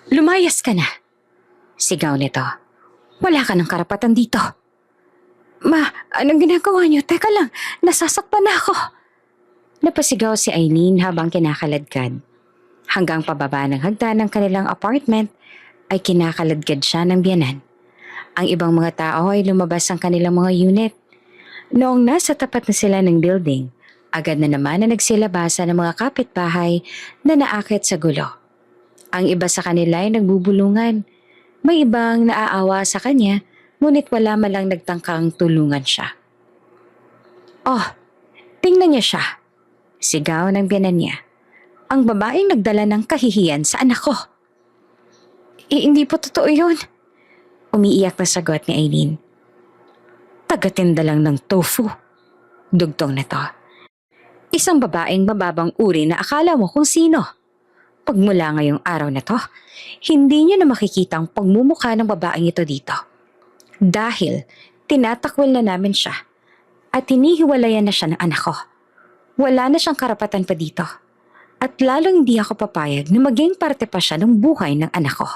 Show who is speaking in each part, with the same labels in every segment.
Speaker 1: Lumayas ka na! Sigaw nito. Wala ka ng karapatan dito. Ma, anong ginagawa niyo? Teka lang, nasasaktan na ako. Napasigaw si Eileen habang kinakaladkad. Hanggang pababa ng hagdan ng kanilang apartment ay kinakaladkad siya ng biyanan. Ang ibang mga tao ay lumabas ang kanilang mga unit. Noong nasa tapat na sila ng building, agad na naman na nagsilabasa ng mga kapitbahay na naakit sa gulo. Ang iba sa kanila ay nagbubulungan. May ibang naaawa sa kanya, ngunit wala malang nagtangkang tulungan siya. Oh, tingnan niya siya. Sigaw ng biyanan niya. Ang babaeng nagdala ng kahihiyan sa anak ko. Hindi po totoo yun. Umiiyak na sagot ni Eileen. Tagatinda lang ng tofu. Dugtong nito. Isang babaeng mababang uri na akala mo kung sino. Pagmula ngayong araw na to, hindi niyo na makikita ang pagmumukha ng babaeng ito dito. Dahil tinatakwil na namin siya at hinihiwalayan na siya ng anak ko. Wala na siyang karapatan pa dito. At lalong hindi ako papayag na maging parte pa siya ng buhay ng anak ko.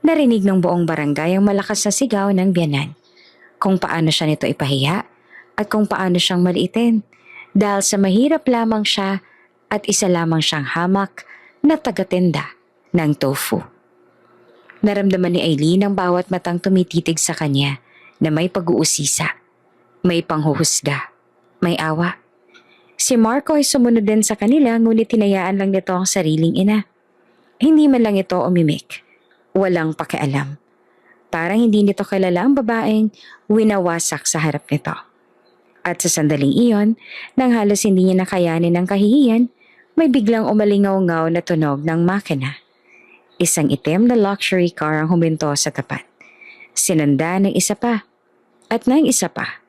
Speaker 1: Narinig ng buong barangay ang malakas na sigaw ng biyanan. Kung paano siya nito ipahiya at kung paano siyang maliitin dahil sa mahirap lamang siya at isa lamang siyang hamak na tagatinda ng tofu. Naramdaman ni Eileen ang bawat matang tumititig sa kanya na may pag-uusisa, may panghuhusga, may awa. Si Marco ay sumunod din sa kanila ngunit tinayaan lang nito ang sariling ina. Hindi man lang ito umimik. Walang pakialam. Parang hindi nito kilala ang babaeng winawasak sa harap nito. At sa sandaling iyon, nang halos hindi niya nakayanin ang kahihiyan, may biglang umalingaw-ngaw na tunog ng makina. Isang itim na luxury car ang huminto sa tapat. Sinanda ng isa pa at ng isa pa.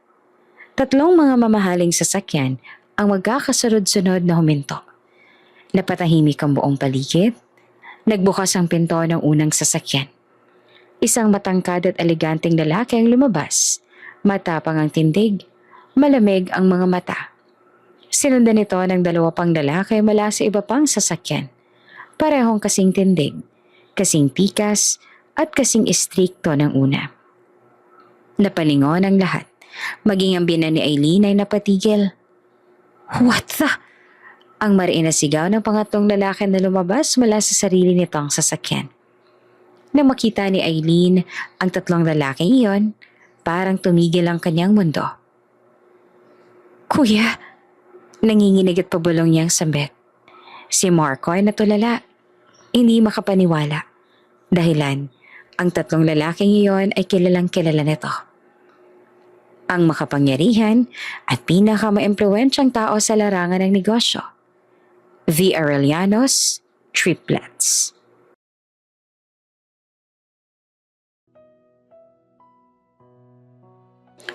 Speaker 1: Tatlong mga mamahaling sasakyan ang magkakasunod-sunod na huminto. Napatahimik ang buong paligid. Nagbukas ang pinto ng unang sasakyan. Isang matangkad at eleganteng lalaki ang lumabas. Matapang ang tindig. Malamig ang mga mata. Sinundan nito ng dalawa pang lalaki mula sa iba pang sasakyan. Parehong kasing tindig, kasing pikas, at kasing istrikto ng una. Napalingon ang lahat. Maging ang binan ni Eileen ay napatigil. What the? Ang mariin na sigaw ng pangatlong lalaki na lumabas mula sa sarili nitong sasakyan. Nang makita ni Eileen ang tatlong lalaking iyon, parang tumigil ang kanyang mundo. Kuya, nanginginig at pabulong niyang sambit. Si Marco ay natulala. Hindi makapaniwala. Dahilan, ang tatlong lalaking iyon ay kilalang kilala nito. Ang makapangyarihan at pinaka-maimpluwensyang tao sa larangan ng negosyo. The Arellano's Triplets.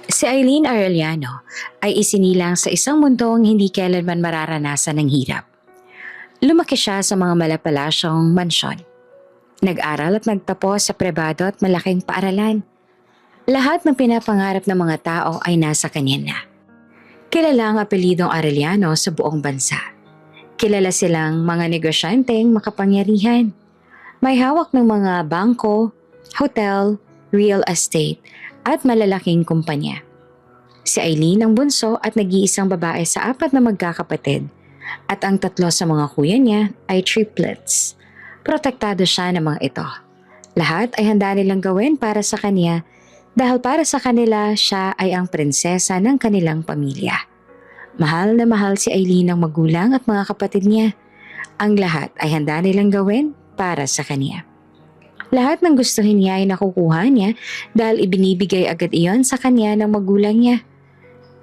Speaker 1: Si Eileen Arellano ay isinilang sa isang mundong hindi kailanman mararanasan ng hirap. Lumaki siya sa mga malapalasyong mansyon. Nag-aral at nagtapos sa pribado at malaking paaralan. Lahat ng pinapangarap ng mga tao ay nasa kanya na. Kilala ang apelidong Arellano sa buong bansa. Kilala silang mga negosyanteng makapangyarihan. May hawak ng mga bangko, hotel, real estate at malalaking kumpanya. Si Eileen ang bunso at nag-iisang babae sa apat na magkakapatid at ang tatlo sa mga kuya niya ay triplets. Protektado siya ng mga ito. Lahat ay handa nilang gawin para sa kanya dahil para sa kanila siya ay ang prinsesa ng kanilang pamilya. Mahal na mahal si Eileen ng magulang at mga kapatid niya. Ang lahat ay handa nilang gawin para sa kanya. Lahat ng gustuhin niya ay nakukuha niya dahil ibinibigay agad iyon sa kanya ng magulang niya.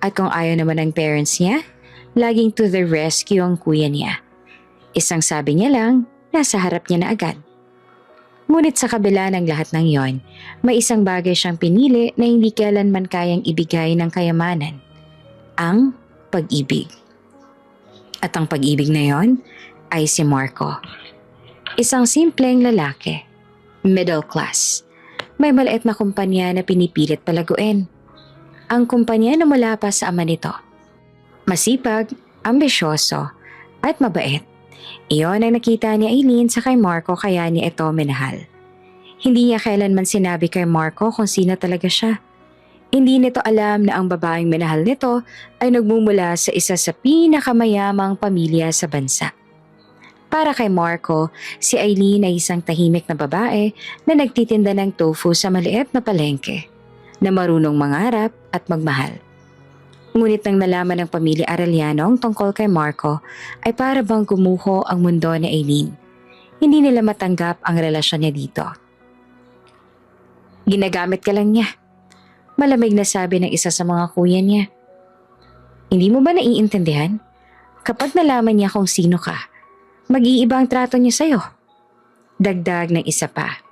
Speaker 1: At kung ayaw naman ng parents niya, laging to the rescue ang kuya niya. Isang sabi niya lang, nasa harap niya na agad. Ngunit sa kabila ng lahat ng iyon, may isang bagay siyang pinili na hindi kailanman kayang ibigay ng kayamanan. Ang pag-ibig. At ang pag-ibig na iyon ay si Marco. Isang simpleng lalaki. Middle class. May maliit na kumpanya na pinipilit palaguin. Ang kumpanya na mula pa sa ama nito. Masipag, ambisyoso, at mabait. Iyon ang nakita ni Aileen sa kay Marco kaya niya ito minahal. Hindi niya kailanman sinabi kay Marco kung sino talaga siya. Hindi nito alam na ang babaeng minahal nito ay nagmumula sa isa sa pinakamayamang pamilya sa bansa. Para kay Marco, si Aileen ay isang tahimik na babae na nagtitinda ng tofu sa maliit na palengke, na marunong mangarap at magmahal. Ngunit nang nalaman ng pamilya Arellano ang tungkol kay Marco, ay para bang gumuho ang mundo ni Aileen. Hindi nila matanggap ang relasyon niya dito. Ginagamit ka lang niya. Malamig na sabi ng isa sa mga kuya niya. Hindi mo ba naiintindihan? Kapag nalaman niya kung sino ka, mag-iiba ang trato niya sa'yo. Dagdag ng isa pa.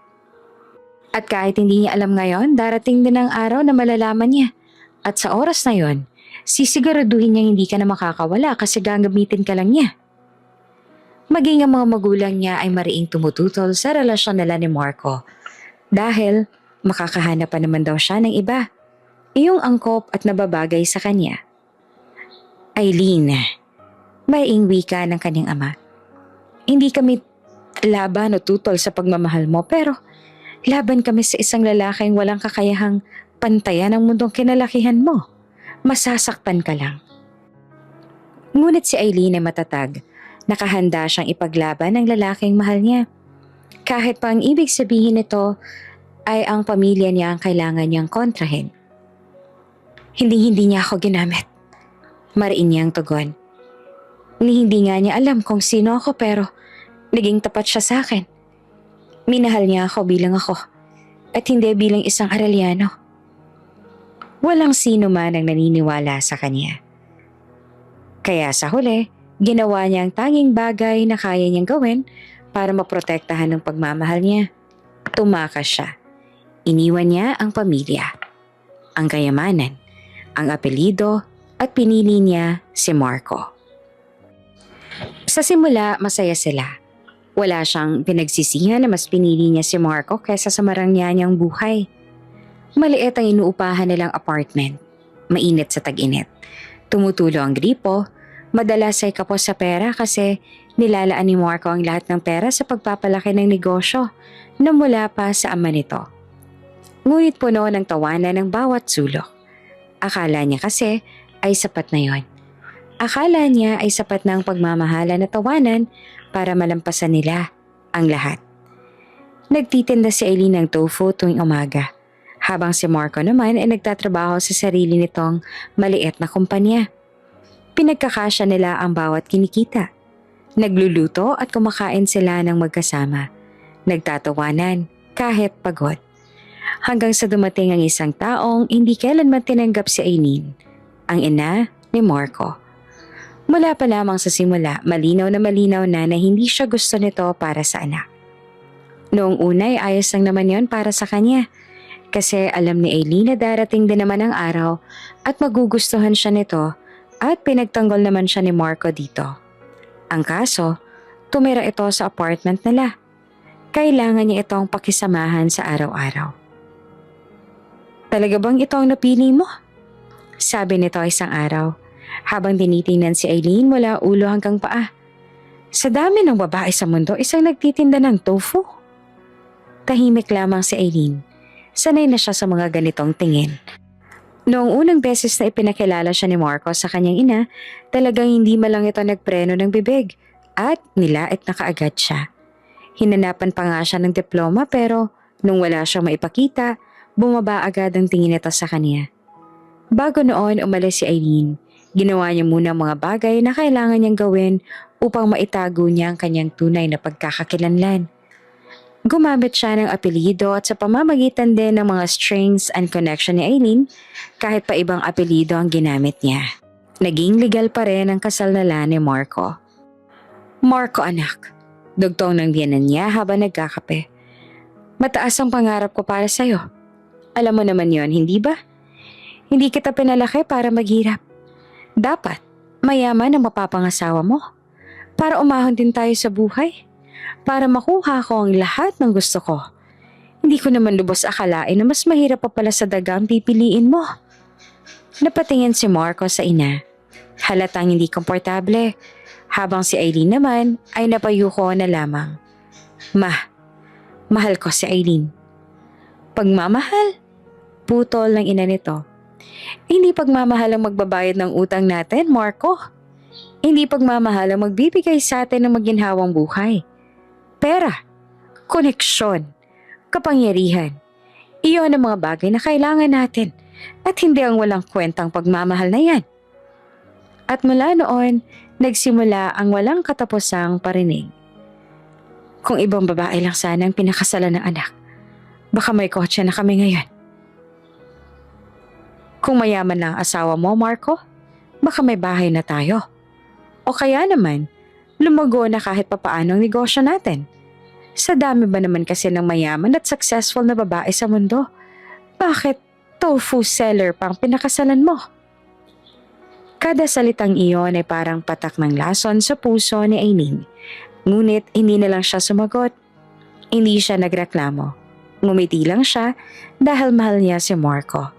Speaker 1: At kahit hindi niya alam ngayon, darating din ang araw na malalaman niya. At sa oras na yon, sisiguraduhin niya hindi ka na makakawala kasi gagamitin ka lang niya. Maging ang mga magulang niya ay mariing tumututol sa relasyon nila ni Marco. Dahil makakahanap pa naman daw siya ng iba. Iyong angkop at nababagay sa kanya. Aileen, may wika ng kanyang ama. Hindi kami laban o tutol sa pagmamahal mo pero laban kami sa isang lalaking walang kakayahang pantayan ang mundong kinalakihan mo. Masasaktan ka lang. Ngunit si Aileen ay matatag. Nakahanda siyang ipaglaban ng lalaking mahal niya. Kahit pa ang ibig sabihin nito ay ang pamilya niya ang kailangan niyang kontrahin. Hindi niya ako ginamit. Mariin niyang tugon. Hindi nga niya alam kung sino ako pero naging tapat siya sa akin. Minahal niya ako bilang ako at hindi bilang isang Arellano. Walang sino man ang naniniwala sa kanya. Kaya sa huli, ginawa niya ang tanging bagay na kaya niyang gawin para maprotektahan ng pagmamahal niya. Tumakas siya. Iniwan niya ang pamilya, ang kayamanan, ang apelyido at pinili niya si Marco. Sa simula, masaya sila. Wala siyang pinagsisihan na mas pinili niya si Marco kaysa sa maranyanyang buhay. Maliit ang inuupahan nilang apartment. Mainit sa tag-init. Tumutulo ang gripo. Madalas ay kapos sa pera kasi nilalaan ni Marco ang lahat ng pera sa pagpapalaki ng negosyo na mula pa sa ama nito. Ngunit puno ng tawanan ng bawat sulok. Akala niya kasi ay sapat na yon. Akala niya ay sapat na ang pagmamahala na tawanan para malampasan nila ang lahat. Nagtitinda si Aileen ng tofu tuwing umaga, habang si Marco naman ay nagtatrabaho sa sarili nitong maliit na kumpanya. Pinagkakasya nila ang bawat kinikita. Nagluluto at kumakain sila ng magkasama. Nagtatawanan kahit pagod. Hanggang sa dumating ang isang taong hindi kailanman tinanggap si Aileen, ang ina ni Marco. Mula pa lamang sa simula, malinaw na hindi siya gusto nito para sa anak. Noong una ay ayos lang naman yon para sa kanya. Kasi alam ni Aileen na darating din naman ang araw at magugustuhan siya nito at pinagtanggol naman siya ni Marco dito. Ang kaso, tumira ito sa apartment nila. Kailangan niya itong pakisamahan sa araw-araw. Talaga bang ito ang napili mo? Sabi nito isang araw. Habang tinitingnan si Aileen mula ulo hanggang paa. Sa dami ng babae sa mundo, isang nagtitinda ng tofu. Tahimik lamang si Aileen. Sanay na siya sa mga ganitong tingin. Noong unang beses na ipinakilala siya ni Marco sa kanyang ina, talagang hindi malang ito nagpreno ng bibig at nilait na kaagad siya. Hinanapan pa nga siya ng diploma pero nung wala siyang maipakita, bumaba agad ang tingin nito sa kanya. Bago noon umalis si Aileen, ginawa niya muna mga bagay na kailangan niyang gawin upang maitago niya ang kanyang tunay na pagkakakilanlan. Gumamit siya ng apelyido at sa pamamagitan din ng mga strings and connection ni Aileen, kahit pa ibang apelyido ang ginamit niya. Naging legal pa rin ang kasal nila ni Marco. Marco anak, dugtong ng biyenan niya habang nagkakape. Mataas ang pangarap ko para sa'yo. Alam mo naman yon, hindi ba? Hindi kita pinalaki para maghirap. Dapat, mayaman ang mapapangasawa mo. Para umahon din tayo sa buhay. Para makuha ko ang lahat ng gusto ko. Hindi ko naman lubos akalain na mas mahirap pa pala sa daga ang pipiliin mo. Napatingin si Marco sa ina. Halatang hindi komportable. Habang si Aileen naman ay napayuko na lamang. Mahal ko si Aileen. Pagmamahal? Putol ng ina nito. Hindi pagmamahal ang magbabayad ng utang natin, Marco. Hindi pagmamahal ang magbibigay sa atin ng maginhawang buhay. Pera, koneksyon, kapangyarihan. Iyon ang mga bagay na kailangan natin at hindi ang walang kwentang pagmamahal na yan. At mula noon, nagsimula ang walang katapusang parinig. Kung ibang babae lang sana ang pinakasalan ng anak, baka may kotse na kami ngayon. Kung mayaman lang ang asawa mo, Marco, baka may bahay na tayo. O kaya naman, lumago na kahit papaano ang negosyo natin. Sa dami ba naman kasi ng mayaman at successful na babae sa mundo, bakit tofu seller pang pinakasalan mo? Kada salitang iyon ay parang patak ng lason sa puso ni Aileen. Ngunit hindi na lang siya sumagot. Hindi siya nagreklamo. Ngumiti lang siya dahil mahal niya si Marco.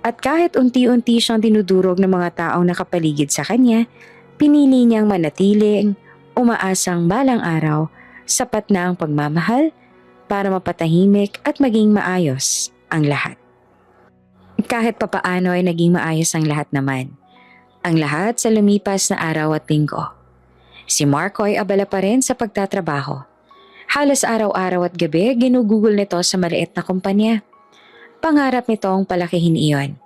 Speaker 1: At kahit unti-unti siyang dinudurog ng mga taong nakapaligid sa kanya, pinili niyang manatiling, umaasang balang araw, sapat na ang pagmamahal para mapatahimik at maging maayos ang lahat. Kahit papaano ay naging maayos ang lahat naman. Ang lahat sa lumipas na araw at linggo. Si Marco ay abala pa rin sa pagtatrabaho. Halos araw-araw at gabi ginugugol nito sa maliit na kumpanya. Pangarap nitong palakihin iyon.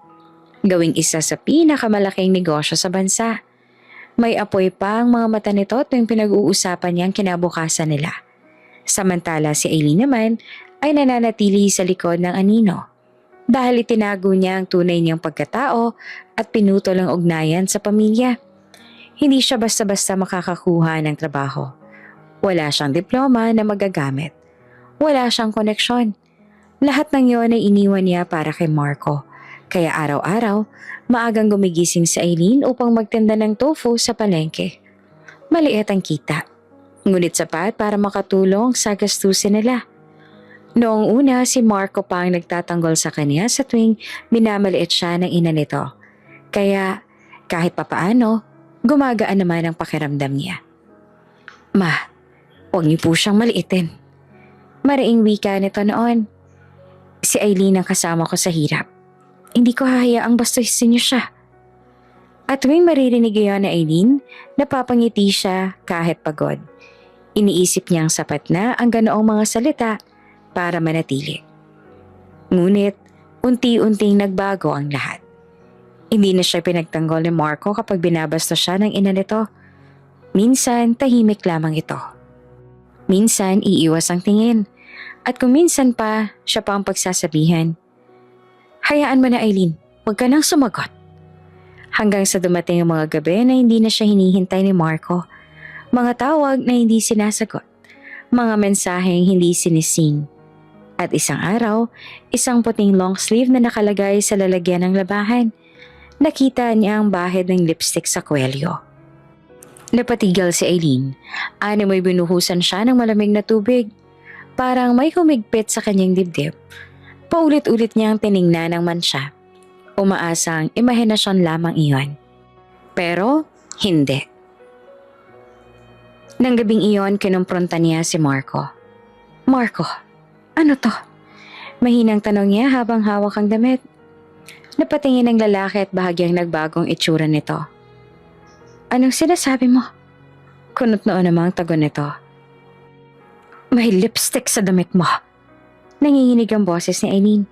Speaker 1: Gawing isa sa pinakamalaking negosyo sa bansa. May apoy pa ang mga mata nito tuwing pinag-uusapan niyang kinabukasan nila. Samantala si Aileen naman ay nananatili sa likod ng anino. Dahil itinago niya ang tunay niyang pagkatao at pinutol ang ugnayan sa pamilya. Hindi siya basta-basta makakakuha ng trabaho. Wala siyang diploma na magagamit. Wala siyang koneksyon. Lahat ng iyon ay iniwan niya para kay Marco. Kaya araw-araw, maagang gumigising si Aileen upang magtinda ng tofu sa palengke. Maliit ang kita, ngunit sapat para makatulong sa gastusin nila. Noong una, si Marco pa ang nagtatanggol sa kanya sa tuwing minamaliit siya ng ina nito. Kaya kahit papaano, gumagaan naman ang pakiramdam niya. Ma, huwag niyo po siyang maliitin. Maraing wika nito noon. Si Aileen ang kasama ko sa hirap. Hindi ko hahayaang bastusin niyo siya. At tuwing maririnig iyon na Aileen, napapangiti siya kahit pagod. Iniisip niyang sapat na ang ganoong mga salita para manatili. Ngunit, unti-unting nagbago ang lahat. Hindi na siya pinagtanggol ni Marco kapag binabasta siya ng ina nito. Minsan, tahimik lamang ito. Minsan, iiwas ang tingin. At kung minsan pa, siya pa ang pagsasabihan. Hayaan mo na Aileen, huwag ka nang sumagot. Hanggang sa dumating ang mga gabi na hindi na siya hinihintay ni Marco. Mga tawag na hindi sinasagot. Mga mensaheng hindi sinising. At isang araw, isang puting long sleeve na nakalagay sa lalagyan ng labahan. Nakita niya ang bahid ng lipstick sa kwelyo. Napatigal si Aileen. Mo'y binuhusan siya ng malamig na tubig. Parang may humigpit sa kanyang dibdib. Paulit-ulit niyang tiningnan ang mansya. Umaasang imahinasyon lamang iyon. Pero hindi. Nang gabing iyon, kinumpronta niya si Marco. Marco, ano to? Mahinang tanong niya habang hawak ang damit. Napatingin ang lalaki at bahagyang nagbagong itsura nito. Anong sinasabi mo? Kunot noon namang tagon nito. May lipstick sa damit mo. Nanginginig ang boses ni Aileen.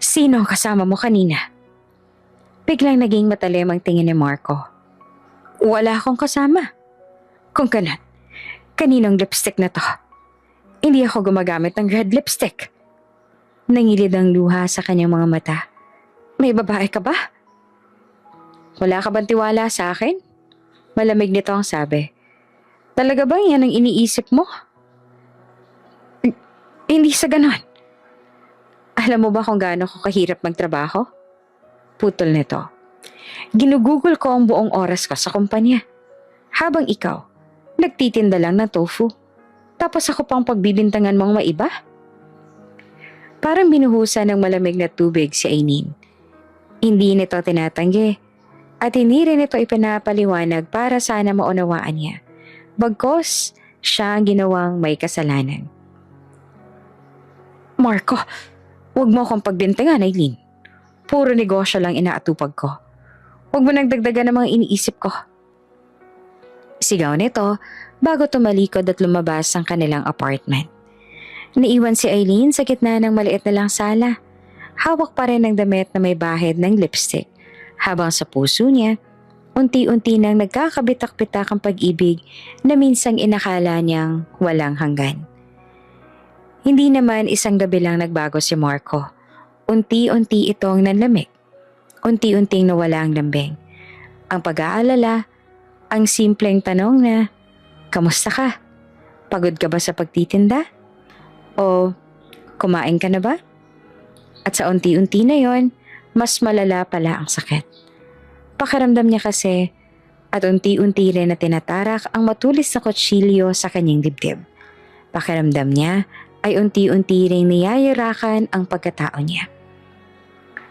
Speaker 1: Sino ang kasama mo kanina? Biglang naging matalim ang tingin ni Marco. Wala akong kasama. Kung kanan, kaninong lipstick na to? Hindi ako gumagamit ng red lipstick. Nangilid ang luha sa kanyang mga mata. May babae ka ba? Wala ka bang tiwala sa akin? Malamig nito ang sabi. Talaga bang yan ang iniisip mo? Hindi sa ganon. Alam mo ba kung gaano ko kahirap magtrabaho? Putol nito. Ginugugol ko ang buong oras ko sa kumpanya. Habang ikaw, nagtitinda lang ng tofu. Tapos ako pang pagbibintangan mong maiba? Parang binuhusan ng malamig na tubig si Aileen. Hindi nito tinatanggi. At hindi rin ito ipinapaliwanag para sana maunawaan niya. Bagkos, siya ang ginawang may kasalanan. Marco, huwag mo akong pagbintangan, Aileen. Puro negosyo lang inaatupag ko. Huwag mo nang dagdagan ng mga iniisip ko. Sigaw nito bago tumalikod at lumabas ang kanilang apartment. Naiwan si Aileen sa gitna ng maliit na lang sala. Hawak pa rin ng damit na may bahid ng lipstick. Habang sa puso niya, unti-unti nang nagkakabitak-bitak ang pag-ibig na minsang inakala niyang walang hanggan. Hindi naman isang gabi lang nagbago si Marco. Unti-unti itong nanlamig. Unti-unting nawala ang lambing. Ang pag-aalala, ang simpleng tanong na, kamusta ka? Pagod ka ba sa pagtitinda? O kumain ka na ba? At sa unti-unti na yon, mas malala pala ang sakit. Pakiramdam niya kasi at unti-unti rin na tinatarak ang matulis na kutsilyo sa kanyang dibdib. Pakiramdam niya ay unti-unti rin niyayarakan ang pagkatao niya.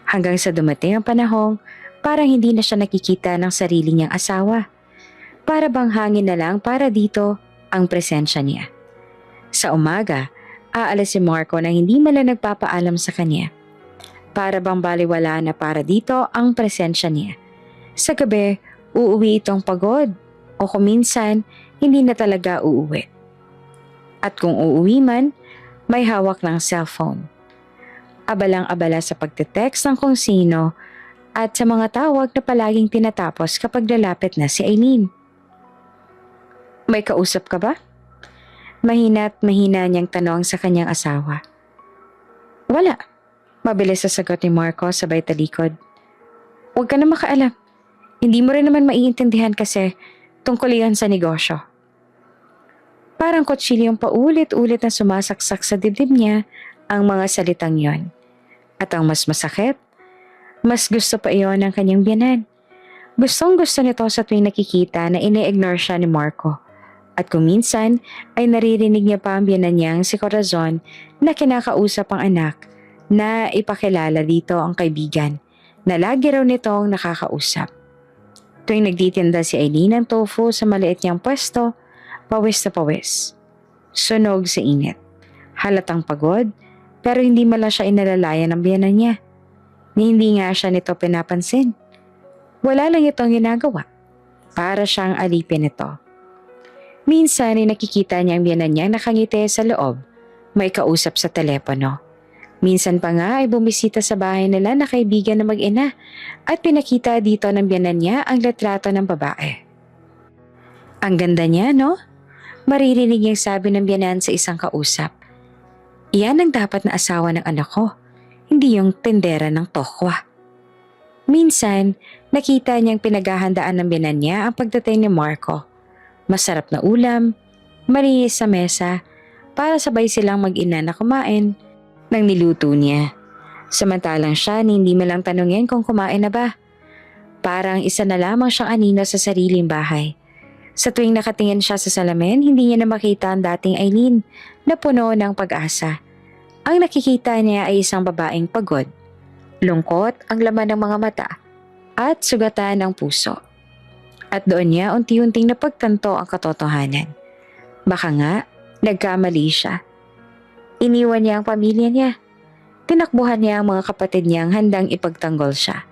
Speaker 1: Hanggang sa dumating ang panahong parang hindi na siya nakikita ng sarili niyang asawa. Para bang hangin na lang para dito ang presensya niya. Sa umaga, aalis si Marco na hindi man lang nagpapaalam sa kanya. Para bang baliwala na para dito ang presensya niya. Sa gabi, uuwi itong pagod o kung minsan, hindi na talaga uuwi. At kung uuwi man, may hawak ng cellphone. Abalang-abala sa pagte-text ng kung sino at sa mga tawag na palaging tinatapos kapag lalapit na si Aileen. May kausap ka ba? Mahina't mahina niyang tanong sa kanyang asawa. Wala. Mabilis sa sagot ni Marco sabay talikod. Huwag ka na makaalam. Hindi mo rin naman maiintindihan kasi tungkol iyan sa negosyo. Parang kutsilyong paulit-ulit na sumasaksak sa dibdib niya ang mga salitang yon. At ang mas masakit, mas gusto pa iyon ng kanyang biyanan. Gustong gusto nito sa tuwing nakikita na ine-ignore siya ni Marco. At kung minsan ay naririnig niya pa ang biyanan niyang si Corazon na kinakausap ang anak na ipakilala dito ang kaibigan na lagi raw nitong nakakausap. Tuwing nagtitinda si Aileen ng tofu sa maliit niyang pwesto, pawis na pawis. Sunog sa init. Halatang pagod, pero hindi mala siya inalalayan ng biyanan niya. Ni hindi nga siya nito pinapansin. Wala lang itong ginagawa. Para siyang alipin nito. Minsan ay nakikita niya ang biyanan niya nakangiti sa loob. May kausap sa telepono. Minsan pa nga ay bumisita sa bahay nila na kaibigan na mag-ina at pinakita dito ng biyanan niya ang litrato ng babae. Ang ganda niya, no? Maririnig niyang sabi ng biyanan sa isang kausap. Iyan ang dapat na asawa ng anak ko, hindi yung tendera ng tokwa. Minsan, nakita niyang pinaghahandaan ng biyanan niya ang pagdating ni Marco. Masarap na ulam, malinis sa mesa, para sabay silang mag-ina na kumain ng niluto niya. Samantalang siya hindi man lang tanungin kung kumain na ba. Parang isa na lamang siyang anino sa sariling bahay. Sa tuwing nakatingin siya sa salamin, hindi niya na makita ang dating Aileen na puno ng pag-asa. Ang nakikita niya ay isang babaeng pagod. Lungkot ang laman ng mga mata at sugatan ang puso. At doon niya unti-unting napagtanto ang katotohanan. Baka nga, nagkamali siya. Iniwan niya ang pamilya niya. Tinakbuhan niya ang mga kapatid niyang handang ipagtanggol siya.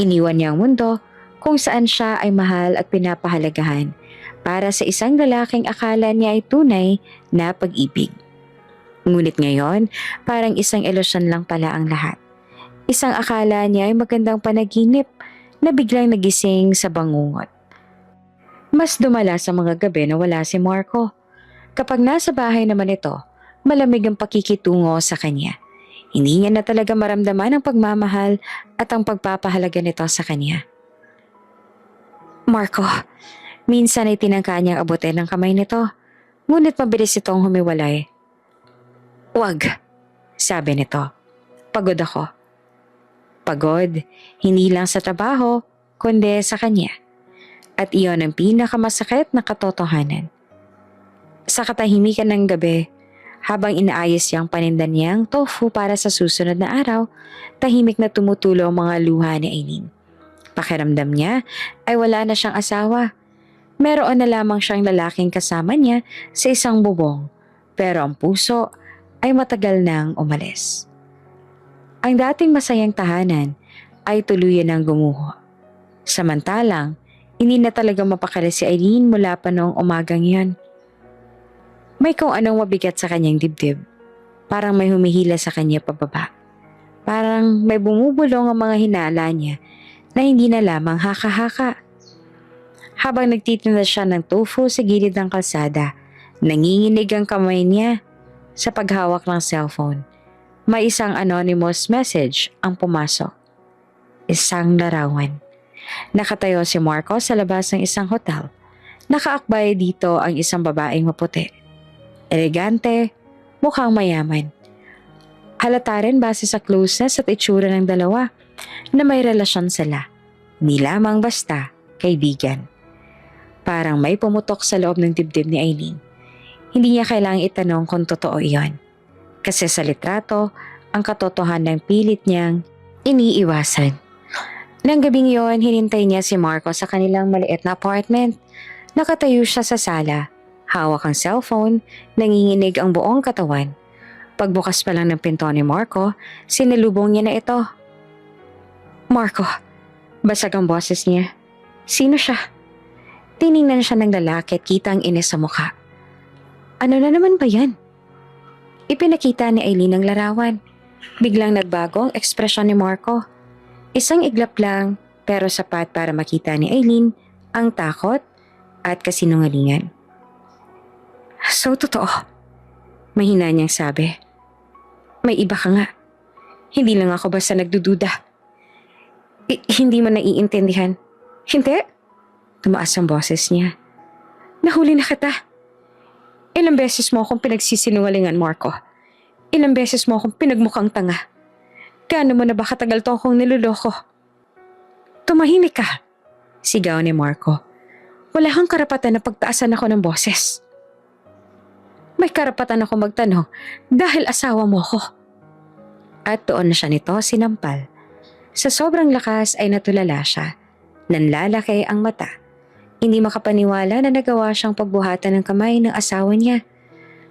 Speaker 1: Iniwan niya ang mundo kung saan siya ay mahal at pinapahalagahan para sa isang lalaking akala niya ay tunay na pag-ibig. Ngunit ngayon, parang isang ilusyon lang pala ang lahat. Isang akala niya ay magandang panaginip na biglang nagising sa bangungot. Mas dumala sa mga gabi na wala si Marco. Kapag nasa bahay naman ito, malamig ang pakikitungo sa kanya. Hindi niya na talaga maramdaman ang pagmamahal at ang pagpapahalaga nito sa kanya. Marco, minsan ay tinangka niyang abutin ang kamay nito, ngunit mabilis itong humiwalay. Wag, sabi nito. Pagod ako. Pagod, hindi lang sa trabaho, kundi sa kanya. At iyon ang pinakamasakit na katotohanan. Sa katahimikan ng gabi, habang inaayos niyang paninda niyang tofu para sa susunod na araw, tahimik na tumutulo ang mga luha ni Aileen. Pakiramdam niya ay wala na siyang asawa. Meron na lamang siyang lalaking kasama niya sa isang bubong, pero ang puso ay matagal nang umalis. Ang dating masayang tahanan ay tuluyan ng gumuho. Samantalang, hindi na talaga mapakali si Eileen mula pa noong umagang yan. May kung anong mabigat sa kanyang dibdib. Parang may humihila sa kanya pababa. Parang may bumubulong ang mga hinala niya na hindi na lamang haka-haka. Habang nagtitinda siya ng tofu sa gilid ng kalsada, nanginginig ang kamay niya sa paghawak ng cellphone. May isang anonymous message ang pumasok. Isang larawan. Nakatayo si Marco sa labas ng isang hotel. Nakaakbay dito ang isang babaeng maputi. Elegante, mukhang mayaman. Halata rin base sa closeness at itsura ng dalawa na may relasyon sila. Hindi lamang basta kaibigan. Parang may pumutok sa loob ng dibdib ni Eileen. Hindi niya kailangang itanong kung totoo iyon. Kasi sa litrato, ang katotohanan ng pilit niyang iniiwasan. Nang gabing iyon, hinintay niya si Marco sa kanilang maliit na apartment. Nakatayo siya sa sala. Hawak ang cellphone, nanginginig ang buong katawan. Pagbukas pa lang ng pinto ni Marco, sinalubong niya na ito. Marco, basag ang boses niya. Sino siya? Tiningnan siya ng lalaki at kita ang inis sa mukha. Ano na naman ba yan? Ipinakita ni Eileen ang larawan. Biglang nagbago ang ekspresyon ni Marco. Isang iglap lang pero sapat para makita ni Eileen ang takot at kasinungalingan. So totoo, mahina niyang sabi. May iba ka nga. Hindi lang ako basta nagdududa. Hindi mo naiintindihan. Hindi? Tumaas ang boses niya. Nahuli na kita. Ilang beses mo akong pinagsisinungalingan, Marco. Ilang beses mo akong pinagmukhang tanga. Gaano mo na ba katagal to akong niloloko? Tumahimik ka, sigaw ni Marco. Wala kang karapatan na pagtaasan ako ng boses. May karapatan ako magtanong dahil asawa mo ko. At doon na siya nito sinampal. Sa sobrang lakas ay natulala siya. Nanlalaki ang mata. Hindi makapaniwala na nagawa siyang pagbuhatan ng kamay ng asawa niya.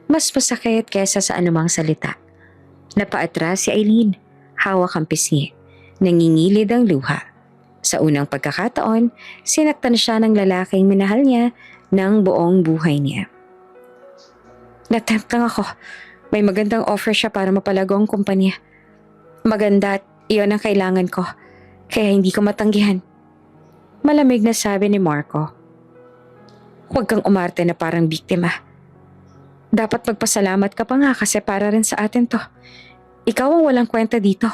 Speaker 1: Mas masakit kaysa sa anumang salita. Napaatras si Eileen. Hawak ang pisngi. Nangingilid ang luha. Sa unang pagkakataon, sinaktan siya ng lalaking minahal niya ng buong buhay niya. Natempt lang ako. May magandang offer siya para mapalago ang kumpanya. Maganda at iyon ang kailangan ko. Kaya hindi ko matanggihan. Malamig na sabi ni Marco. Huwag kang umarte na parang biktima. Dapat magpasalamat ka pa nga kasi para rin sa atin to. Ikaw ang walang kwenta dito.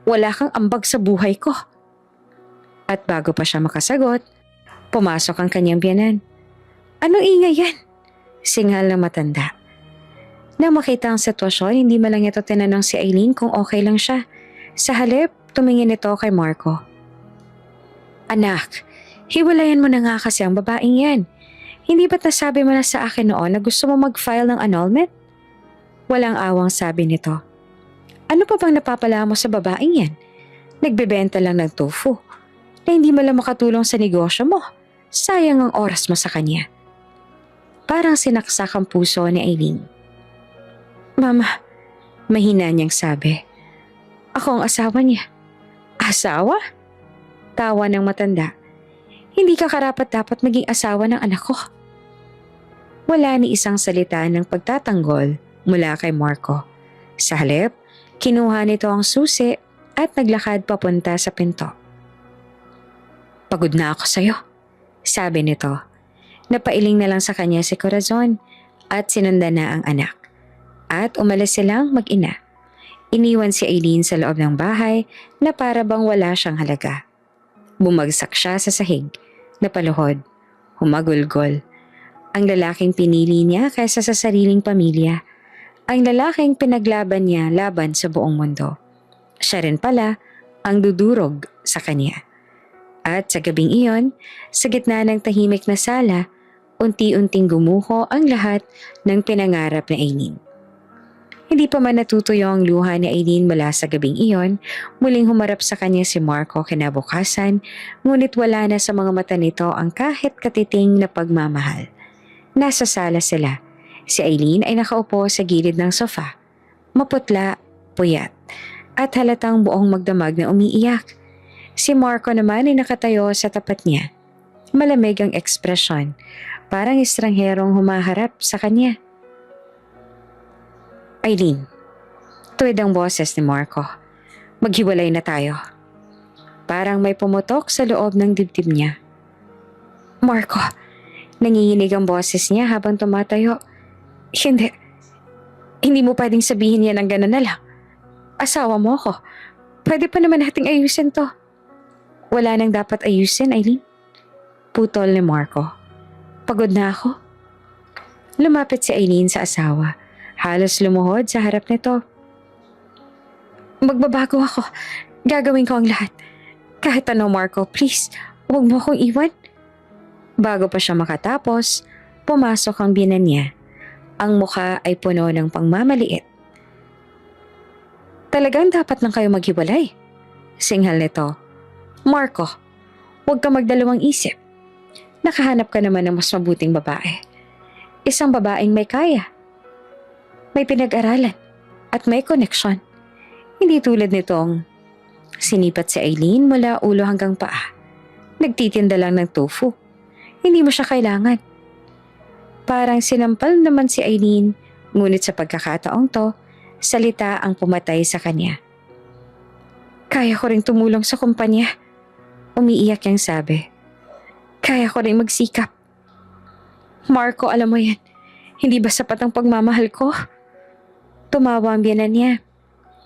Speaker 1: Wala kang ambag sa buhay ko. At bago pa siya makasagot, pumasok ang kanyang biyanan. Anong ingay yan? Singhal ng matanda. Nang makita ang sitwasyon, hindi man lang ito tinanong si Eileen kung okay lang siya. Sa halip, tumingin ito kay Marco. Anak, hiwalayan mo na nga kasi ang babaeng yan. Hindi ba't nasabi mo na sa akin noon na gusto mo mag-file ng annulment? Walang awang sabi nito. Ano pa bang napapala mo sa babaeng yan? Nagbebenta lang ng tofu na hindi mo lang makatulong sa negosyo mo. Sayang ang oras mo sa kanya. Parang sinaksak ang puso ni Eileen. Mama, mahina niyang sabi. Ako ang asawa niya. Asawa? Tawa ng matanda. Hindi ka karapat-dapat maging asawa ng anak ko. Wala ni isang salita ng pagtatanggol mula kay Marco. Sa halip, kinuha nito ang susi at naglakad papunta sa pinto. Pagod na ako sa'yo, sabi nito. Napailing na lang sa kanya si Corazon at sinundan na ang anak. At umalis silang mag-ina. Iniwan si Eileen sa loob ng bahay na para bang wala siyang halaga. Bumagsak siya sa sahig, napaluhod, humagulgol. Ang lalaking pinili niya kaysa sa sariling pamilya. Ang lalaking pinaglaban niya laban sa buong mundo. Siya rin pala ang dudurog sa kanya. At sa gabing iyon, sa gitna ng tahimik na sala, unti-unting gumuho ang lahat ng pinangarap na Eileen. Hindi pa man natutuyo ang luha ni Aileen mula sa gabing iyon, muling humarap sa kanya si Marco kinabukasan, ngunit wala na sa mga mata nito ang kahit katiting na pagmamahal. Nasa sala sila. Si Aileen ay nakaupo sa gilid ng sofa. Maputla, puyat, at halatang buong magdamag na umiiyak. Si Marco naman ay nakatayo sa tapat niya. Malamig ang ekspresyon, parang estrangherong humaharap sa kanya. Aileen, tuwid ang boses ni Marco. Maghiwalay na tayo. Parang may pumutok sa loob ng dibdib niya. Marco, nanginginig ang boses niya habang tumatayo. Hindi mo pwedeng sabihin yan ng gano'n na lang. Asawa mo ako. Pwede pa naman nating ayusin to. Wala nang dapat ayusin, Aileen. Putol ni Marco. Pagod na ako. Lumapit si Aileen sa asawa. Halos lumuhod sa harap nito. Magbabago ako. Gagawin ko ang lahat. Kahit ano, Marco, please, huwag mo akong iwan. Bago pa siya makatapos, pumasok ang biyenan niya. Ang mukha ay puno ng pangmamaliit. Talagang dapat lang kayo maghiwalay. Singhal nito. Marco, huwag ka magdalawang isip. Nakahanap ka naman ng mas mabuting babae. Isang babaeng may kaya. May pinag-aralan at may koneksyon. Hindi tulad nitong sinipat si Aileen mula ulo hanggang paa. Nagtitinda lang ng tofu. Hindi mo siya kailangan. Parang sinampal naman si Aileen, ngunit sa pagkakataong to, salita ang pumatay sa kanya. Kaya ko ring tumulong sa kumpanya. Umiiyak niyang sabi. Kaya ko ring magsikap. Marco, alam mo yan. Hindi ba sapat ang pagmamahal ko? Tumawa ang biyenan niya.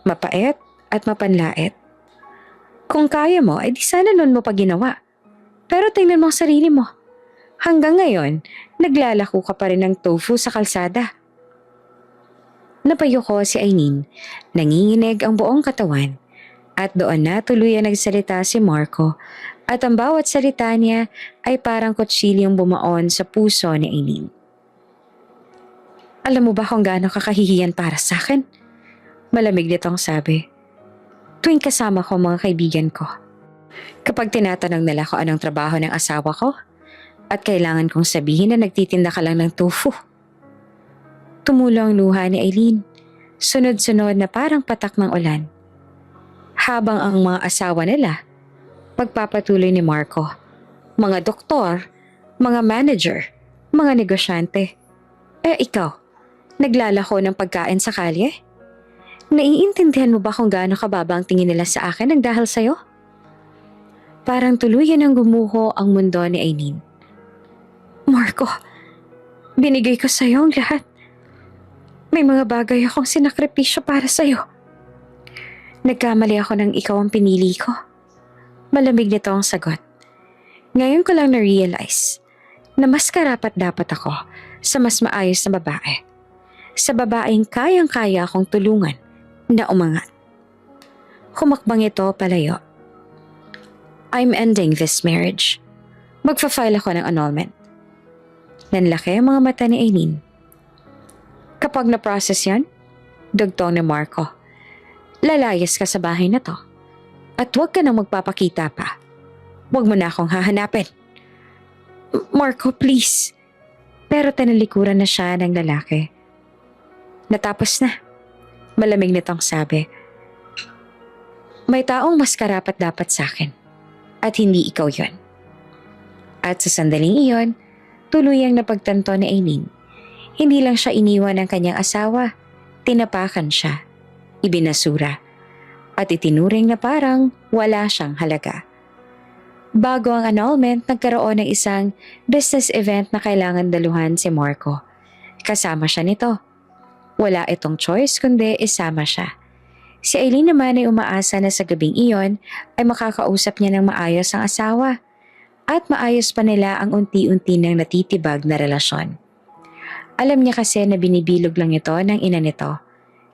Speaker 1: Mapait at mapanlait. Kung kaya mo, ay di sana noon mo pa ginawa. Pero tingnan mo ang sarili mo. Hanggang ngayon, naglalako ka pa rin ng tofu sa kalsada. Napayuko si Aileen. Nanginginig ang buong katawan. At doon na tuluyan nagsalita si Marco. At ang bawat salita niya ay parang kutsilyong bumaon sa puso ni Aileen. Alam mo ba kung gaano kakahihiyan para sa akin? Malamig nitong sabi. Tuwing kasama ko mga kaibigan ko. Kapag tinatanong nila ko anong trabaho ng asawa ko, at kailangan kong sabihin na nagtitinda ka lang ng tofu. Tumulo ang luha ni Aileen. Sunod-sunod na parang patak ng ulan. Habang ang mga asawa nila, pagpapatuloy ni Marco, mga doktor, mga manager, mga negosyante. Ikaw, naglalako ng pagkain sa kalye? Naiintindihan mo ba kung gaano kababa ang tingin nila sa akin ng dahil sa'yo? Parang tuluyan ang gumuho ang mundo ni Aileen. Marco, binigay ko sa'yo ang lahat. May mga bagay akong sinakripisyo para sa'yo. Nagkamali ako nang ikaw ang pinili ko. Malamig nito ang sagot. Ngayon ko lang na-realize na mas karapat dapat ako sa mas maayos na babae. Sa babaeng kayang-kaya akong tulungan na umangat. Humakbang ito palayo. I'm ending this marriage. Magfa-file ako ng annulment. Nanlaki ang mga mata ni Aileen. Kapag na-process yan, dugtong ni Marco, lalayas ka sa bahay na to. At huwag ka nang magpapakita pa. Huwag mo na akong hahanapin. Marco, please. Pero tinalikuran na siya ng lalaki. Natapos na. Malamig nitong sabi. May taong mas karapat dapat sa akin. At hindi ikaw yon. At sa sandaling iyon, tuluyang napagtanto ni Aileen. Hindi lang siya iniwan ng kanyang asawa. Tinapakan siya. Ibinasura. At itinuring na parang wala siyang halaga. Bago ang annulment, nagkaroon ng isang business event na kailangan daluhan si Marco. Kasama siya nito. Wala itong choice kundi isama siya. Si Aileen naman ay umaasa na sa gabing iyon ay makakausap niya ng maayos ang asawa at maayos pa nila ang unti-unti nang natitibag na relasyon. Alam niya kasi na binibilog lang ito ng ina nito.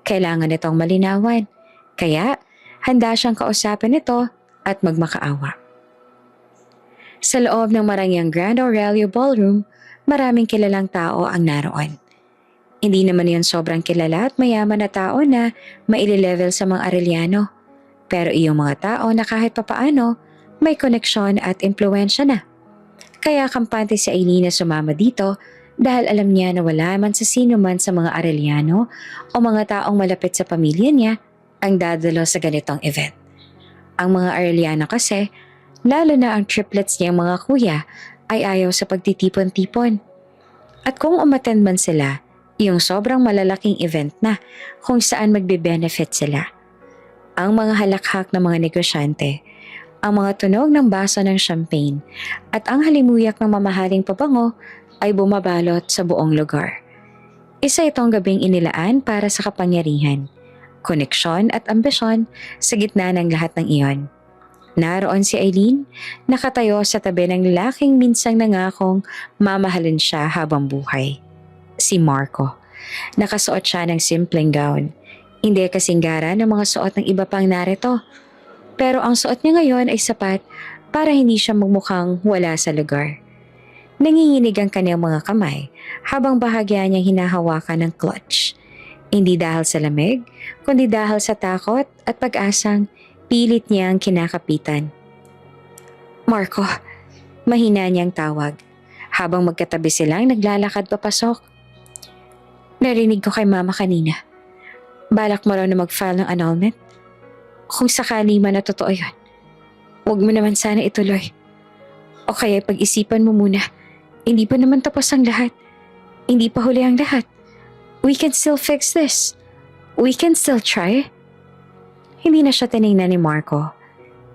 Speaker 1: Kailangan itong malinawan. Kaya handa siyang kausapin ito at magmakaawa. Sa loob ng marangyang Grand Aurelio Ballroom, maraming kilalang tao ang naroon. Hindi naman yon sobrang kilala at mayaman na tao na maililevel sa mga Arellano. Pero iyong mga tao na kahit papaano, may koneksyon at impluensya na. Kaya kampante si Aileen na sumama dito dahil alam niya na wala man sa sino man sa mga Arellano o mga taong malapit sa pamilya niya ang dadalo sa ganitong event. Ang mga Arellano kasi, lalo na ang triplets niyang mga kuya, ay ayaw sa pagtitipon-tipon. At kung umattend man sila, yung sobrang malalaking event na kung saan magbe-benefit sila. Ang mga halakhak ng mga negosyante, ang mga tunog ng baso ng champagne at ang halimuyak ng mamahaling pabango ay bumabalot sa buong lugar. Isa itong gabing inilaan para sa kapangyarihan, koneksyon at ambisyon sa gitna ng lahat ng iyon. Naroon si Aileen, nakatayo sa tabi ng lalaking minsang nangakong mamahalin siya habang buhay. Si Marco. Nakasuot siya ng simpleng gown. Hindi kasing gara ng mga suot ng iba pang narito. Pero ang suot niya ngayon ay sapat para hindi siya magmukhang wala sa lugar. Nanginginig ang kanyang mga kamay habang bahagya niyang hinahawakan ng clutch. Hindi dahil sa lamig, kundi dahil sa takot at pag-asang pilit niyang kinakapitan. Marco, mahina niyang tawag habang magkatabi silang naglalakad papasok. Narinig ko kay mama kanina. Balak mo raw na mag-file ng annulment? Kung sakali man na totoo yun, huwag mo naman sana ituloy. O kaya pag-isipan mo muna, hindi pa naman tapos ang lahat. Hindi pa huli ang lahat. We can still fix this. We can still try. Hindi na siya tinignan ni Marco.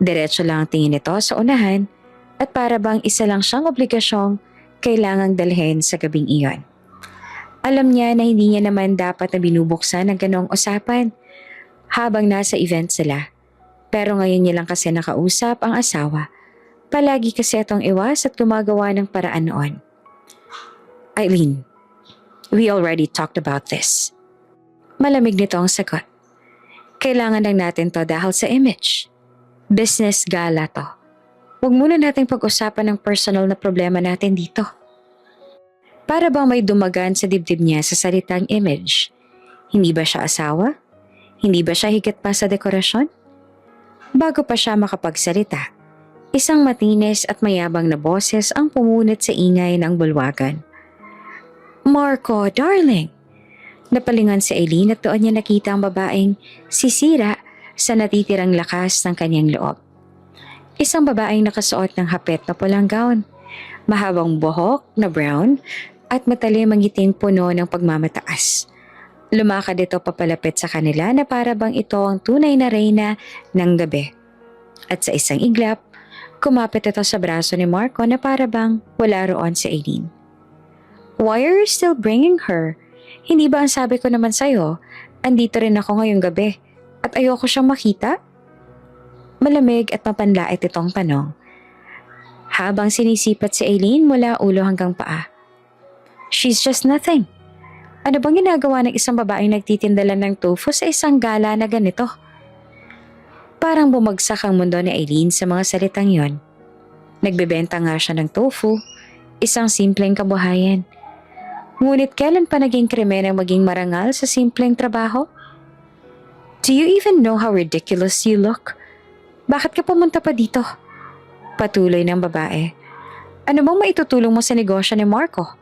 Speaker 1: Diretso lang ang tingin nito sa unahan at para bang isa lang siyang obligasyong kailangang dalhin sa gabing iyon. Alam niya na hindi niya naman dapat na binubuksan ang ganoong usapan habang nasa event sila. Pero ngayon niya lang kasi nakausap ang asawa. Palagi kasi itong iwas at gumagawa ng paraan noon. Aileen, we already talked about this. Malamig nito ang sagot. Kailangan lang natin to dahil sa image. Business gala to. Huwag muna nating pag-usapan ng personal na problema natin dito. Para bang may dumagan sa dibdib niya sa salitang image? Hindi ba siya asawa? Hindi ba siya higit pa sa dekorasyon? Bago pa siya makapagsalita, isang matinis at mayabang na boses ang pumunit sa ingay ng bulwagan. Marco, darling! Napalingon si Aileen at doon niya nakita ang babaeng sisira sa natitirang lakas ng kanyang loob. Isang babaeng nakasuot ng hapet na pulang gown, mahabang buhok na brown at matalim ang ngiting puno ng pagmamataas. Lumakad ito papalapit sa kanila na para bang ito ang tunay na reyna ng gabi. At sa isang iglap, kumapit ito sa braso ni Marco na para bang wala roon si Aileen. Why are you still bringing her? Hindi ba ang sabi ko naman sa'yo, andito rin ako ngayong gabi at ayoko siyang makita? Malamig at mapanlait itong tanong. Habang sinisipat si Aileen mula ulo hanggang paa. She's just nothing. Ano bang ginagawa ng isang babaeng nagtitindalan ng tofu sa isang gala na ganito? Parang bumagsak ang mundo ni Aileen sa mga salitang yon. Nagbebenta nga siya ng tofu, isang simpleng kabuhayan. Ngunit kailan pa naging krimen ang maging marangal sa simpleng trabaho? Do you even know how ridiculous you look? Bakit ka pumunta pa dito? Patuloy ng babae. Ano bang maitutulong mo sa negosyo ni Marco?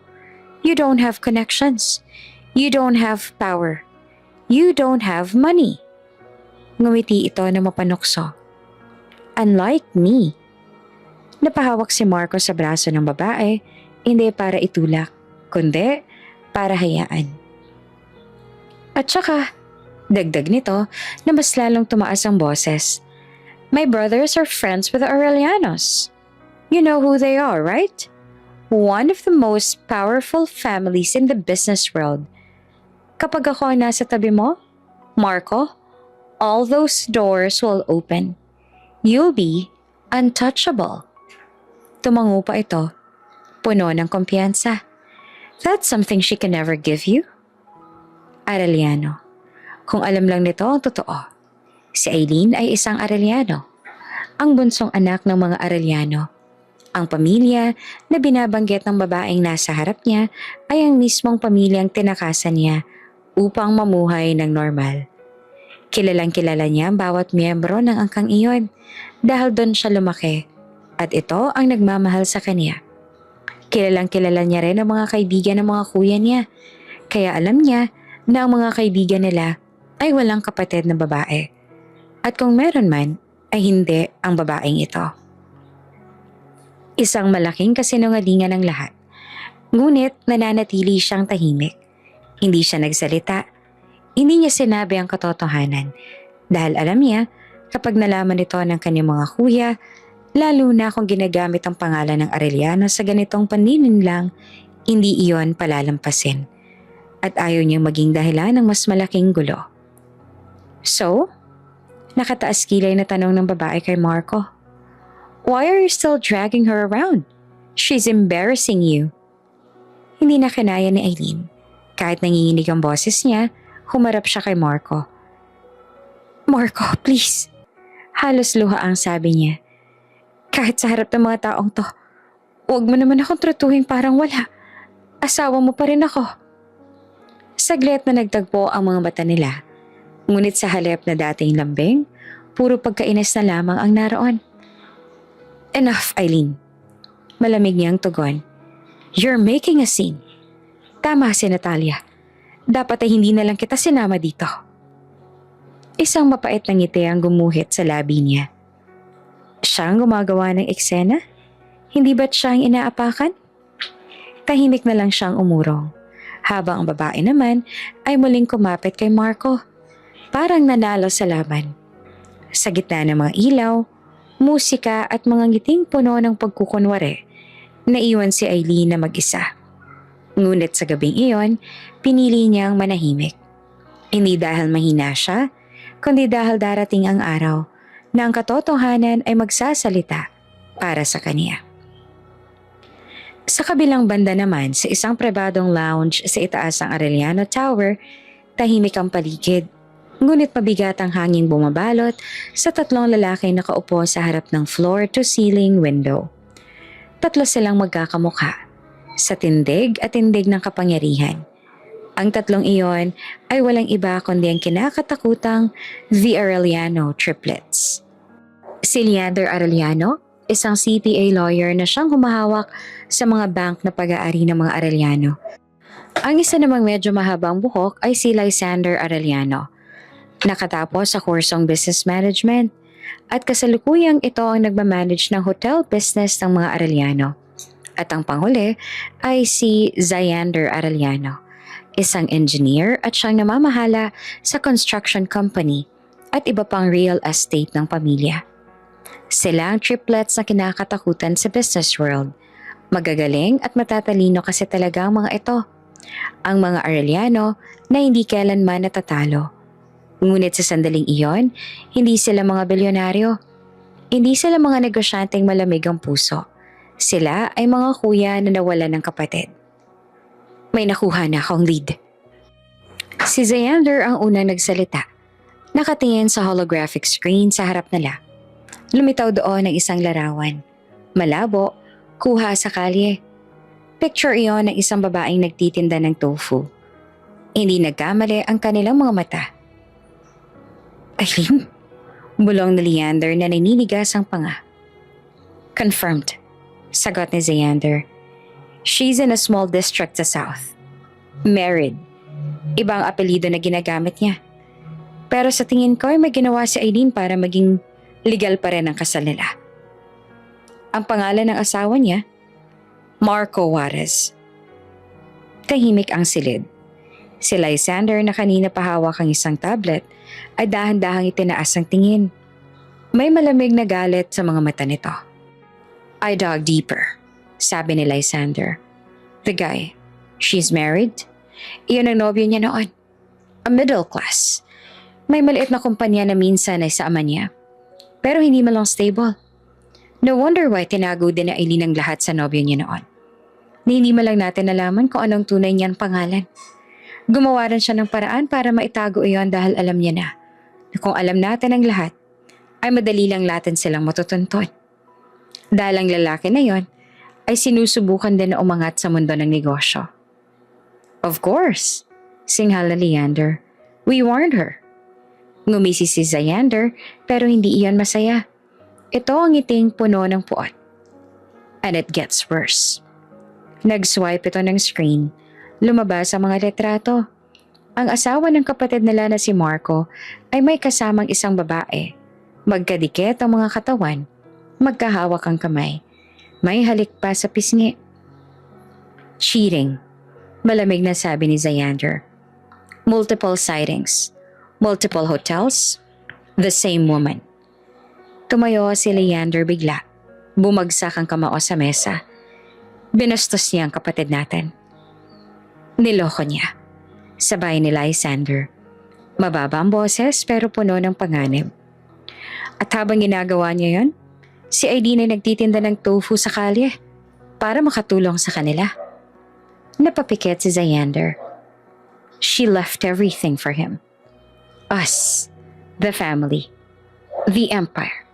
Speaker 1: You don't have connections. You don't have power. You don't have money. Ngumiti ito na mapanukso. Unlike me. Napahawak si Marco sa braso ng babae, hindi para itulak, kundi para hayaan. At saka, dagdag nito na mas lalong tumaas ang boses. My brothers are friends with the Aurelianos. You know who they are, right? One of the most powerful families in the business world. Kapag ako ang nasa tabi mo, Marco, all those doors will open. You'll be untouchable. Tumango pa ito, puno ng kumpiyansa. That's something she can never give you. Arellano. Kung alam lang nito ang totoo, si Aileen ay isang Arellano, ang bunsong anak ng mga Arellano. Ang pamilya na binabanggit ng babaeng nasa harap niya ay ang mismong pamilyang tinakasan niya upang mamuhay ng normal. Kilalang kilala niya ang bawat miyembro ng angkang iyon dahil doon siya lumaki at ito ang nagmamahal sa kanya. Kilalang kilala niya rin ang mga kaibigan ng mga kuya niya kaya alam niya na ang mga kaibigan nila ay walang kapatid na babae. At kung meron man ay hindi ang babaeng ito. Isang malaking kasinungalingan ng lahat. Ngunit nananatili siyang tahimik. Hindi siya nagsalita. Hindi niya sinabi ang katotohanan dahil alam niya kapag nalaman ito ng kanyang mga kuya, lalo na kung ginagamit ang pangalan ng Arellano sa ganitong panlilinlang, hindi iyon palalampasin. At ayaw niyang maging dahilan ng mas malaking gulo. So, nakataas kilay na tanong ng babae kay Marco. Why are you still dragging her around? She's embarrassing you. Hindi na kinaya ni Eileen. Kahit nanginginig ang boses niya, humarap siya kay Marco. Marco, please. Halos luha ang sabi niya. Kahit sa harap ng mga taong to, huwag mo naman akong tratuhin parang wala. Asawa mo pa rin ako. Saglit na nagtagpo ang mga mata nila. Ngunit sa halip na dating lambing, puro pagkainis na lamang ang naroon. Enough, Eileen. Malamig niyang tugon. You're making a scene. Tama si Natalia. Dapat ay hindi na lang kita sinama dito. Isang mapait na ngiti ang gumuhit sa labi niya. Siya ang gumagawa ng eksena? Hindi ba't siya ang inaapakan? Tahimik na lang siyang umurong. Habang ang babae naman ay muling kumapit kay Marco. Parang nanalo sa laban. Sa gitna ng mga ilaw, musika at mga ngiting puno ng pagkukunwari, naiwan si Eileen na mag-isa. Ngunit sa gabing iyon, pinili niyang manahimik. Hindi dahil mahina siya, kundi dahil darating ang araw na ang katotohanan ay magsasalita para sa kanya. Sa kabilang banda naman, sa isang pribadong lounge sa itaas ng Arellano Tower, tahimik ang paligid. Ngunit mabigat ang hanging bumabalot sa tatlong lalaki nakaupo sa harap ng floor-to-ceiling window. Tatlo silang magkakamukha, sa tindig at tindig ng kapangyarihan. Ang tatlong iyon ay walang iba kundi ang kinakatakutang The Arellano Triplets. Si Leander Arellano, isang CPA lawyer na siyang humahawak sa mga bank na pag-aari ng mga Arellano. Ang isa namang medyo mahabang buhok ay si Lysander Arellano. Nakatapos sa kursong business management at kasalukuyang ito ang nagmamanage ng hotel business ng mga Arellano. At ang panghuli ay si Zayander Arellano, isang engineer at siyang namamahala sa construction company at iba pang real estate ng pamilya. Sila ang triplets na kinakatakutan sa business world. Magagaling at matatalino kasi talaga ang mga ito. Ang mga Arellano na hindi kailanman natatalo. Ngunit sa sandaling iyon, hindi sila mga bilyonaryo. Hindi sila mga negosyanteng malamig ang puso. Sila ay mga kuya na nawalan ng kapatid. May nakuha na akong lead. Si Zayander ang unang nagsalita. Nakatingin sa holographic screen sa harap nila. Lumitaw doon ang isang larawan. Malabo, kuha sa kalye. Picture iyon ng isang babaeng nagtitinda ng tofu. Hindi nagkamali ang kanilang mga mata. Eileen? Bulong ni Leander na naninigas ang panga. Confirmed, sagot ni Zayander. She's in a small district sa south. Married. Ibang apelido na ginagamit niya. Pero sa tingin ko ay may ginawa si Eileen para maging legal pa rin ang kasal nila. Ang pangalan ng asawa niya, Marco Juarez. Tahimik ang silid. Si Lysander na kanina pahawak ang isang tablet ay dahan-dahang itinaas ang tingin. May malamig na galit sa mga mata nito. I dug deeper, sabi ni Lysander. The guy, she's married? Iyon ang nobyo niya noon. A middle class. May maliit na kumpanya na minsan ay sa ama niya. Pero hindi malang stable. No wonder why tinago din na Eileen ang lahat sa nobyo niya noon. Hindi man lang natin nalaman kung anong tunay niyang pangalan. Gumawa rin siya ng paraan para maitago iyon dahil alam niya na kung alam natin ang lahat, ay madali lang natin silang matutuntun. Dahil ang lalaki na yon ay sinusubukan din na umangat sa mundo ng negosyo. Of course, singhal na Leander. We warned her. Ngumisi si Xander pero hindi iyon masaya. Ito ang ngiting puno ng puot. And it gets worse. Nag-swipe ito ng screen. Lumabas ang mga retrato. Ang asawa ng kapatid nila na si Marco ay may kasamang isang babae. Magkadikit ang mga katawan. Magkahawak ang kamay. May halik pa sa pisngi. Cheating. Malamig na sabi ni Xander. Multiple sightings. Multiple hotels. The same woman. Tumayo si Leander bigla. Bumagsak ang kamao sa mesa. Binastos niya ang kapatid natin. Niloko niya. Sabay ni Lysander. Mababa ang boses pero puno ng panganib. At habang ginagawa niya yon, si Aileen ay nagtitinda ng tofu sa kalye para makatulong sa kanila. Napapikit si Xander. She left everything for him. Us, the family, the empire.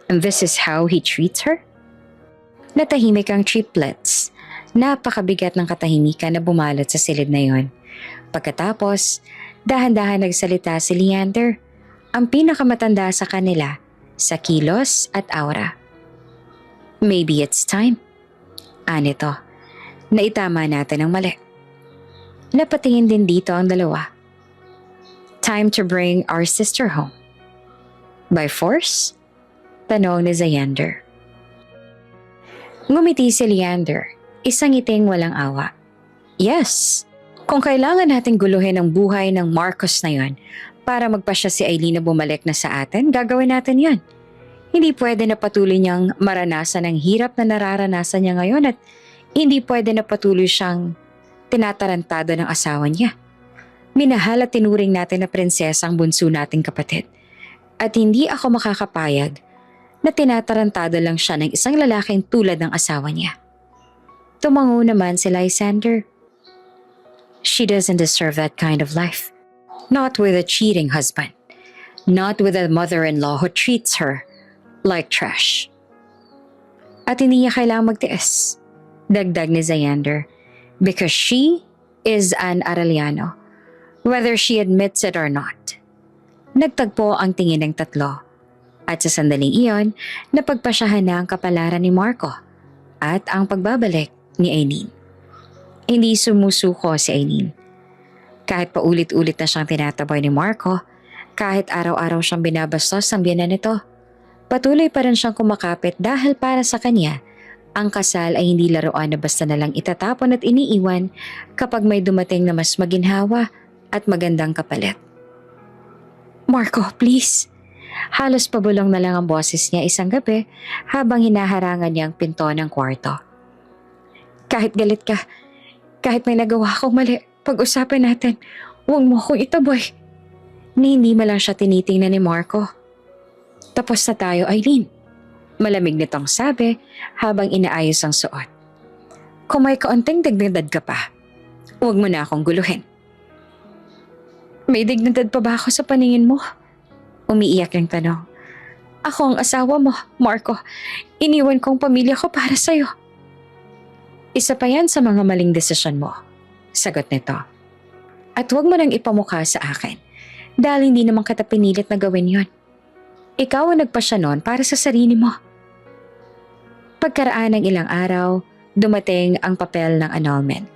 Speaker 1: And this is how he treats her? Natahimik ang triplets. Napakabigat ng katahimikan na bumalot sa silid na yon. Pagkatapos, dahan-dahan nagsalita si Leander, ang pinakamatanda sa kanila, sa kilos at aura. Maybe it's time. Anito, naitama natin ang mali. Napatingin din dito ang dalawa. Time to bring our sister home. By force? Tanong ni Xander. Ngumiti si Leander, isang ngiting walang awa. Yes, kung kailangan nating guluhin ang buhay ng Marcos na yon para magpasya si Aileen na bumalik na sa atin, gagawin natin yon. Hindi pwede na patuloy niyang maranasan ang hirap na nararanasan niya ngayon at hindi pwede na patuloy siyang tinatarantado ng asawa niya. Minahal at tinuring natin na prinsesa ang bunso nating kapatid. At hindi ako makakapayag na tinatarantado lang siya ng isang lalaking tulad ng asawa niya. Tumango naman si Lysander. She doesn't deserve that kind of life. Not with a cheating husband. Not with a mother-in-law who treats her like trash. At hindi niya kailangang magtiis. Dagdag ni Xander. Because she is an Arellano. Whether she admits it or not. Nagtagpo ang tingin ng tatlo. At sa sandaling iyon, napagpasyahan na ang kapalaran ni Marco at ang pagbabalik ni Aileen. Hindi sumusuko si Aileen. Kahit paulit-ulit na siyang tinataboy ni Marco, kahit araw-araw siyang binabastos ang biyanan nito, patuloy pa rin siyang kumakapit dahil para sa kanya, ang kasal ay hindi laruan na basta nalang itatapon at iniiwan kapag may dumating na mas maginhawa at magandang kapalit. Marco, please. Halos pabulong na lang ang boses niya isang gabi habang hinaharangan niya ang pinto ng kwarto. Kahit galit ka, kahit may nagawa akong mali, pag-usapan natin, huwag mo akong itaboy. Ni hindi man lang siya tinitingnan ni Marco. Tapos na tayo, Aileen. Malamig nitong sabi habang inaayos ang suot. Kung may kaunting dignidad ka pa, huwag mo na akong guluhin. May dignidad pa ba ako sa paningin mo? Umiiyak yung tanong. Ako ang asawa mo, Marco. Iniwan ko ang pamilya ko para sa'yo. Isa pa yan sa mga maling desisyon mo. Sagot nito. At huwag mo nang ipamukha sa akin dahil hindi naman kita pinilit na gawin yon. Ikaw ang nagpasya noon para sa sarili mo. Pagkaraan ng ilang araw, dumating ang papel ng annulment.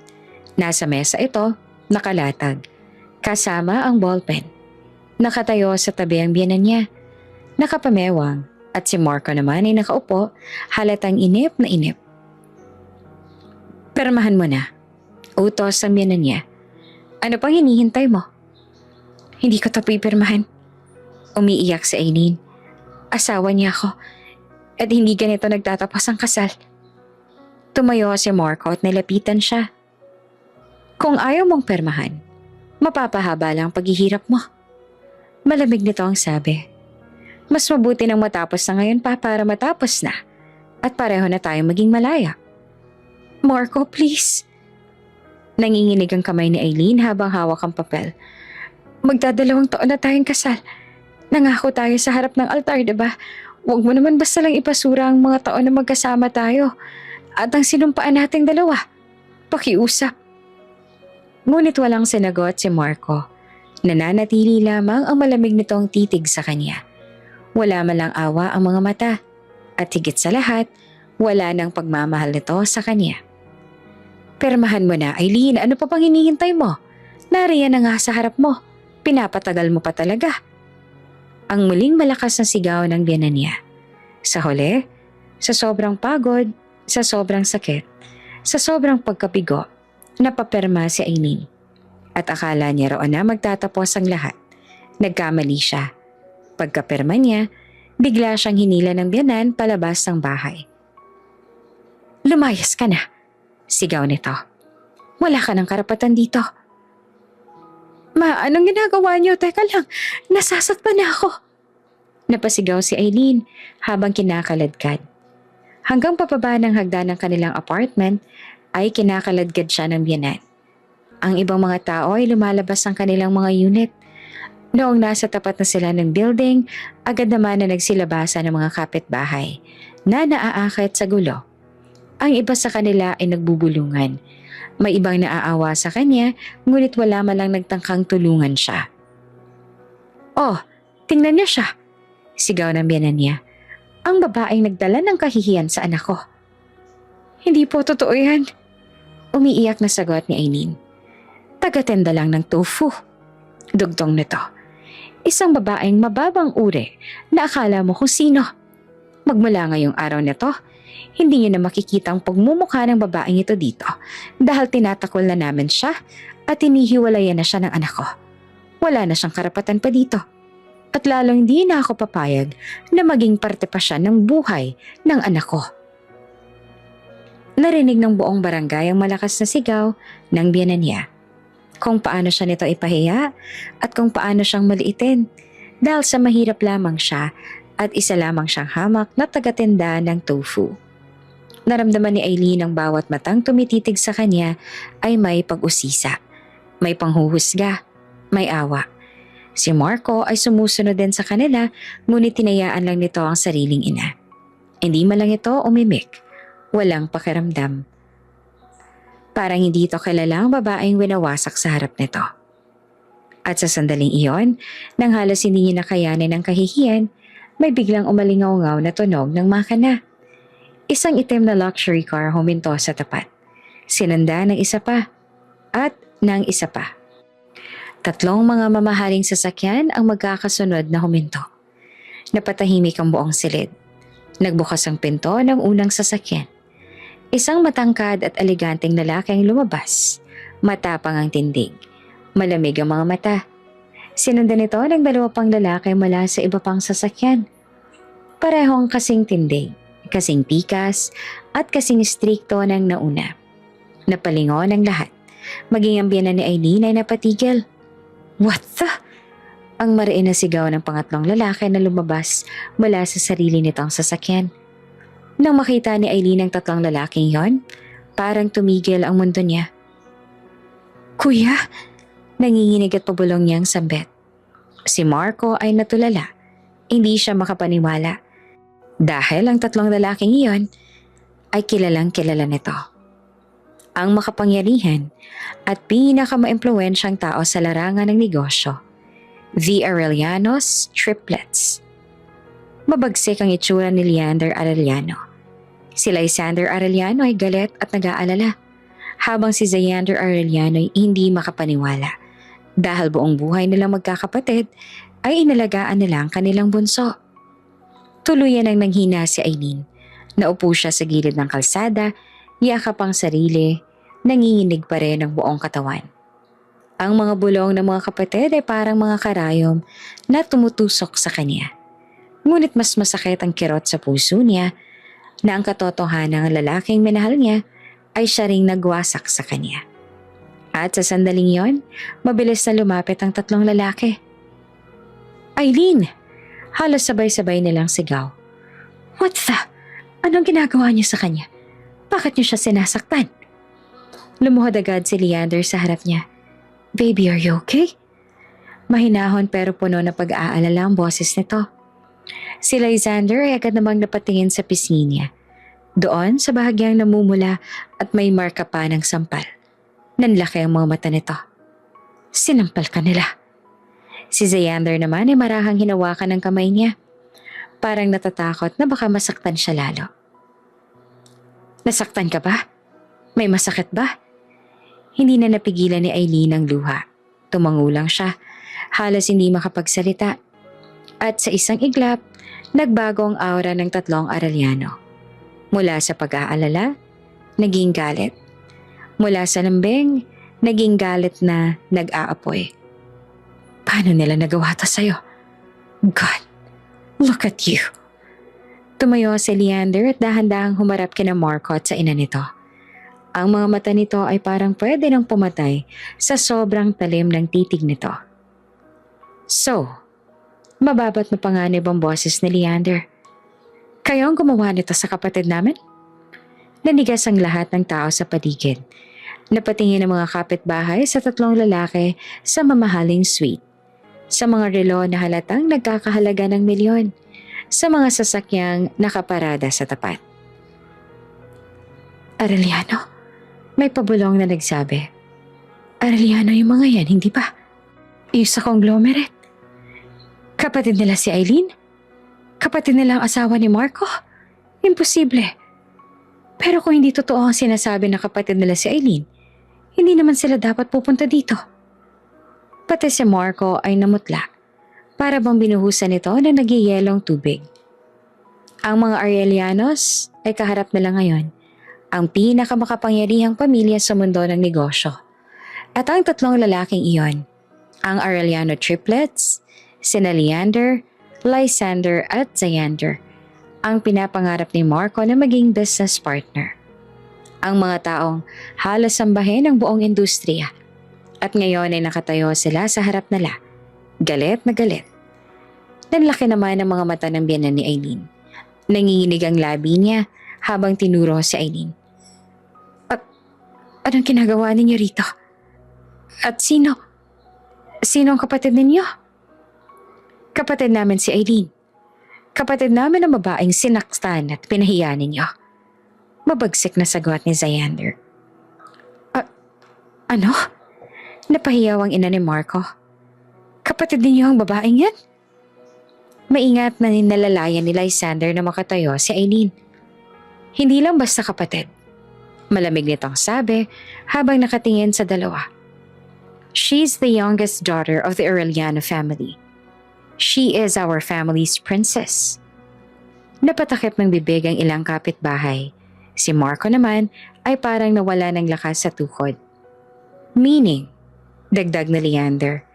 Speaker 1: Nasa mesa ito, nakalatag. Kasama ang ballpen. Nakatayo sa tabi ang biyenan niya. Nakapamewang at si Marco naman ay nakaupo, halatang inip na inip. Permahan mo na. Utos ang biyenan niya. Ano pang hinihintay mo? Hindi ko ito pipirmahan. Umiiyak si Aileen. Asawa niya ako at hindi ganito nagtatapos ang kasal. Tumayo si Marco at nilapitan siya. Kung ayaw mong permahan, mapapahaba lang ang paghihirap mo. Malamig nito ang sabi. Mas mabuti nang matapos na ngayon pa para matapos na at pareho na tayong maging malaya. Marco, please. Nanginginig ang kamay ni Aileen habang hawak ang papel. Magdadalawang taon na tayong kasal. Nangako tayo sa harap ng altar, diba? Huwag mo naman basta lang ipasura ang mga taon na magkasama tayo at ang sinumpaan nating dalawa. Pakiusap. Ngunit walang sinagot si Marco. Nananatili lamang ang malamig nitong titig sa kanya. Wala man lang awa ang mga mata. At higit sa lahat, wala nang pagmamahal nito sa kanya. Permahan mo na, Eileen. Ano pa pang hinihintay mo? Nariyan na nga sa harap mo. Pinapatagal mo pa talaga. Ang muling malakas na sigaw ng biyanan niya. Sa huli, sa sobrang pagod, sa sobrang sakit, sa sobrang pagkabigo, napaperma si Eileen. At akala niya roon na magtatapos ang lahat. Nagkamali siya. Pagkaperma niya, bigla siyang hinila ng biyanan palabas ng bahay. Lumayas ka na, sigaw nito. Wala ka ng karapatan dito. Ma, anong ginagawa niyo? Teka lang, nasasaktan na ako. Napasigaw si Eileen habang kinakaladkad. Hanggang papaba ng hagdan ng kanilang apartment ay kinakaladkad siya ng biyanan. Ang ibang mga tao ay lumalabas ng kanilang mga unit. Noong nasa tapat na sila ng building, agad naman na nagsilabasa ng mga kapitbahay na naaakit sa gulo. Ang iba sa kanila ay nagbubulungan. May ibang naaawa sa kanya, ngunit wala man lang nagtangkang tulungan siya. Oh, tingnan niyo siya, sigaw ng biyanan niya. Ang babaeng nagdala ng kahihiyan sa anak ko. Hindi po totoo yan. Umiiyak na sagot ni Eileen. Tagatenda lang ng tofu. Dugtong nito. Isang babaeng mababang uri na akala mo kung sino. Magmula ngayong araw nito, hindi niyo na makikita ang pagmumukha ng babaeng ito dito dahil tinatakol na namin siya at hinihiwalayan na siya ng anak ko. Wala na siyang karapatan pa dito. At lalong hindi na ako papayag na maging parte pa siya ng buhay ng anak ko. Narinig ng buong barangay ang malakas na sigaw ng biyanan niya. Kung paano siya nito ipahiya at kung paano siyang maliitin dahil sa mahirap lamang siya at isa lamang siyang hamak na tagatenda ng tofu. Naramdaman ni Eileen ang bawat matang tumititig sa kanya ay may pag-usisa, may panghuhusga, may awa. Si Marco ay sumusunod din sa kanila ngunit tinayaan lang nito ang sariling ina. Hindi man lang ito umimik, walang pakiramdam. Parang hindi ito kilalang babaeng winawasak sa harap nito. At sa sandaling iyon, nang halos hindi niya nakayanin ang kahihiyan, may biglang umalingaw-ngaw na tunog ng makina. Isang itim na luxury car huminto sa tapat. Sinanda ng isa pa at ng isa pa. Tatlong mga mamahaling sasakyan ang magkakasunod na huminto. Napatahimik ang buong silid. Nagbukas ang pinto ng unang sasakyan. Isang matangkad at eleganteng lalaki ang lumabas. Matapang ang tindig. Malamig ang mga mata. Sinundan ito ng dalawa pang lalaki mula sa iba pang sasakyan. Parehong kasing tindig, kasing pikas, at kasing strikto ng nauna. Napalingon ang lahat. Maging ang biyanan ni Eileen ay napatigil. What the? Ang mariin na sigaw ng pangatlong lalaki na lumabas mula sa sarili nitong sasakyan. Nang makita ni Eileen ang tatlong lalaking yon, parang tumigil ang mundo niya. Kuya, nanginginig at pabulong niyang sambit. Si Marco ay natulala. Hindi siya makapaniwala. Dahil ang tatlong lalaking iyon ay kilalang kilala nito. Ang makapangyarihan at pinakamaimpluwensyang tao sa larangan ng negosyo, the Arellano's triplets. Mabagsik ang itsura ni Leander Arellano. Si Lysander Arellano ay galit at nag-aalala, habang si Xander Arellano ay hindi makapaniwala dahil buong buhay nilang magkakapatid ay inalagaan nila ang kanilang bunso. Tuluyan ang nanghina si Eileen. Naupo siya sa gilid ng kalsada, yakap ang sarili, nanginginig pa rin ang buong katawan. Ang mga bulong ng mga kapatid ay parang mga karayom na tumutusok sa kanya. Ngunit mas masakit ang kirot sa puso niya na ang katotohanan ng lalaking minahal niya ay siya ring nagwasak sa kanya. At sa sandaling yon, mabilis na lumapit ang tatlong lalaki. Eileen! Halos sabay-sabay nilang sigaw. What the? Anong ginagawa niyo sa kanya? Bakit niyo siya sinasaktan? Lumuhod agad si Leander sa harap niya. Baby, are you okay? Mahinahon pero puno na pag-aalala ang boses nito. Si Lysander ay agad namang napatingin sa pisngi niya. Doon sa bahagyang namumula at may marka pa ng sampal. Nanlaki ang mga mata nito. Sinampal ka nila. Si Xander naman ay marahang hinawakan ng kamay niya. Parang natatakot na baka masaktan siya lalo. Nasaktan ka ba? May masakit ba? Hindi na napigilan ni Eileen ang luha. Tumango lang siya. Halos hindi makapagsalita. At sa isang iglap, nagbago ang aura ng tatlong Arellano. Mula sa pag-aalala, naging galit. Mula sa lambing, naging galit na nag-aapoy. Paano nila nagawa to sa'yo? God, look at you. Tumayo si Leander at dahan-dahang humarap kina Marco at sa ina nito. Ang mga mata nito ay parang pwede nang pumatay sa sobrang talim ng titig nito. So, mababa't mapanganib ang boses ni Leander. Kayo ang gumawa nito sa kapatid namin? Nanigas ang lahat ng tao sa paligid. Napatingin ang mga kapitbahay sa tatlong lalaki sa mamahaling suite. Sa mga relo na halatang nagkakahalaga ng milyon. Sa mga sasakyang nakaparada sa tapat. Arellano, may pabulong na nagsabi. Arellano yung mga yan, hindi ba? Yung sa conglomerate. Kapatid nila si Eileen? Kapatid nila ang asawa ni Marco? Imposible. Pero kung hindi totoo ang sinasabi na kapatid nila si Eileen, hindi naman sila dapat pupunta dito. Pati si Marco ay namutla. Para bang binuhusan ito na nagyayelong tubig. Ang mga Arellianos ay kaharap nila ngayon. Ang pinakamakapangyarihang pamilya sa mundo ng negosyo. At ang tatlong lalaking iyon, ang Arellano triplets, sina Leander, Lysander at Xander, ang pinapangarap ni Marco na maging business partner. Ang mga taong halos sambahin ng buong industriya. At ngayon ay nakatayo sila sa harap nila. Galit na galit. Nanlaki naman ang mga mata ng biyenan ni Eileen. Nanginginig ang labi niya habang tinuro si Eileen. At anong ginagawa ninyo rito? At sino? Sino ang kapatid ninyo? Kapatid namin si Eileen. Kapatid namin ang babaeng sinaktan at pinahiya ninyo. Mabagsik na sagot ni Xander. Ano? Napahiyaw ang ina ni Marco. Kapatid ninyo ang babaeng yan? Maingat na ninalalayan ni Lysander na makatayo si Eileen. Hindi lang basta kapatid. Malamig nitong sabi habang nakatingin sa dalawa. She's the youngest daughter of the Arellano family. She is our family's princess. Napatakip ng bibig ang ilang kapitbahay. Si Marco naman ay parang nawala ng lakas sa tukod. Meaning, dagdag na Leander,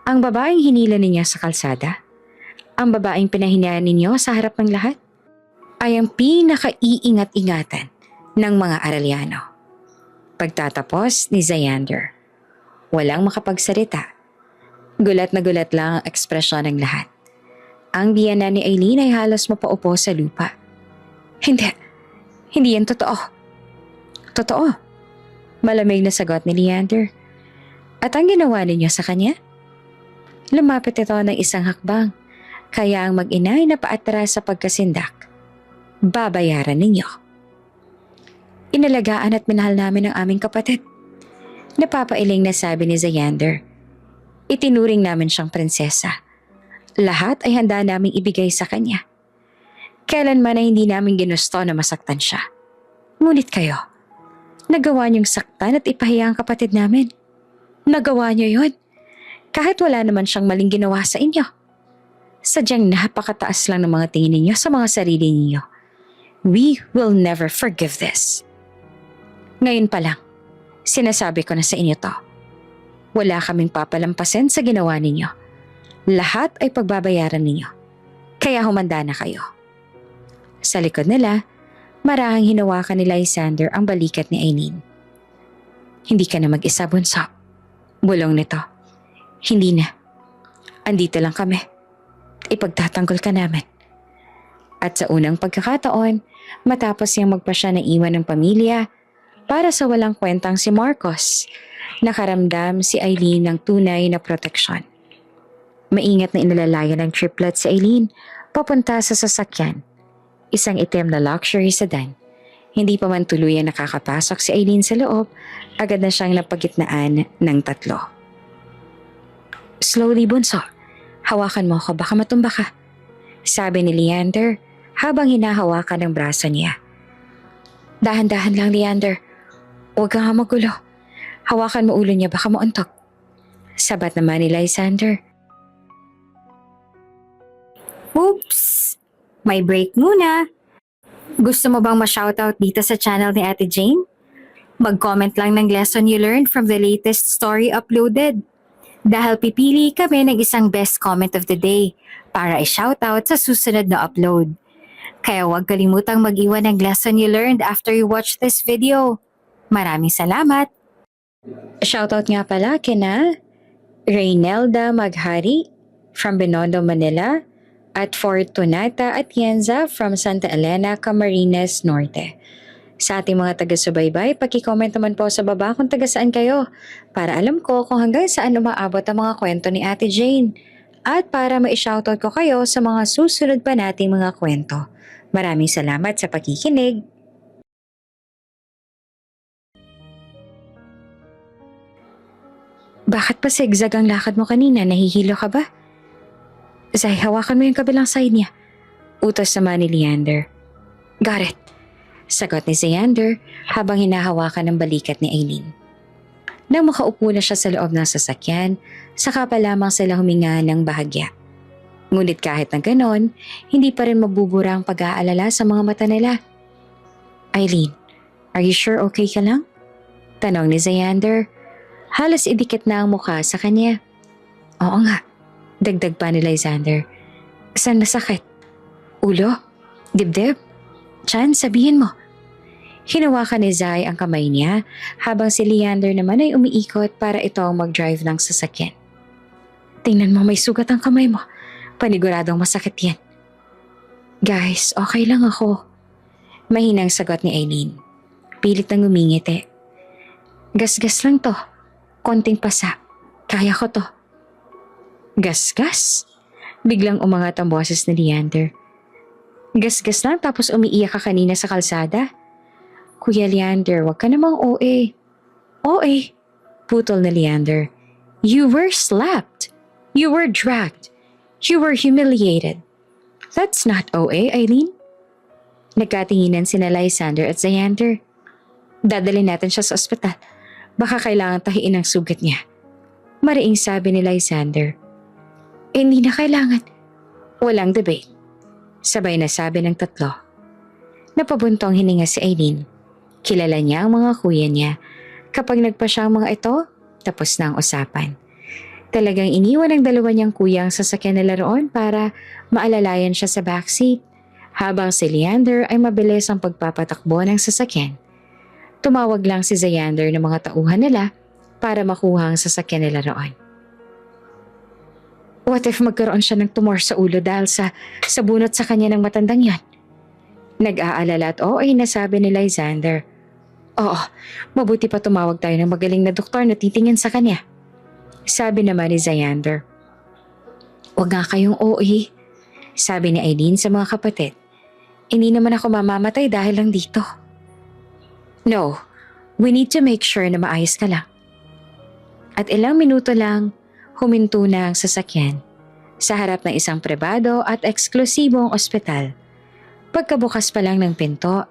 Speaker 1: ang babaeng hinila ninyo sa kalsada, ang babaeng pinahinayaan ninyo sa harap ng lahat, ay ang pinaka-iingat-ingatan ng mga Arellano. Pagtatapos ni Xander, walang makapagsalita. Gulat na gulat lang ang ekspresyon ng lahat. Ang biyenan ni Eileen ay halos mapaupo sa lupa. Hindi yan totoo. Totoo. Malamig na sagot ni Leander. At ang ginawa ninyo sa kanya? Lumapit ito ng isang hakbang, kaya ang mag-ina ay napaatras sa pagkasindak. Babayaran ninyo. Inalagaan at minahal namin ang aming kapatid. Napapailing na sabi ni Xander. Itinuring namin siyang prinsesa. Lahat ay handa naming ibigay sa kanya. Kailanman ay hindi namin ginusto na masaktan siya. Ngunit kayo, nagawa niyong saktan at ipahiya ang kapatid namin. Nagawa niyo yun. Kahit wala naman siyang maling ginawa sa inyo. Sadyang napakataas lang ng mga tingin ninyo sa mga sarili ninyo. We will never forgive this. Ngayon pa lang, sinasabi ko na sa inyo to. Wala kaming papalampasin sa ginawa ninyo. Lahat ay pagbabayaran ninyo. Kaya humanda na kayo. Sa likod nila, marahang hinawakan ni Lysander ang balikat ni Eileen. Hindi ka na mag-isa, bunso. Bulong nito. Hindi na. Andito lang kami. Ipagtatanggol ka namin. At sa unang pagkakataon, matapos niyang magpasya na iwan ng pamilya, para sa walang kwentang si Marcos, nakaramdam si Eileen ng tunay na proteksyon. Maingat na inalalayan ng triplet si Aileen papunta sa sasakyan. Isang itim na luxury sedan. Hindi pa man tuluyang nakakapasok si Aileen sa loob, agad na siyang napagitnaan ng tatlo. Slowly, bunso. Hawakan mo ako, baka matumba ka. Sabi ni Leander habang hinahawakan ang braso niya. Dahan-dahan lang, Leander. Huwag kang magulo. Hawakan mo ulo niya, baka mauntok. Sabat naman ni Lysander. Oops! May break muna. Gusto mo bang ma-shoutout dito sa channel ni Ate Jane? Mag-comment lang ng lesson you learned from the latest story uploaded. Dahil pipili kami ng isang best comment of the day para i-shoutout sa susunod na upload. Kaya huwag kalimutang mag-iwan ng lesson you learned after you watch this video. Maraming salamat! Shoutout nga pala kina Reynelda Maghari from Binondo, Manila at Fortunata Atienza from Santa Elena, Camarines Norte. Sa ating mga taga-subaybay, paki-comment naman po sa baba kung taga saan kayo para alam ko kung hanggang saan umaabot ang mga kwento ni Ate Jane at para ma-shoutout ko kayo sa mga susunod pa nating mga kwento. Maraming salamat sa pakikinig. Bakit pa zigzag ang lakad mo kanina? Nahihilo ka ba? Zay, hawakan mo yung kabilang side niya. Utos naman ni Leander. Got it. Sagot ni Leander habang hinahawakan ng balikat ni Aileen. Nang makaupo na siya sa loob ng sasakyan, saka pa lamang sila huminga ng bahagya. Ngunit kahit na ganon, hindi pa rin mabubura ang pag-aalala sa mga mata nila. Aileen, are you sure okay ka lang? Tanong ni Leander. Halos idikit na ang mukha sa kanya. Oo nga. Dagdag pa ni Lysander. Saan masakit? Ulo? Dibdib? Chan, sabihin mo. Hinawakan ni Zai ang kamay niya habang si Leander naman ay umiikot para ito ang mag-drive ng sasakyan. Tingnan mo, may sugat ang kamay mo. Paniguradong masakit yan. Guys, okay lang ako. Mahinang sagot ni Aileen. Pilit nang umingiti. Gasgas lang to. Konting pasa. Kaya ko to. Gasgas? Biglang umangat ang boses ni Leander. Gasgas lang tapos umiiyak ka kanina sa kalsada? Kuya Leander, wag ka namang OA. OA? Putol ni Leander. You were slapped. You were dragged. You were humiliated. That's not OA, Aileen. Nagkatinginan sina Lysander at Leander. Dadalhin natin siya sa ospital. Baka kailangan tahiin ang sugat niya. Mariing sabi ni Lysander. Hindi na kailangan. Walang debate. Sabay na sabi ng tatlo. Napabuntong hininga si Aileen. Kilala niya ang mga kuya niya. Kapag nagpa siya ang mga ito, tapos na ang usapan. Talagang iniwan ng dalawa niyang kuya ang sasakyan nila roon para maalalayan siya sa backseat. Habang si Leander ay mabilis ang pagpapatakbo ng sasakyan. Tumawag lang si Leander ng mga tauhan nila para makuha ang sasakyan nila roon. What if magkaroon siya ng tumor sa ulo dahil sa bunot sa kanya ng matandang yan? Nag-aalala at ay nasabi ni Lysander. Oo, mabuti pa tumawag tayo ng magaling na doktor na titingin sa kanya. Sabi naman ni Leander. Huwag nga kayong OA, sabi ni Aileen sa mga kapatid. Hindi naman ako mamamatay dahil lang dito. No, we need to make sure na maayos ka lang. At ilang minuto lang, huminto na ang sasakyan sa harap ng isang pribado at eksklusibong ospital. Pagkabukas pa lang ng pinto,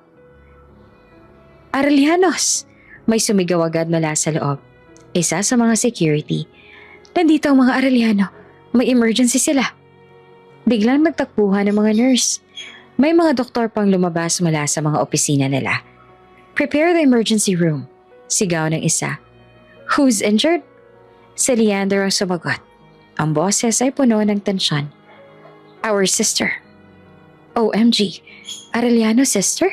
Speaker 1: Arellano's! May sumigaw agad mula sa loob. Isa sa mga security. Nandito ang mga Arellano. May emergency sila. Biglang nagtakbuhan ng mga nurse. May mga doktor pang lumabas mula sa mga opisina nila. Prepare the emergency room. Sigaw ng isa. Who's injured? Si Leander ang sumagot. Ang boses ay puno ng tensyon. Our sister. OMG, Arellano sister?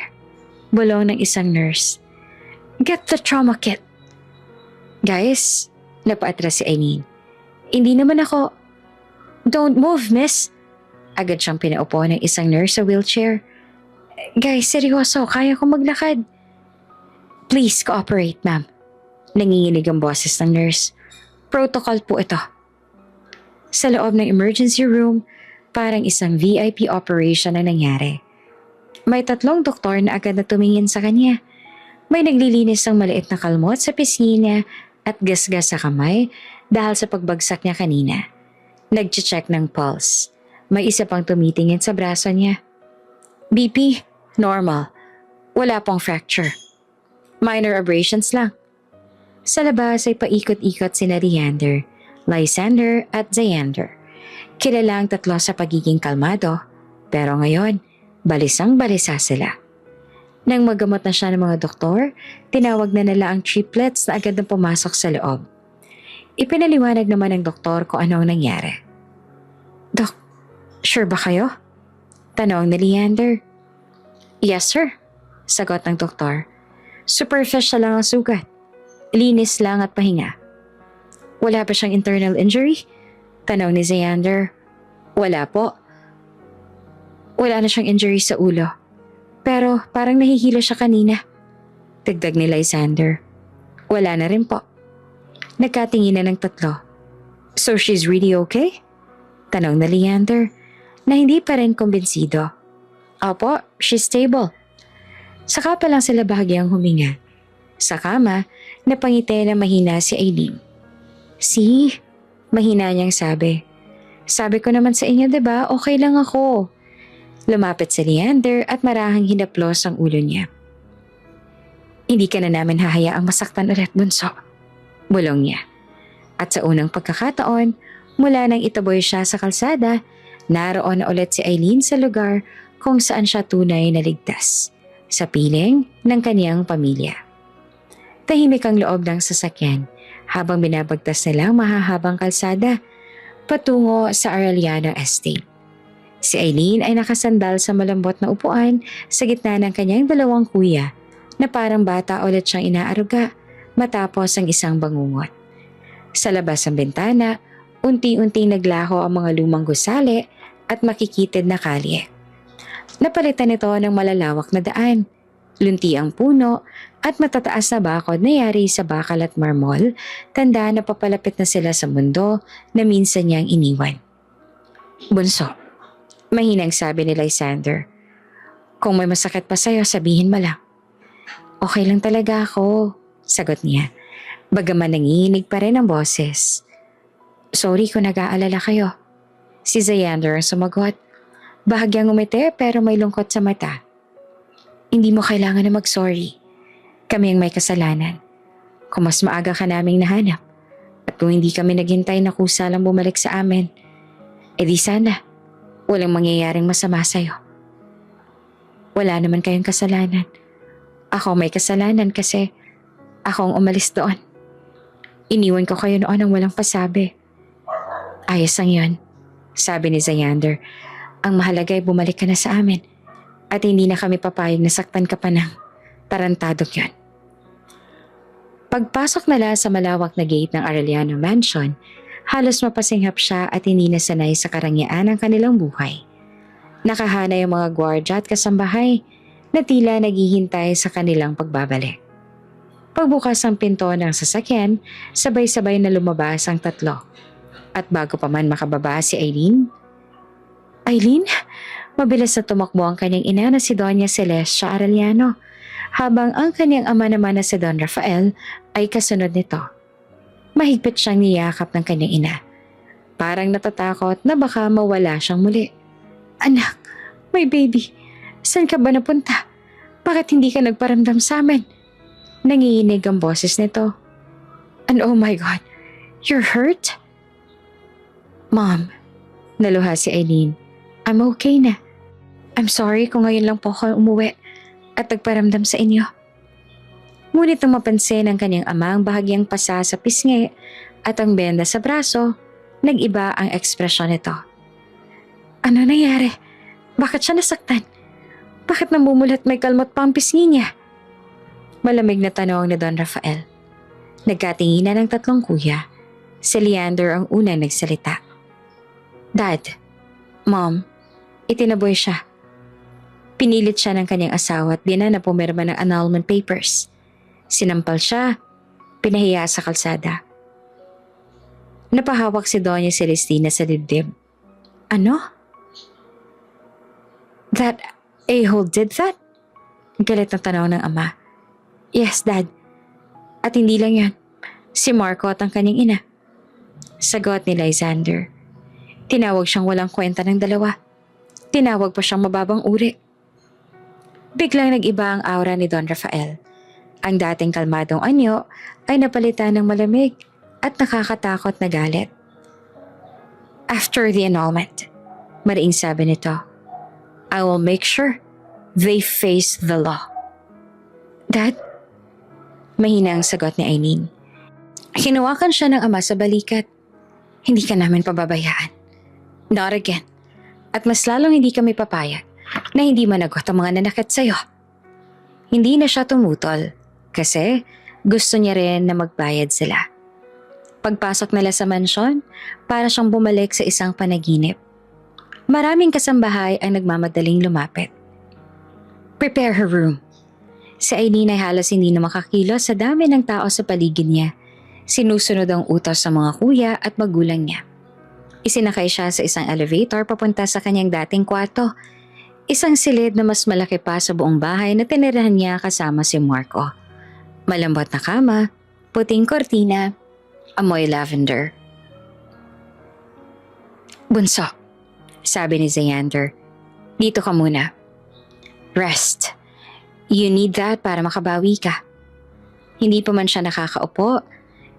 Speaker 1: Bulong ng isang nurse. Get the trauma kit. Guys, napaatras si Aileen. Hindi naman ako. Don't move, miss. Agad siyang pinaupo ng isang nurse sa wheelchair. Guys, seryoso, kaya ko maglakad. Please cooperate, ma'am. Nanginginig ang boses ng nurse. Protocol po ito. Sa loob ng emergency room, parang isang VIP operation ang nangyari. May 3 doktor na agad na tumingin sa kanya. May naglilinis ng maliit na kalmot sa pisngi at gasgas sa kamay dahil sa pagbagsak niya kanina. Nag-check ng pulse. May isa pang tumitingin sa braso niya. BP, normal. Wala pong fracture. Minor abrasions lang. Sa labas ay paikot-ikot sina Leander, Lysander at Xander. Kilala ang 3 sa pagiging kalmado, pero ngayon, balisang-balisa sila. Nang magamot na siya ng mga doktor, tinawag na nila ang triplets na agad na pumasok sa loob. Ipinaliwanag naman ng doktor kung ano ang nangyari. Dok, sure ba kayo? Tanong ni Leander. Yes sir, sagot ng doktor. Superficial lang ang sugat. Linis lang at pahinga. Wala ba siyang internal injury? Tanong ni Xander. Wala po. Wala na siyang injury sa ulo. Pero parang nahihilo siya kanina. Dagdag ni Lysander. Wala na rin po. Nagkatinginan ng 3. So she's really okay? Tanong na Leander na hindi pa rin kumbinsido. Opo, she's stable. Saka pa lang sila bahagyang huminga. Sa kama, napangiti na mahina si Eileen. See? Mahina niyang sabi. Sabi ko naman sa inyo, 'di ba? Okay lang ako. Lumapit si Leander at marahang hinaplos ang ulo niya. Hindi ka na namin hahayaang masaktan ulit, bunso. Bulong niya. At sa unang pagkakataon, mula nang itaboy siya sa kalsada, naroon na ulit si Eileen sa lugar kung saan siya tunay na ligtas. Sa piling ng kaniyang pamilya. Tahimik ang loob ng sasakyan habang binabagtas nila ang mahahabang kalsada patungo sa Arellano Estate. Si Eileen ay nakasandal sa malambot na upuan sa gitna ng kanyang 2 kuya na parang bata ulit siyang inaaruga matapos ang isang bangungot. Sa labas ng bintana, unti-unting naglaho ang mga lumang gusali at makikitid na kalye. Napalitan ito ng malalawak na daan, lunti ang puno at matataas na bakod na yari sa bakal at marmol, tanda na papalapit na sila sa mundo na minsan niyang iniwan. Bunso, mahinang sabi ni Lysander. Kung may masakit pa sa'yo, sabihin mo lang. Okay lang talaga ako, sagot niya. Bagaman nanginginig pa rin ang boses. Sorry kung nag-aalala kayo. Si Xander ang sumagot. Bahagyang umiti pero may lungkot sa mata. Hindi mo kailangan na mag-sorry. Kami ang may kasalanan. Kung mas maaga ka naming nahanap at kung hindi kami naghintay na kusa lang bumalik sa amin, edi sana walang mangyayaring masama sa'yo. Wala naman kayong kasalanan. Ako may kasalanan kasi ako ang umalis doon. Iniwan ko kayo noon ang walang pasabi. Ayos ang yun, sabi ni Xander. Ang mahalaga ay bumalik ka na sa amin at hindi na kami papayag na saktan ka pa ng tarantadong yun. Pagpasok nila sa malawak na gate ng Arellano Mansion, halos mapasinghap siya at hindi na sanay sa karangyaan ng kanilang buhay. Nakahanay ang mga gwardya at kasambahay na tila naghihintay sa kanilang pagbabalik. Pagbukas ng pinto ng sasakyan, sabay-sabay na lumabas ang 3. At bago pa man makababa si Eileen, mabilis na tumakbo ang kanyang ina na si Doña Celestia Arellano, habang ang kanyang ama naman na si Don Rafael ay kasunod nito. Mahigpit siyang niyakap ng kanyang ina. Parang natatakot na baka mawala siyang muli. Anak, my baby, saan ka ba napunta? Bakit hindi ka nagparamdam sa amin? Nanginginig ang boses nito. And oh my God, you're hurt? Mom, naluha si Eileen. I'm okay na. I'm sorry kung ngayon lang po ako umuwi at nagparamdam sa inyo. Ngunit nang mapansin ng kanyang ama ang bahagyang pasa sa pisngi at ang benda sa braso, nag-iba ang ekspresyon nito. Ano nangyari? Bakit siya nasaktan? Bakit namumulat may kalmot pa ang pisngi niya? Malamig na tanong ni Don Rafael. Nagkatinginan ng 3 kuya. Si Leander ang unang nagsalita. Dad, Mom, itinaboy siya. Pinilit siya ng kanyang asawa at di na pumirma ng annulment papers. Sinampal siya, pinahiya sa kalsada. Napahawak si Doña Celestina sa dibdib. Ano? That a-hole did that? Galit na tanaw ng ama. Yes, Dad. At hindi lang yan. Si Marco at ang kanyang ina. Sagot ni Lysander. Tinawag siyang walang kwenta ng dalawa. Tinawag pa siyang mababang uri. Biglang nag-iba ang aura ni Don Rafael. Ang dating kalmadong anyo ay napalitan ng malamig at nakakatakot na galit. After the annulment, mariing sabi nito, I will make sure they face the law. Dad? Mahina ang sagot ni Eileen. Hinawakan siya ng ama sa balikat. Hindi ka namin pababayaan. Not again. At mas lalong hindi kami papayag na hindi managot ang mga nanakit sa'yo. Hindi na siya tumutol kasi gusto niya rin na magbayad sila. Pagpasok nila sa mansyon, para siyang bumalik sa isang panaginip. Maraming kasambahay ang nagmamadaling lumapit. Prepare her room. Si Eileen ay halos hindi na makakilos sa dami ng tao sa paligid niya. Sinusunod ang utos sa mga kuya at magulang niya. Isinakay siya sa isang elevator papunta sa kanyang dating kwarto. Isang silid na mas malaki pa sa buong bahay na tinirahan niya kasama si Marco. Malambot na kama, puting kortina, amoy lavender. Bunso, sabi ni Xander, dito ka muna. Rest. You need that para makabawi ka. Hindi pa man siya nakakaupo,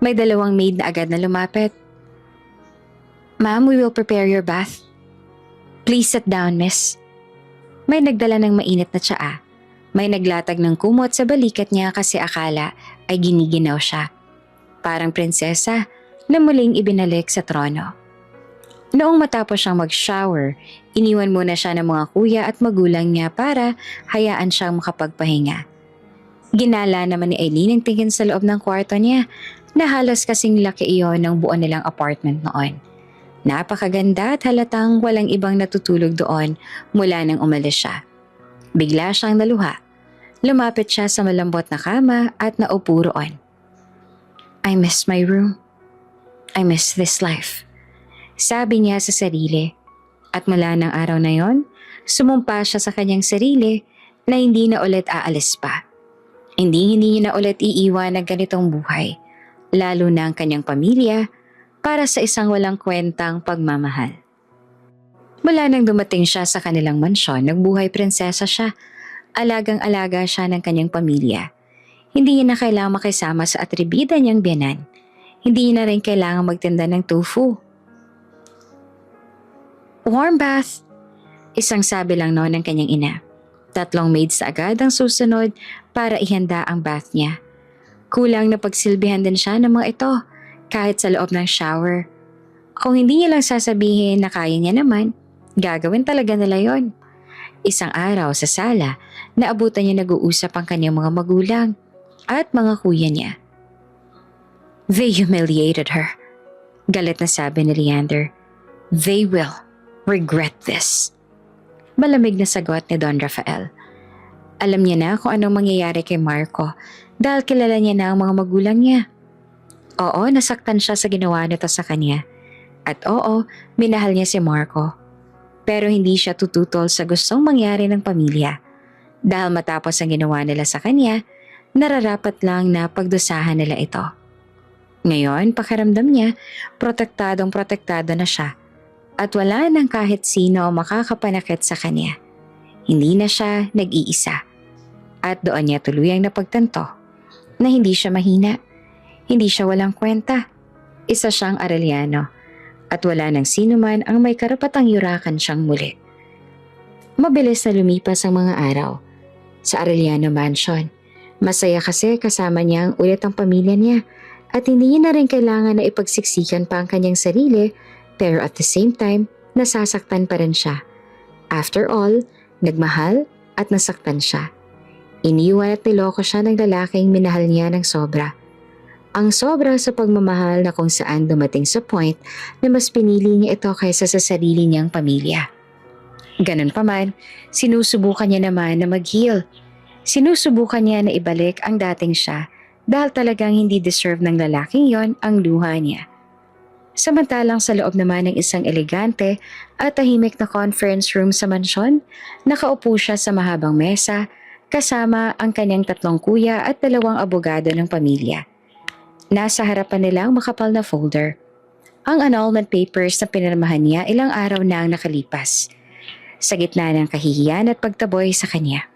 Speaker 1: may dalawang maid na agad na lumapit. Ma'am, we will prepare your bath. Please sit down, miss. May nagdala ng mainit na tsaa. May naglatag ng kumot sa balikat niya kasi akala ay giniginaw siya. Parang prinsesa na muling ibinalik sa trono. Noong matapos siyang mag-shower, iniwan muna siya ng mga kuya at magulang niya para hayaan siyang makapagpahinga. Ginala naman ni Eileen ang tingin sa loob ng kwarto niya na halos kasing laki iyon ng buo nilang apartment noon. Napakaganda at halatang walang ibang natutulog doon mula nang umalis siya. Bigla siyang naluha. Lumapit siya sa malambot na kama at naupo roon. I miss my room. I miss this life. Sabi niya sa sarili. At mula ng araw na yon, sumumpa siya sa kanyang sarili na hindi na ulit aalis pa. Hindi niya na ulit iiwan ng ganitong buhay, lalo na ang kanyang pamilya, para sa isang walang kwentang pagmamahal. Mula nang dumating siya sa kanilang mansyon, nagbuhay prinsesa siya. Alagang-alaga siya ng kanyang pamilya. Hindi niya na kailangang makisama sa atribida niyang biyanan. Hindi niya na rin kailangang magtinda ng tofu. Warm bath, isang sabi lang noon ng kanyang ina. 3 maids agad ang susunod para ihanda ang bath niya. Kulang na pagsilbihan din siya ng mga ito kahit sa loob ng shower. Kung hindi niya lang sasabihin na kaya niya naman, gagawin talaga nila yon. Isang araw sa sala, naabutan niya nag-uusap ang kanyang mga magulang at mga kuya niya. They humiliated her. Galit na sabi ni Leander. They will regret this. Malamig na sagot ni Don Rafael. Alam niya na kung anong mangyayari kay Marco dahil kilala niya na ang mga magulang niya. Oo, nasaktan siya sa ginawa nito sa kanya. At oo, minahal niya si Marco. Pero hindi siya tututol sa gustong mangyari ng pamilya. Dahil matapos ang ginawa nila sa kanya, nararapat lang na pagdusahan nila ito. Ngayon, pakiramdam niya, protektado na siya. At wala nang kahit sino makakapanakit sa kanya. Hindi na siya nag-iisa. At doon niya tuluyang napagtanto na hindi siya mahina. Hindi siya walang kwenta. Isa siyang Arellano. At wala nang sino man ang may karapatang yurakan siyang muli. Mabilis na lumipas ang mga araw sa Arellano Mansion. Masaya kasi kasama niya ulit ang pamilya niya at hindi niya na rin kailangan na ipagsiksikan pa ang kanyang sarili pero at the same time, nasasaktan pa rin siya. After all, nagmahal at nasaktan siya. Iniwan at niloko siya ng lalaking minahal niya ng sobra. Ang sobra sa pagmamahal na kung saan dumating sa point na mas pinili niya ito kaysa sa sarili niyang pamilya. Ganun pa man, sinusubukan niya naman na mag-heal. Sinusubukan niya na ibalik ang dating siya dahil talagang hindi deserve ng lalaking yon ang luha niya. Samantalang sa loob naman ng isang elegante at tahimik na conference room sa mansyon, nakaupo siya sa mahabang mesa kasama ang kanyang 3 kuya at 2 abogado ng pamilya. Nasa harapan nila ang makapal na folder. Ang annulment papers na pinirmahan niya ilang araw na ang nakalipas. Sa gitna ng kahihiyan at pagtaboy sa kanya.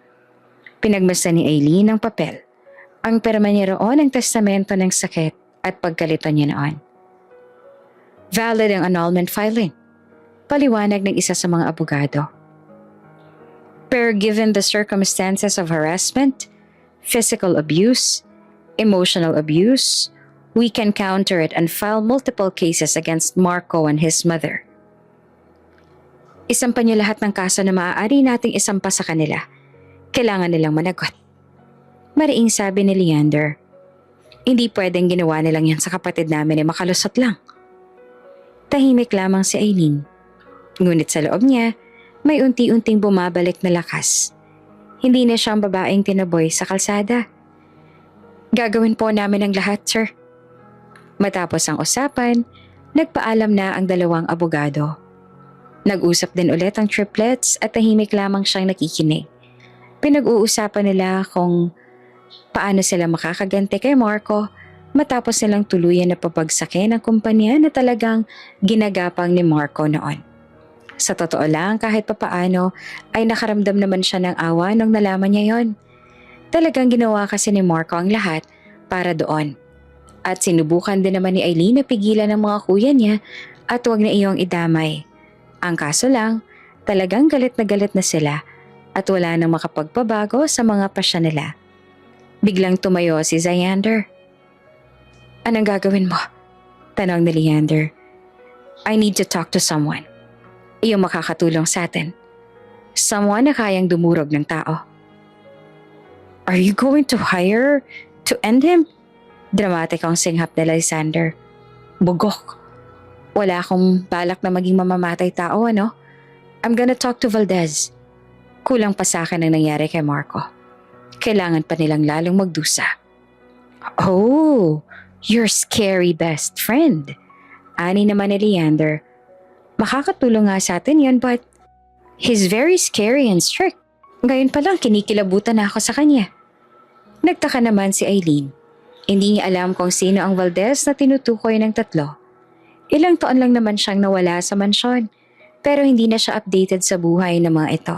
Speaker 1: Pinagmasdan ni Aileen ang papel. Ang pirma niya roon ang testamento ng sakit at pagkalito niya noon. Valid ang annulment filing. Paliwanag ng isa sa mga abogado. Pero given the circumstances of harassment, physical abuse, emotional abuse, we can counter it and file multiple cases against Marco and his mother. Isampa niyo lahat ng kaso na maaari nating isampa sa kanila. Kailangan nilang managot. Mariing sabi ni Leander. Hindi pwedeng ginawa nilang yan sa kapatid namin ay makalusot lang. Tahimik lamang si Aileen. Ngunit sa loob niya, may unti-unting bumabalik na lakas. Hindi na siyang babaeng tinaboy sa kalsada. Gagawin po namin ang lahat, sir. Matapos ang usapan, nagpaalam na ang 2 abogado. Nag-usap din ulit ang triplets at tahimik lamang siyang nakikinig. Pinag-uusapan nila kung paano sila makakaganti kay Marco matapos nilang tuluyan na papagsakin ang kumpanya na talagang ginagapang ni Marco noon. Sa totoo lang, kahit papaano ay nakaramdam naman siya ng awa nung nalaman niya yon. Talagang ginawa kasi ni Marco ang lahat para doon. At sinubukan din naman ni Aileen na pigilan ng mga kuya niya at huwag na iyong idamay. Ang kaso lang, talagang galit na sila at wala nang makapagpabago sa mga pasya nila. Biglang tumayo si Xander. Anong gagawin mo? Tanong ni Leander. I need to talk to someone. Iyong makakatulong sa atin. Someone na kayang dumurog ng tao. Are you going to hire to end him? Dramatic ang singhap ni Lysander. Bugok. Wala akong balak na maging mamamatay tao, ano? I'm gonna talk to Valdez. Kulang pa sa akin ang nangyari kay Marco. Kailangan pa nilang lalong magdusa. Oh, your scary best friend. Ani naman ni Leander. Makakatulong nga sa atin yun, but he's very scary and strict. Ngayon pa lang kinikilabutan na ako sa kanya. Nagtaka naman si Aileen. Hindi niya alam kung sino ang Valdez na tinutukoy ng 3. Ilang taon lang naman siyang nawala sa mansyon, pero hindi na siya updated sa buhay ng mga ito.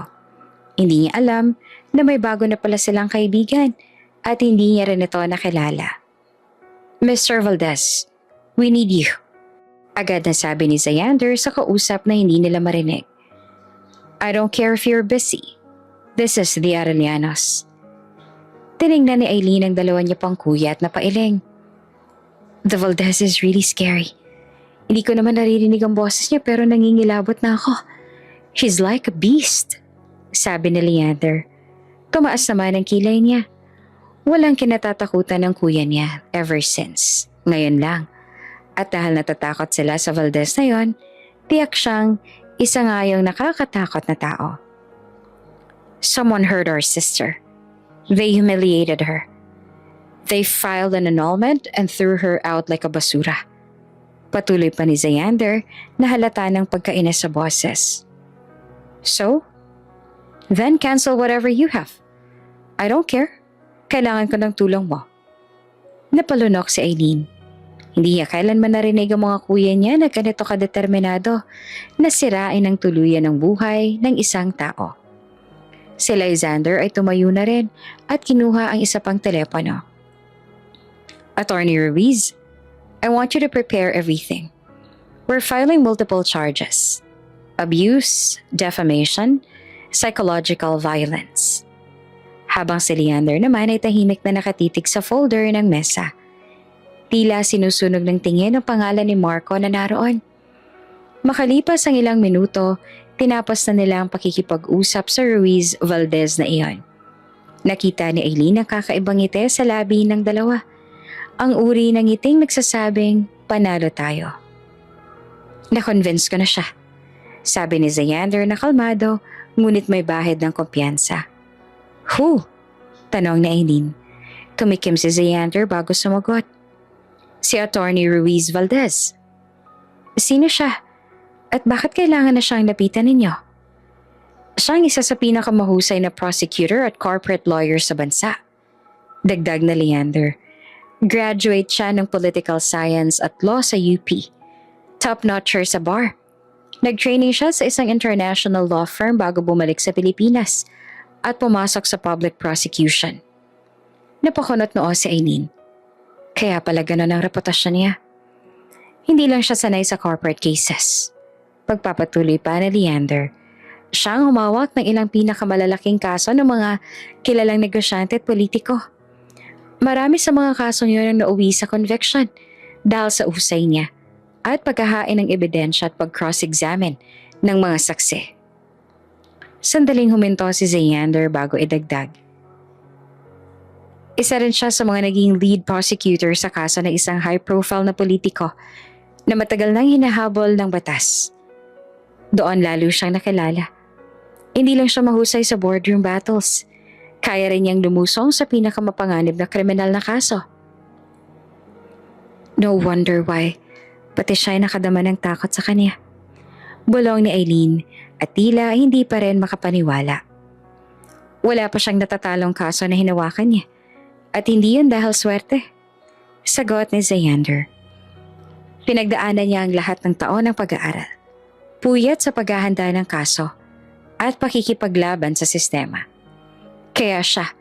Speaker 1: Hindi niya alam na may bago na pala silang kaibigan at hindi niya rin ito nakilala. Mr. Valdez, we need you. Agad na sabi ni Xander sa kausap na hindi nila marinig. I don't care if you're busy. This is the Arellano's. Tinignan ni Aileen ang 2 niya pang kuya at napailing. The Valdez is really scary. Hindi ko naman naririnig ang boses niya pero nangingilabot na ako. She's like a beast, sabi ni Leander. Tumaas naman ang kilay niya. Walang kinatatakutan ng kuya niya ever since. Ngayon lang. At dahil natatakot sila sa Valdez na yon, tiyak siyang isa nga yung nakakatakot na tao. Someone hurt our sister. They humiliated her. They filed an annulment and threw her out like a basura. Patuloy pa ni Xander na halata ng pagkainis sa boses. So? Then cancel whatever you have. I don't care. Kailangan ko ng tulong mo. Napalunok si Aileen. Hindi niya kailanman narinig ang mga kuya niya na ganito kadeterminado na sirain ang tuluyan ng buhay ng isang tao. Si Lysander ay tumayo na rin at kinuha ang isa pang telepono. Attorney Ruiz, I want you to prepare everything. We're filing multiple charges. Abuse, defamation, psychological violence. Habang si Leander naman ay tahimik na nakatitig sa folder ng mesa. Tila sinusunog ng tingin ang pangalan ni Marco na naroon. Makalipas ang ilang minuto, tinapos na nila ang pakikipag-usap sa Ruiz Valdez na iyon. Nakita ni Aileen ang kakaibang ngiti sa labi ng 2. Ang uri ng ngiting nagsasabing, panalo tayo. Na-convince ko na siya. Sabi ni Xander na kalmado, ngunit may bahid ng kumpiyansa. Who? Tanong ni Aileen. Tumikim si Xander bago sumagot. Si Attorney Ruiz Valdez. Sino siya? At bakit kailangan na siyang lapitan ninyo? Siya ang isa sa pinakamahusay na prosecutor at corporate lawyer sa bansa. Dagdag na Leander. Graduate siya ng political science at law sa UP. Top-notcher sa bar. Nag-training siya sa isang international law firm bago bumalik sa Pilipinas at pumasok sa public prosecution. Napakunot noo si Eileen. Kaya pala ganun ang reputasyon niya. Hindi lang siya sanay sa corporate cases. Pagpapatuloy pa ni Leander, siya ang humawak ng ilang pinakamalalaking kaso ng mga kilalang negosyante at politiko. Marami sa mga kasong yun ang nauwi sa conviction dahil sa usay niya at paghahain ng ebidensya at pag-cross-examine ng mga saksi. Sandaling huminto si Leander bago idagdag. Isa rin siya sa mga naging lead prosecutor sa kaso ng isang high-profile na politiko na matagal nang hinahabol ng batas. Doon lalo siyang nakilala. Hindi lang siya mahusay sa boardroom battles. Kaya rin niyang lumusong sa pinakamapanganib na kriminal na kaso. No wonder why, pati siya'y nakadama ng takot sa kanya. Bulong ni Eileen at tila hindi pa rin makapaniwala. Wala pa siyang natatalong kaso na hinawakan niya at hindi yun dahil swerte. Sagot ni Leander. Pinagdaanan niya ang lahat ng taon ng pag-aaral. Puyat sa paghahanda ng kaso at pakikipaglaban sa sistema. Kaya siya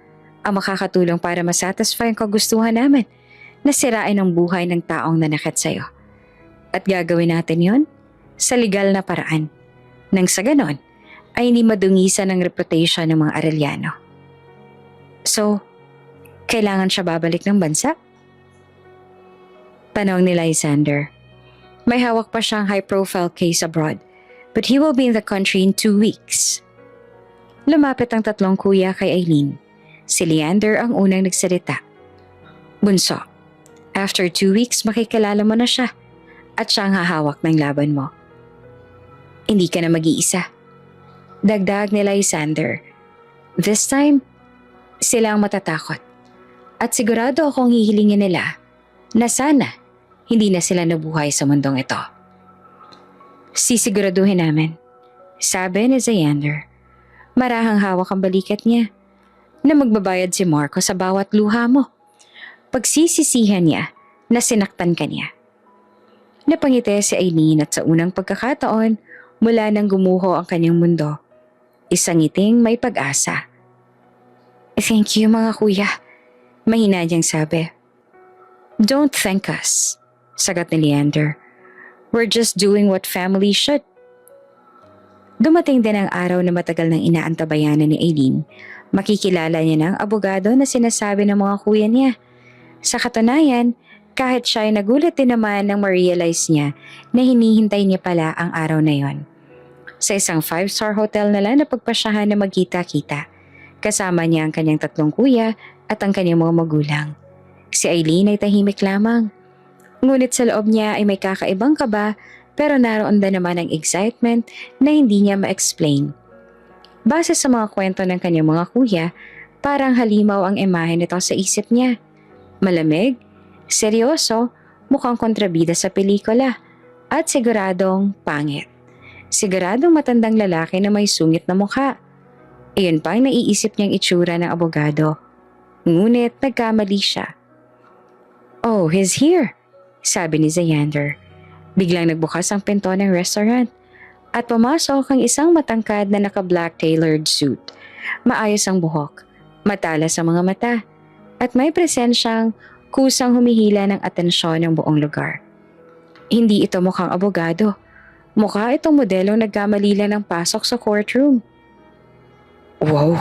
Speaker 1: ang makakatulong para masatisfy ang kagustuhan namin na sirain ang buhay ng taong nanakit sa'yo. At gagawin natin yon sa legal na paraan. Nang sa ganon ay hindi madungisan ang reputation ng mga Arellano. So, kailangan siya babalik ng bansa? Tanong ni Lysander. May hawak pa siyang high-profile case abroad, but he will be in the country in 2 weeks. Lumapit ang tatlong kuya kay Eileen. Si Leander ang unang nagsalita. Bunso, after 2 weeks makikilala mo na siya at siya ang hahawak ng laban mo. Hindi ka na mag-iisa. Dagdag ni Lysander. This time, sila ang matatakot. At sigurado akong hihilingin nila na sana hindi na sila nabuhay sa mundong ito. Sisiguraduhin namin, sabi ni Leander. Marahang hawak ang balikat niya na magbabayad si Marco sa bawat luha mo. Pagsisisihan niya na sinaktan ka niya. Napangiti si Eileen at sa unang pagkakataon mula nang gumuho ang kanyang mundo, isang ngiting may pag-asa. Thank you mga kuya, mahina niyang sabi. Don't thank us, sagot ni Leander. We're just doing what family should. Dumating din ang araw na matagal nang inaantabayanan ni Eileen. Makikilala niya ng abogado na sinasabi ng mga kuya niya. Sa katunayan, kahit siya ay nagulat din naman nang ma-realize niya na hinihintay niya pala ang araw na yon. Sa isang 5-star hotel na lang na pagpasyahan na magkita-kita. Kasama niya ang kanyang tatlong kuya at ang kanyang mga magulang. Si Eileen ay tahimik lamang. Ngunit sa loob niya ay may kakaibang kaba pero naroon din naman ang excitement na hindi niya ma-explain. Base sa mga kwento ng kanyang mga kuya, parang halimaw ang imahe nito sa isip niya. Malamig, seryoso, mukhang kontrabida sa pelikula, at siguradong pangit. Siguradong matandang lalaki na may sungit na mukha. Iyon pa ang naiisip niyang itsura ng abogado. Ngunit nagkamali siya. Oh, he's here, sabi ni Leander. Biglang nagbukas ang pinto ng restaurant at pumasok ang isang matangkad na naka-black tailored suit. Maayos ang buhok, matalas ang mga mata, at may presensyang kusang humihila ng atensyon ng buong lugar. Hindi ito mukhang abogado. Mukha itong modelong nagkamali lang ng pasok sa courtroom. Wow!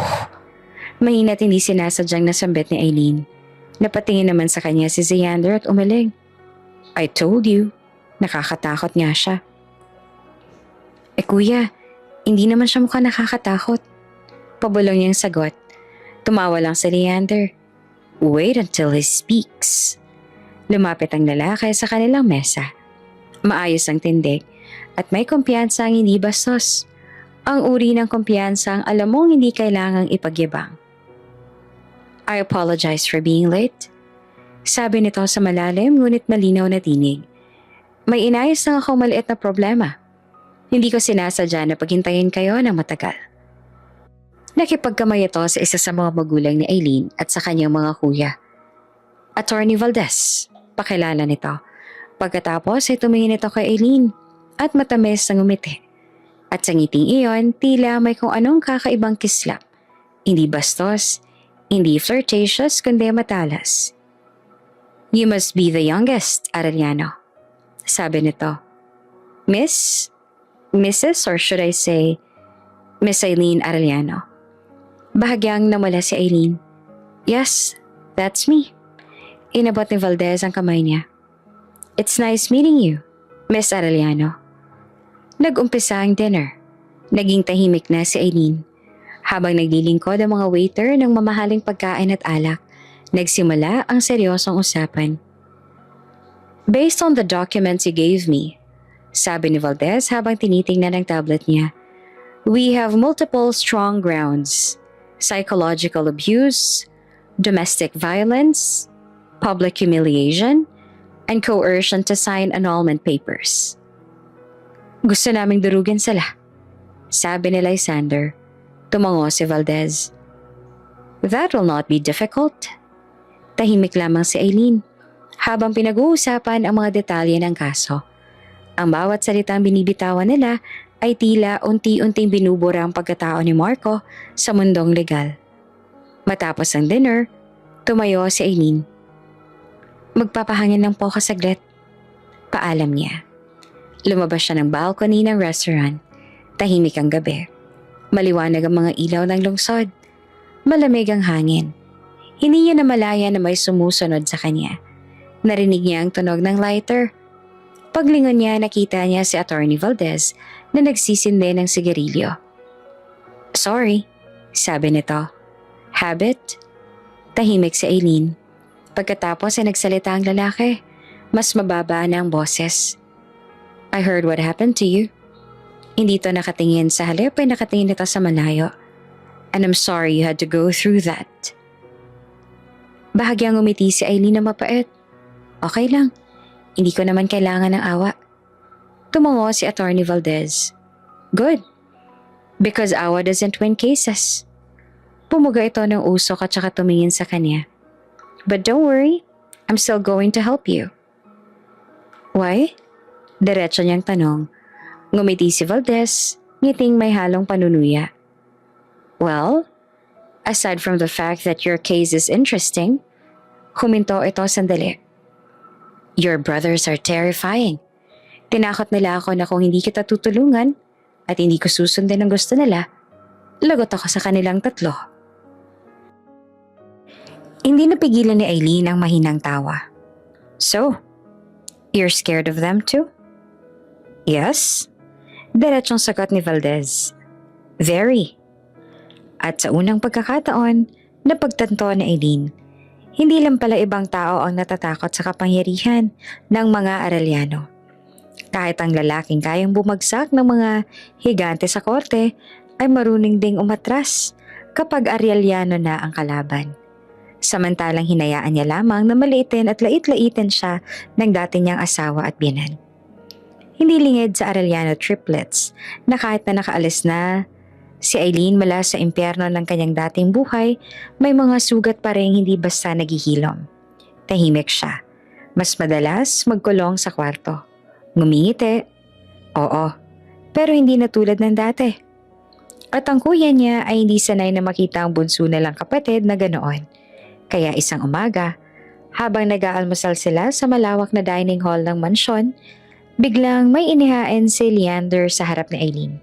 Speaker 1: Mahina't hindi sinasadyang nasambit ni Eileen. Napatingin naman sa kanya si Leander at umiling. I told you. Nakakatakot nga siya. Kuya, hindi naman siya mukhang nakakatakot. Pabulong niyang sagot. Tumawa lang si Leander. Wait until he speaks. Lumapit ang lalaki sa kanilang mesa. Maayos ang tindig at may kumpiyansa ang hindi bastos. Ang uri ng kumpiyansa ang alam mong hindi kailangang ipagyabang. I apologize for being late. Sabi nito sa malalim ngunit malinaw na tinig. May inayos lang ako maliit na problema. Hindi ko sinasadya na paghintayin kayo ng matagal. Nakipagkamay ito sa isa sa mga magulang ni Aileen at sa kanyang mga kuya. Attorney Valdez, pakilala nito. Pagkatapos ay tumingin ito kay Aileen at matamis na ngumiti. At sa ngiting iyon, tila may kung anong kakaibang kislap. Hindi bastos, hindi flirtatious, kundi matalas. You must be the youngest, Arellano. Sabi nito. Miss? Mrs. or should I say, Miss Aileen Arellano. Bahagyang namula si Aileen. Yes, that's me. Inabot ni Valdez ang kamay niya. It's nice meeting you, Miss Arellano. Nag-umpisa ang dinner. Naging tahimik na si Aileen. Habang naglilingkod ang mga waiter ng mamahaling pagkain at alak, nagsimula ang seryosong usapan. Based on the documents you gave me, sabi ni Valdez habang tinitingnan ang tablet niya, we have multiple strong grounds. Psychological abuse, domestic violence, public humiliation, and coercion to sign annulment papers. Gusto naming durugin sila, sabi ni Lysander. Tumango si Valdez. That will not be difficult. Tahimik lamang si Aileen habang pinag-uusapan ang mga detalye ng kaso. Ang bawat salitang binibitawan nila ay tila unti-unting binubura ang pagkatao ni Marco sa mundong legal. Matapos ang dinner, tumayo si Aileen. Magpapahangin lang po ako saglit. Paalam niya. Lumabas siya ng balcony ng restaurant. Tahimik ang gabi. Maliwanag ang mga ilaw ng lungsod. Malamig ang hangin. Hindi niya namalaya na may sumusunod sa kanya. Narinig niya ang tunog ng lighter. Paglingon niya, nakita niya si Attorney Valdez na nagsisindi ng sigarilyo. Sorry, sabi nito. Habit? Tahimik si Aileen. Pagkatapos ay nagsalita ang lalaki. Mas mababa na ang boses. I heard what happened to you. Hindi to nakatingin sa halip ay nakatingin ito sa malayo. And I'm sorry you had to go through that. Bahagyang umiti si Aileen na mapait. Okay lang. Hindi ko naman kailangan ng awa. Tumango si Attorney Valdez. Good. Because awa doesn't win cases. Pumuga ito ng usok at saka tumingin sa kanya. But don't worry, I'm still going to help you. Why? Diretso niyang tanong. Ngumiti si Valdez, ngiting may halong panunuya. Well, aside from the fact that your case is interesting, huminto ito sandali. Your brothers are terrifying. Tinakot nila ako na kung hindi kita tutulungan at hindi ko susundin ang gusto nila, lagot ako sa kanilang tatlo. Hindi napigilan ni Aileen ang mahinang tawa. So, you're scared of them too? Yes. Diretsong sagot ni Valdez. Very. At sa unang pagkakataon, napagtanto ni Aileen, hindi lang pala ibang tao ang natatakot sa kapangyarihan ng mga Arellano. Kahit ang lalaking kayang bumagsak ng mga higante sa korte ay marunong ding umatras kapag Arellano na ang kalaban. Samantalang hinayaan niya lamang na maliitin at lait-laitin siya ng dati niyang asawa at biyenan. Hindi lingid sa Arellano triplets na kahit na nakaalis na si Aileen mula sa impyerno ng kanyang dating buhay, may mga sugat pa rin hindi basta naghihilom. Tahimik siya. Mas madalas magkulong sa kwarto. Ngumingiti. Oo, pero hindi na tulad ng dati. At ang kuya niya ay hindi sanay na makita ang bunso na lang kapatid na ganoon. Kaya isang umaga, habang nag-aalmusal sila sa malawak na dining hall ng mansyon, biglang may inihain si Leander sa harap ni Aileen.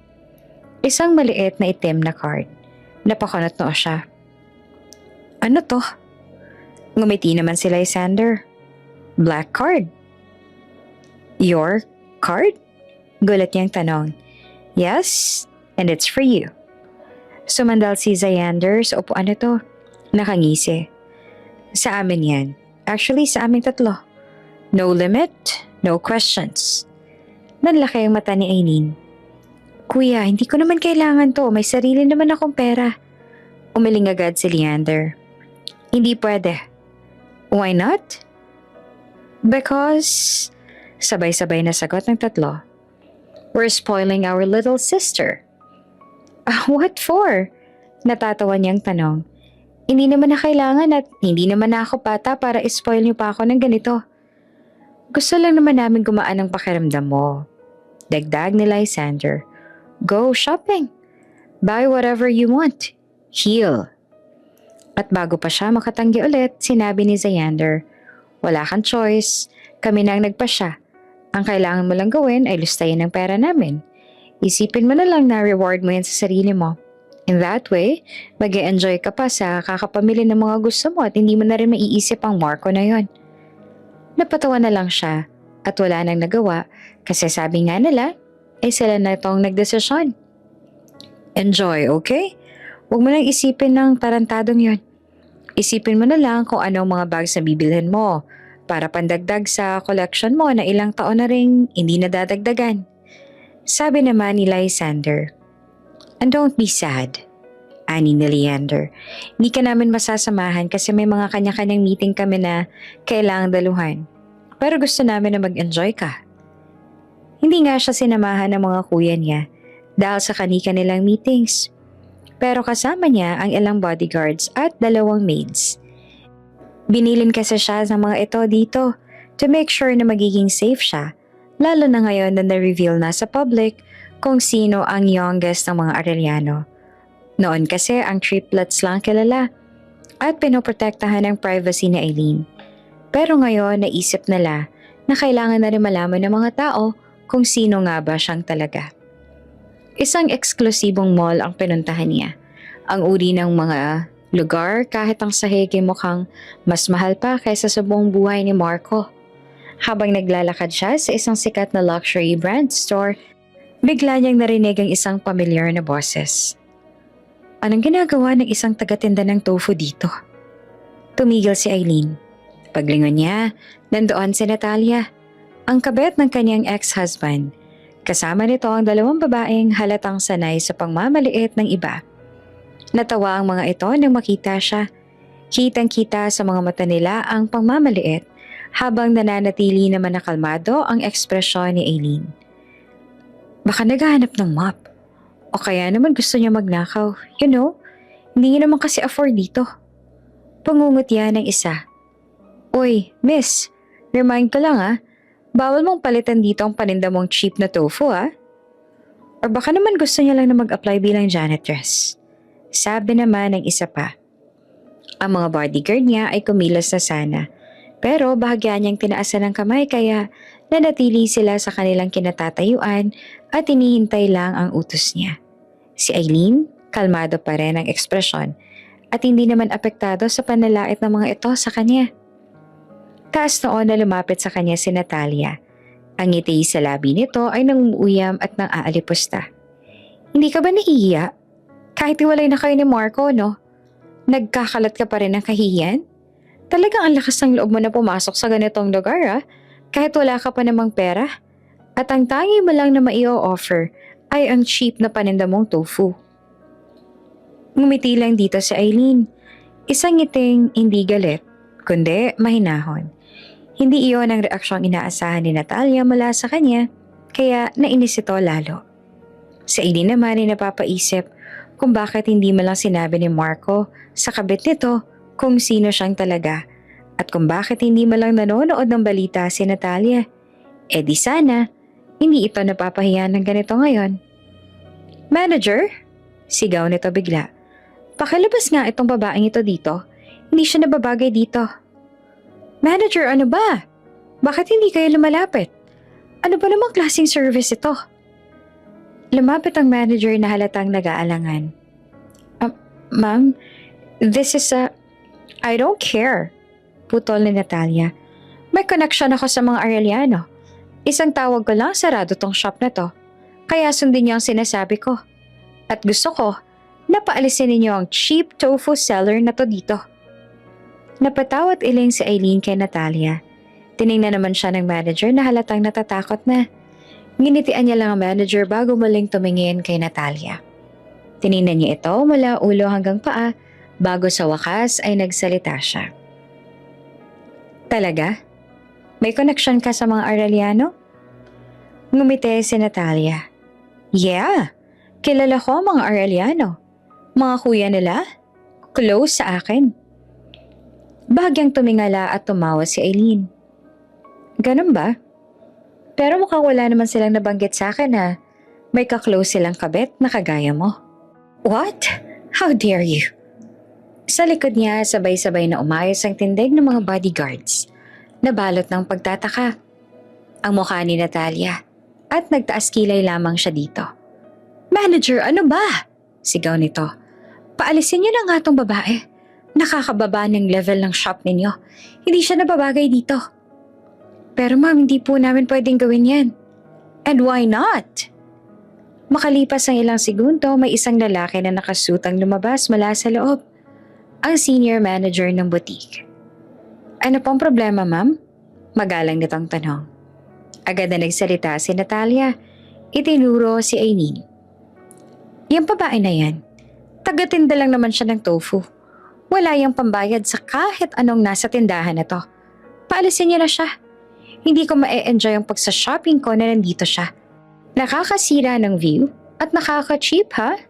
Speaker 1: Isang maliit na itim na card. Napakunot noo siya. Ano to? Ngumiti naman si Lysander. Black card. Your card? Gulat niyang tanong. Yes, and it's for you. Sumandal si Xander sa upuan nito. Nakangisi. Sa amin yan. Actually, sa aming tatlo. No limit, no questions. Nanlaki ang mata ni Aileen. Kuya, hindi ko naman kailangan to. May sarili naman akong pera. Umiling agad si Leander. Hindi pwede. Why not? Because Sabay-sabay na sagot ng tatlo. We're spoiling our little sister. What for? Natatawa niyang tanong. Hindi naman na kailangan at hindi naman na ako bata para spoil niyo pa ako ng ganito. Gusto lang naman namin gumaan ang pakiramdam mo. Dagdag ni Lysander. Go shopping. Buy whatever you want. Heal. At bago pa siya makatanggi ulit, sinabi ni Xander, wala kang choice. Kami na ang nagpasya. Ang kailangan mo lang gawin ay lustayin ang pera namin. Isipin mo na lang na reward mo yan sa sarili mo. In that way, mag-e-enjoy ka pa sa kakapamili ng mga gusto mo at hindi mo na rin maiisip ang Marco na yon. Napatawa na lang siya at wala nang nagawa kasi sabi nga nila ay sila na itong nagdesisyon. Enjoy, okay? Huwag mo nang isipin ng tarantadong yon. Isipin mo na lang kung anong mga bags na bibilhin mo para pandagdag sa collection mo na ilang taon na ring hindi nadadagdagan. Sabi naman ni Lysander. And don't be sad, ani ni Leander. Hindi ka namin masasamahan kasi may mga kanya-kanyang meeting kami na kailangang daluhan. Pero gusto namin na mag-enjoy ka. Hindi nga siya sinamahan ng mga kuya niya dahil sa kani-kanilang meetings. Pero kasama niya ang ilang bodyguards at 2 maids. Binilin kasi siya ng mga ito dito to make sure na magiging safe siya, lalo na ngayon na na-reveal na sa public kung sino ang youngest ng mga Arellano. Noon kasi ang triplets lang kilala at pinoprotektahan ang privacy ni Eileen. Pero ngayon naisip nila na kailangan na rin malaman ng mga tao kung sino nga ba siyang talaga. Isang eksklusibong mall ang pinuntahan niya. Ang uri ng mga lugar kahit ang sahig ay mukhang mas mahal pa kaysa sa buong buhay ni Marco. Habang naglalakad siya sa isang sikat na luxury brand store, bigla niyang narinig ang isang pamilyar na boses. Anong ginagawa ng isang tagatinda ng tofu dito? Tumigil si Eileen. Paglingon niya, nandoon si Natalia, ang kabet ng kanyang ex-husband. Kasama nito ang 2 babaeng halatang sanay sa pangmamaliit ng iba. Natawa ang mga ito nang makita siya. Kitang-kita sa mga mata nila ang pangmamaliit habang nananatili naman na kalmado ang ekspresyon ni Eileen. Baka naghahanap ng mop. O kaya naman gusto niya magnakaw. You know, hindi niya naman kasi afford dito. Pangungot yan ng isa. Uy, miss, remind ko lang bawal mong palitan dito ang paninda mong cheap na tofu Or baka naman gusto niya lang na mag-apply bilang janitress. Sabi naman ng isa pa. Ang mga bodyguard niya ay kumilos na sana. Pero bahagya niyang tinaasan ng kamay kaya nanatili sila sa kanilang kinatatayuan at hinihintay lang ang utos niya. Si Eileen, kalmado pa rin ang ekspresyon at hindi naman apektado sa panlalait ng mga ito sa kanya. Taas noon na lumapit sa kanya si Natalia. Ang ngiti sa labi nito ay nangunguyam at nang aalipusta. Hindi ka ba naiiyak? Kahit iwalay na kayo ni Marco, no? Nagkakalat ka pa rin ng kahihiyan? Talagang ang lakas ng loob mo na pumasok sa ganitong lugar kahit wala ka pa namang pera. At ang tangi mo lang na mai-offer ay ang cheap na paninda mong tofu. Ngumiti lang dito si Eileen. Isang ngiting hindi galit, kundi mahinahon. Hindi iyon ang reaksyong inaasahan ni Natalia mula sa kanya, kaya nainis ito lalo. Si Eileen naman ay napapaisip kung bakit hindi mo lang sinabi ni Marco sa kabit nito kung sino siyang talaga at kung bakit hindi mo lang nanonood ng balita si Natalia. E di sana, hindi ito napapahiya ng ganito ngayon. Manager? Sigaw nito bigla. Pakilabas nga itong babaeng ito dito. Hindi siya nababagay dito. Manager, ano ba? Bakit hindi kayo lumalapit? Ano ba namang klaseng service ito? Lumapit ang manager na halatang nag-aalangan. Ma'am, this is I don't care. Putol ni Natalia. May connection ako sa mga Arellano. Isang tawag ko lang, sarado tong shop na to. Kaya sundin niyo ang sinasabi ko. At gusto ko, napaalisin ninyo ang cheap tofu seller na to dito. Napatawat iling si Eileen kay Natalia. Tiningnan naman siya ng manager na halatang natatakot na. Nginitian niya lang ang manager bago muling tumingin kay Natalia. Tiningnan niya ito mula ulo hanggang paa bago sa wakas ay nagsalita siya. Talaga? May connection ka sa mga Arellano? Ngumiti si Natalia. Yeah, kilala ko ang mga Arellano. Mga kuya nila, close sa akin. Bahagyang tumingala at tumawa si Eileen. Ganun ba? Pero mukhang wala naman silang nabanggit sa akin na may kaklose silang kabet na kagaya mo. What? How dare you? Sa likod niya, sabay-sabay na umayos ang tindig ng mga bodyguards. Nabalot ng pagtataka ang mukha ni Natalia at nagtaas kilay lamang siya dito. Manager, ano ba? Sigaw nito. Paalisin niyo na nga tong babae. Nakakababa ng level ng shop ninyo. Hindi siya nababagay dito. Pero ma'am, hindi po namin pwedeng gawin yan. And why not? Makalipas ang ilang segundo, may isang lalaki na nakasuit ang lumabas mula sa loob. Ang senior manager ng boutique. Ano pong problema, ma'am? Magalang nitong tanong. Agad na nagsalita si Natalia. Itinuro si Eileen. Yung babae na yan, tagatinda lang naman siya ng tofu. Wala yung pambayad sa kahit anong nasa tindahan na to. Paalisin niyo na siya. Hindi ko ma-enjoy ang pagsa-shopping ko na nandito siya. Nakakasira ng view at nakaka-cheap, ha?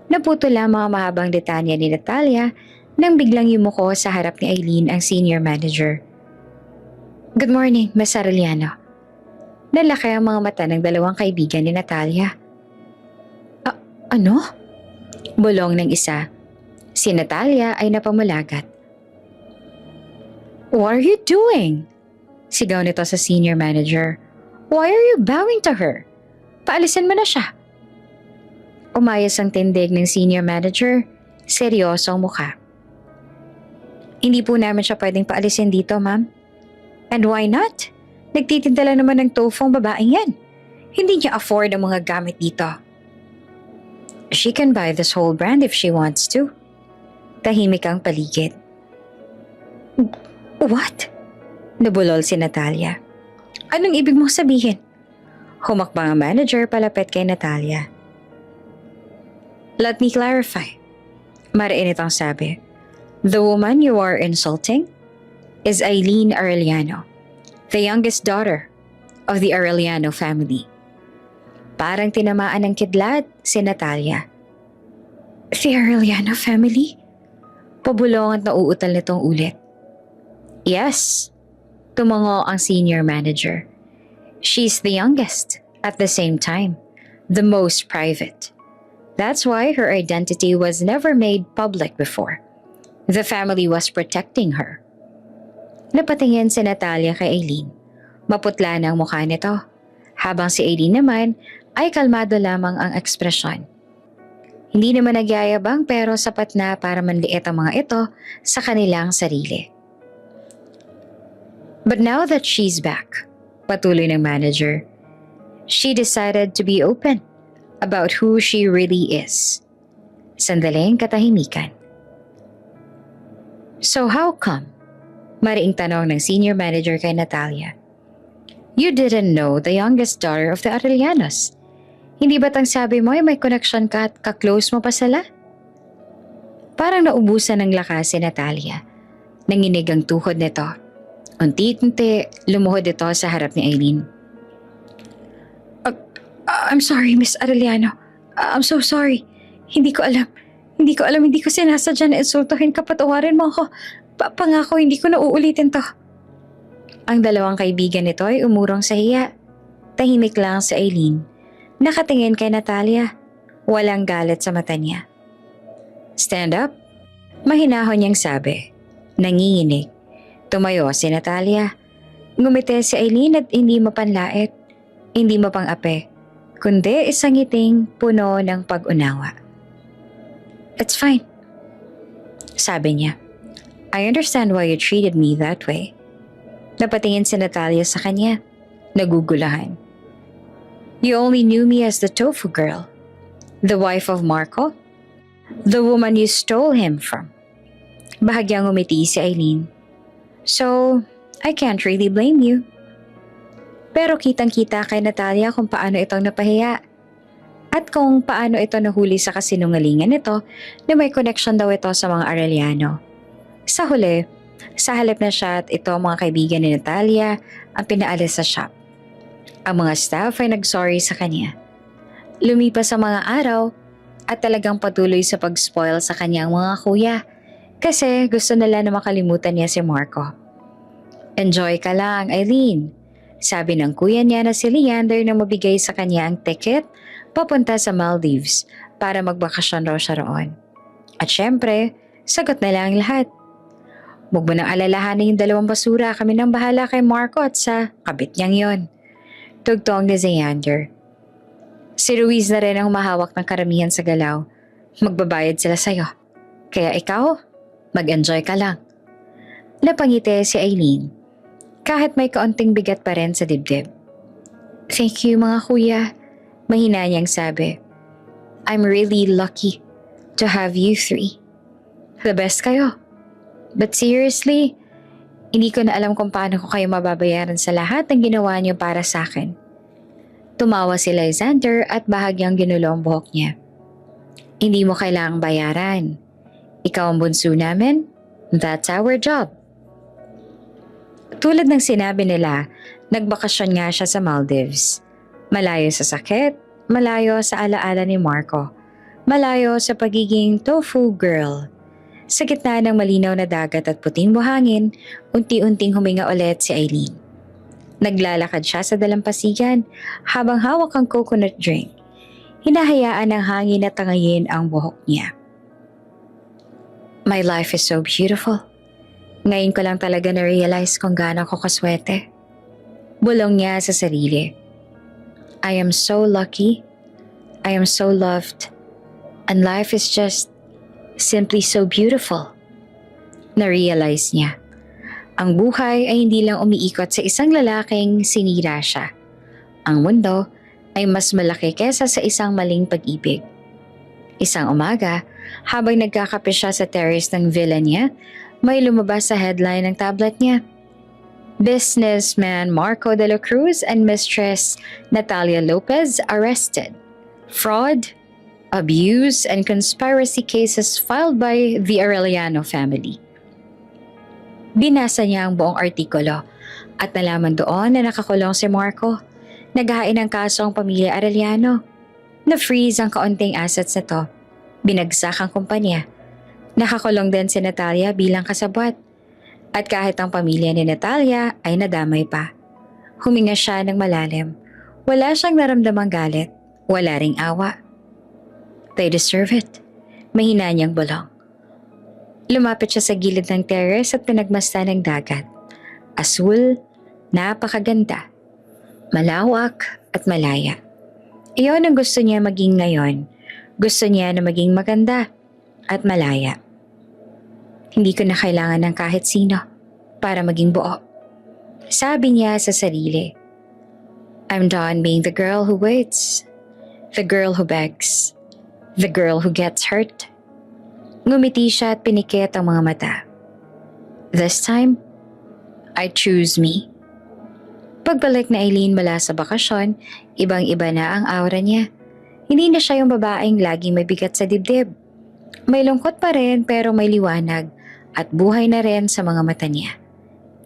Speaker 1: Naputo lamang ang mahabang detanya ni Natalia nang biglang yumuko sa harap ni Eileen ang senior manager. Good morning, Miss Arellano. Nalaki ang mga mata ng dalawang kaibigan ni Natalia. Ano? Bulong ng isa. Si Natalia ay napamulagat. What are you doing? Sigaw nito sa senior manager. Why are you bowing to her? Paalisin mo na siya. Umayos ang tindig ng senior manager. Seryoso ang mukha. Hindi po namin siya pwedeng paalisin dito, ma'am. And why not? Nagtitinda lang naman ng tofu ang babaeng yan. Hindi niya afford ang mga gamit dito. She can buy this whole brand if she wants to. Tahimik ang paligid. What? Nabulol si Natalia. Anong ibig mong sabihin? Humakbang ang manager palapit kay Natalia. Let me clarify. Mariin itong sabi. The woman you are insulting is Eileen Arellano, the youngest daughter of the Arellano family. Parang tinamaan ng kidlat si Natalia. The Arellano family? Pabulong at nauutal nitong ulit. Yes, tumango ang senior manager. She's the youngest, at the same time, the most private. That's why her identity was never made public before. The family was protecting her. Napatingin si Natalia kay Eileen. Maputla na ang mukha nito, habang si Eileen naman ay kalmado lamang ang ekspresyon. Hindi naman nagyayabang pero sapat na para manliit ang mga ito sa kanilang sarili. But now that she's back, patuloy ng manager, she decided to be open about who she really is. Sandaling katahimikan. So how come? Mariing tanong ng senior manager kay Natalia. You didn't know the youngest daughter of the Arellanos. Hindi ba't ang sabi mo ay may connection ka at ka-close mo pa sila? Parang naubusan ng lakas si Natalia. Nanginig ang tuhod nito. Unti-unti, lumuhod ito sa harap ni Eileen. I'm sorry, Miss Arellano. I'm so sorry. Hindi ko alam. Hindi ko sinasadya na insultuhin ka. Patawarin mo ako. Pangako, hindi ko na uulitin to. Ang dalawang kaibigan nito ay umurong sa hiya. Tahimik lang si Eileen. Nakatingin kay Natalia. Walang galit sa mata niya. Stand up? Mahinahon niyang sabi. Nanginginig. Tumayo si Natalia. Ngumiti si Eileen at hindi mapanlait. Hindi mapang-ape. Kundi isang ngiting puno ng pag-unawa. It's fine. Sabi niya. I understand why you treated me that way. Napatingin si Natalia sa kanya. Nagugulahan. You only knew me as the tofu girl. The wife of Marco? The woman you stole him from. Bahagyang umiti si Eileen. So, I can't really blame you. Pero kitang-kita kay Natalia kung paano itong napahiya. At kung paano ito nahuli sa kasinungalingan nito na may connection daw ito sa mga Arellano. Sa huli, Sa halip na siya at ito ang mga kaibigan ni Natalia ang pinaalis sa shop. Ang mga staff ay nag-sorry sa kanya. Lumipas ang mga araw at talagang patuloy sa pag-spoil sa kanyang mga kuya kasi gusto nila na makalimutan niya si Marco. Enjoy ka lang, Eileen. Sabi ng kuya niya na si Leander na mabigay sa kanya ang ticket papunta sa Maldives para magbakasyon raw siya roon. At syempre, sagot na lang lahat. Huwag mo nang alalahanin yung dalawang basura, kami nang bahala kay Marco at sa kabit niyang yon. Tugtong ni Leander. Si Ruiz na rin ang humahawak ng karamihan sa galaw. Magbabayad sila sa'yo. Kaya ikaw, mag-enjoy ka lang. Napangiti si Eileen. Kahit may kaunting bigat pa rin sa dibdib. Thank you mga kuya, mahina niyang sabi. I'm really lucky to have you three. The best kayo. But seriously, hindi ko na alam kung paano ko kayo mababayaran sa lahat ng ginawa niyo para sa akin. Tumawa si Lysander at bahagyang ginulo ang buhok niya. Hindi mo kailangang bayaran. Ikaw ang bunso namin. That's our job. Tulad ng sinabi nila, nagbakasyon nga siya sa Maldives. Malayo sa sakit, malayo sa alaala ni Marco, malayo sa pagiging tofu girl. Sa gitna ng malinaw na dagat at puting buhangin, unti-unting huminga ulit si Eileen. Naglalakad siya sa dalampasigan habang hawak ang coconut drink. Hinahayaan ng hangin na tangayin ang buhok niya. My life is so beautiful. Ngayon ko lang talaga na-realize kung gaano ko kaswerte. Bulong niya sa sarili. I am so lucky. I am so loved. And life is just simply so beautiful. Na-realize niya. Ang buhay ay hindi lang umiikot sa isang lalaking sinira siya. Ang mundo ay mas malaki kesa sa isang maling pag-ibig. Isang umaga, habang nagkakape siya sa terrace ng villa niya, may lumabas sa headline ng tablet niya. Businessman Marco de la Cruz and Mistress Natalia Lopez arrested. Fraud, abuse, and conspiracy cases filed by the Arellano family. Binasa niya ang buong artikulo at nalaman doon na nakakulong si Marco. Naghain ng kaso ang pamilya Arellano. Na-freeze ang kaunting assets nito. Binagsak ang kumpanya. Nakakulong din si Natalia bilang kasabwat. At kahit ang pamilya ni Natalia ay nadamay pa. Huminga siya ng malalim. Wala siyang naramdamang galit. Wala ring awa. They deserve it. Mahina niyang bulong. Lumapit siya sa gilid ng terrace at pinagmasdan ng dagat. Asul, napakaganda. Malawak at malaya. Iyon ang gusto niya maging ngayon. Gusto niya na maging maganda at malaya. Hindi ko na kailangan ng kahit sino para maging buo. Sabi niya sa sarili, I'm done being the girl who waits, the girl who begs, the girl who gets hurt. Ngumiti siya at pinikit ang mga mata. This time, I choose me. Pagbalik na Eileen mula sa bakasyon, ibang-iba na ang aura niya. Hindi na siya yung babaeng laging may bigat sa dibdib. May lungkot pa rin pero may liwanag at buhay na rin sa mga mata niya.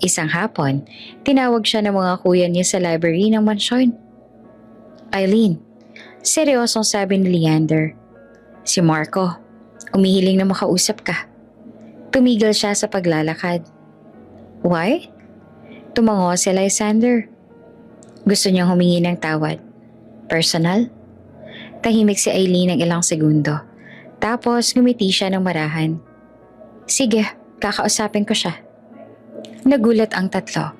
Speaker 1: Isang hapon, tinawag siya ng mga kuya niya sa library ng mansyon. Eileen, seryosong sabi ni Leander. Si Marco, umihiling na makausap ka. Tumigil siya sa paglalakad. Why? Tumango si Lysander. Gusto niyang humingi ng tawad. Personal? Tahimik si Eileen ng ilang segundo. Tapos ngumiti siya ng marahan. Sige, kakausapin ko siya. Nagulat ang tatlo.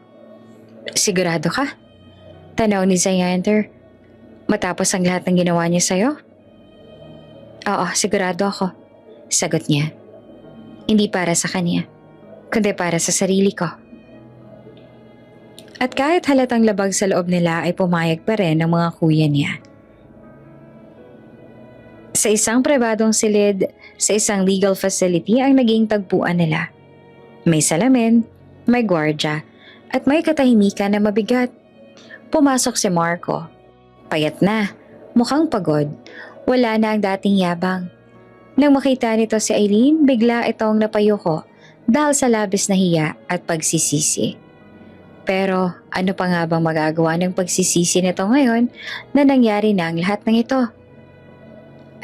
Speaker 1: Sigurado ka? Tanaw ni Leander. Matapos ang lahat ng ginawa niya sa'yo? Oo, sigurado ako. Sagot niya. Hindi para sa kanya, kundi para sa sarili ko. At kahit halatang labag sa loob nila ay pumayag pa rin ng mga kuya niya. Sa isang pribadong silid, sa isang legal facility ang naging tagpuan nila. May salamin, may gwardya, at may katahimikan na mabigat. Pumasok si Marco. Payat na, mukhang pagod, wala na ang dating yabang. Nang makita nito si Eileen, bigla itong napayuko dahil sa labis na hiya at pagsisisi. Pero ano pa nga bang magagawa ng pagsisisi nito ngayon na nangyari na ang lahat ng ito?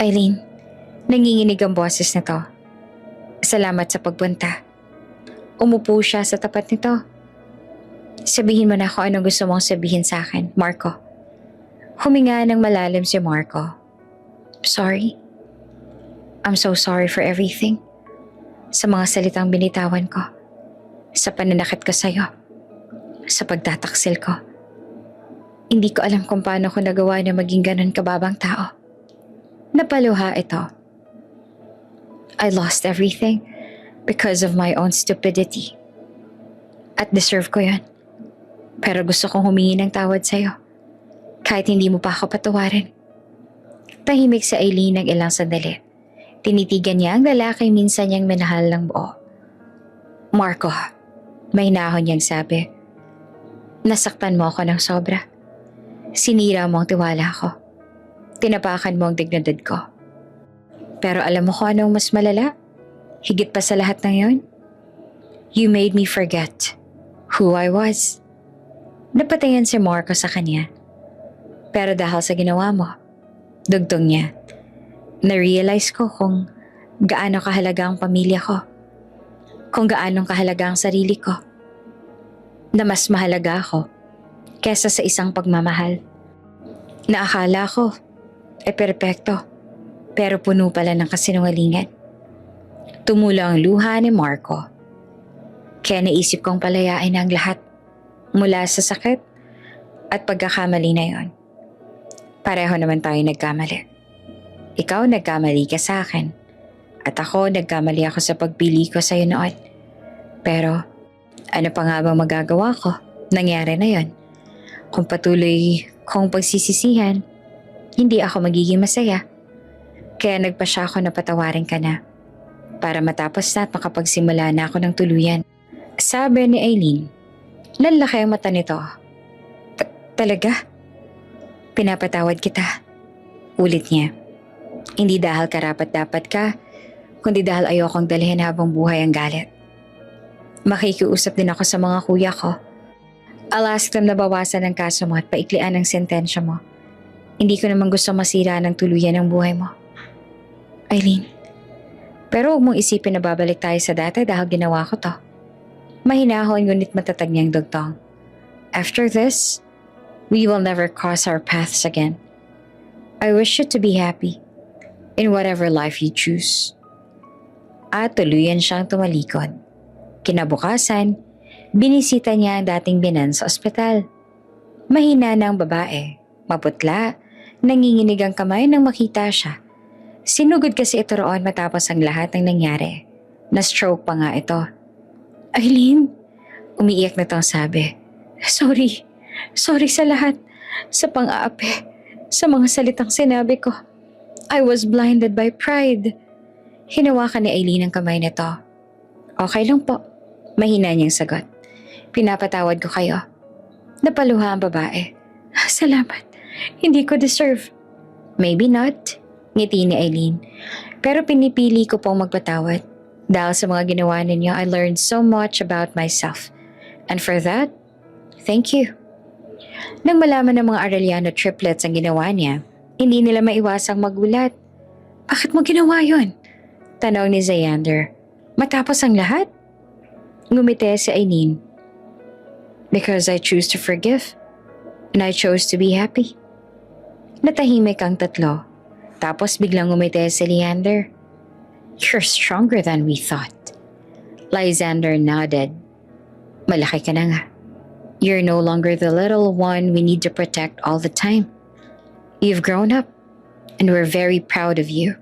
Speaker 1: Eileen, nanginginig ang boses nito. Salamat sa pagpunta. Umupo siya sa tapat nito. Sabihin mo na kung anong gusto mong sabihin sa akin, Marco. Huminga ng malalim si Marco. Sorry. I'm so sorry for everything. Sa mga salitang binitawan ko. Sa pananakit ko sa'yo. Sa pagtataksil ko. Hindi ko alam kung paano ko nagawa na maging ganun kababang tao. Napaluha ito. I lost everything because of my own stupidity. At deserve ko yan. Pero gusto kong humingi ng tawad sa'yo. Kahit hindi mo pa ako patawarin. Tahimik si Eileen ng ilang sandali. Tinitigan niya ang lalaking minsan niyang minahal ng buo. Marco, may nahon niyang sabi. Nasaktan mo ako ng sobra. Sinira mo ang tiwala ko. Tinapakan mo ang dignidad ko. Pero alam mo kung anong mas malala? Higit pa sa lahat ng yon? You made me forget who I was. Napatayan si Marco sa kanya. Pero dahil sa ginawa mo, dugtong niya, na-realize ko kung gaano kahalaga ang pamilya ko. Kung gaano kahalaga ang sarili ko. Na mas mahalaga ako kesa sa isang pagmamahal. Na akala ko perpekto, pero puno pala ng kasinungalingan. Tumula ang luha ni Marco. Kaya naisip kong palayain ang lahat mula sa sakit at pagkakamali na yon. Pareho naman tayo nagkamali. Ikaw nagkamali ka sa akin at ako nagkamali ako sa pagpili ko sa'yo noon. Pero ano pa nga bang magagawa ko? Nangyari na yon. Kung patuloy kong pagsisisihan, hindi ako magiging masaya. Kaya nagpasya ako na patawarin ka na para matapos na at makapagsimula na ako ng tuluyan. Sabi ni Eileen, lalaki ang mata nito. Talaga? Pinapatawad kita. Ulit niya. Hindi dahil karapat-dapat ka, kundi dahil ayokong dalhin habang buhay ang galit. Makikiusap din ako sa mga kuya ko. I'll ask them na bawasan ang kaso mo at paiklian ang sentensya mo. Hindi ko naman gusto masira ng tuluyan ang buhay mo. Eileen, pero huwag mong isipin na babalik tayo sa dati dahil ginawa ko to. Mahinahon ngunit matatag niyang dugtong. After this, we will never cross our paths again. I wish you to be happy in whatever life you choose. At tuluyan siyang tumalikod. Kinabukasan, binisita niya ang dating binan sa ospital. Mahina na ang babae, maputla, nanginginig ang kamay nang makita siya. Sinugod kasi ito roon matapos ang lahat ng nangyari. Na-stroke pa nga ito. Eileen, umiiyak na tong sabi. Sorry sa lahat. Sa pang-aapi. Sa mga salitang sinabi ko. I was blinded by pride. Hinawakan ni Eileen ang kamay nito. Okay lang po. Mahina niyang sagot. Pinapatawad ko kayo. Napaluha ang babae. Salamat. Hindi ko deserve. Maybe not. Ngiti ni Eileen. Pero pinipili ko pong magpatawad. Dahil sa mga ginawa ninyo, I learned so much about myself. And for that, thank you. Nang malaman ng mga Arellano triplets ang ginawa niya, hindi nila maiwasang magulat. Bakit mo ginawa yon? Tanong ni Xander. Matapos ang lahat? Ngumiti si Eileen. Because I choose to forgive. And I chose to be happy. Natahimik ang tatlo. Tapos biglang ngumiti si Leander. You're stronger than we thought. Lysander nodded. Malaki ka na nga. You're no longer the little one we need to protect all the time. You've grown up, and we're very proud of you.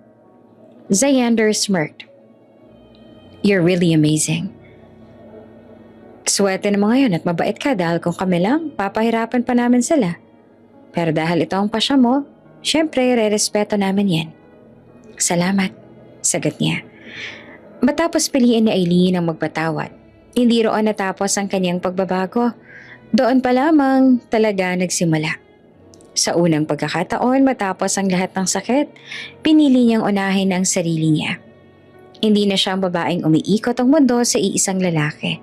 Speaker 1: Xander smirked. You're really amazing. Swerte na mo ngayon at mabait ka dahil kung kami lang, papahirapan pa namin sila. Pero dahil ito ang pasya mo, syempre re-respeto namin yan. Salamat. Sagot niya. Matapos piliin ni Eileen ang magpatawad, hindi roon natapos ang kanyang pagbabago. Doon pa lamang talaga nagsimula. Sa unang pagkakataon matapos ang lahat ng sakit, pinili niyang unahin ang sarili niya. Hindi na siya ang babaeng umiikot ang mundo sa iisang lalaki.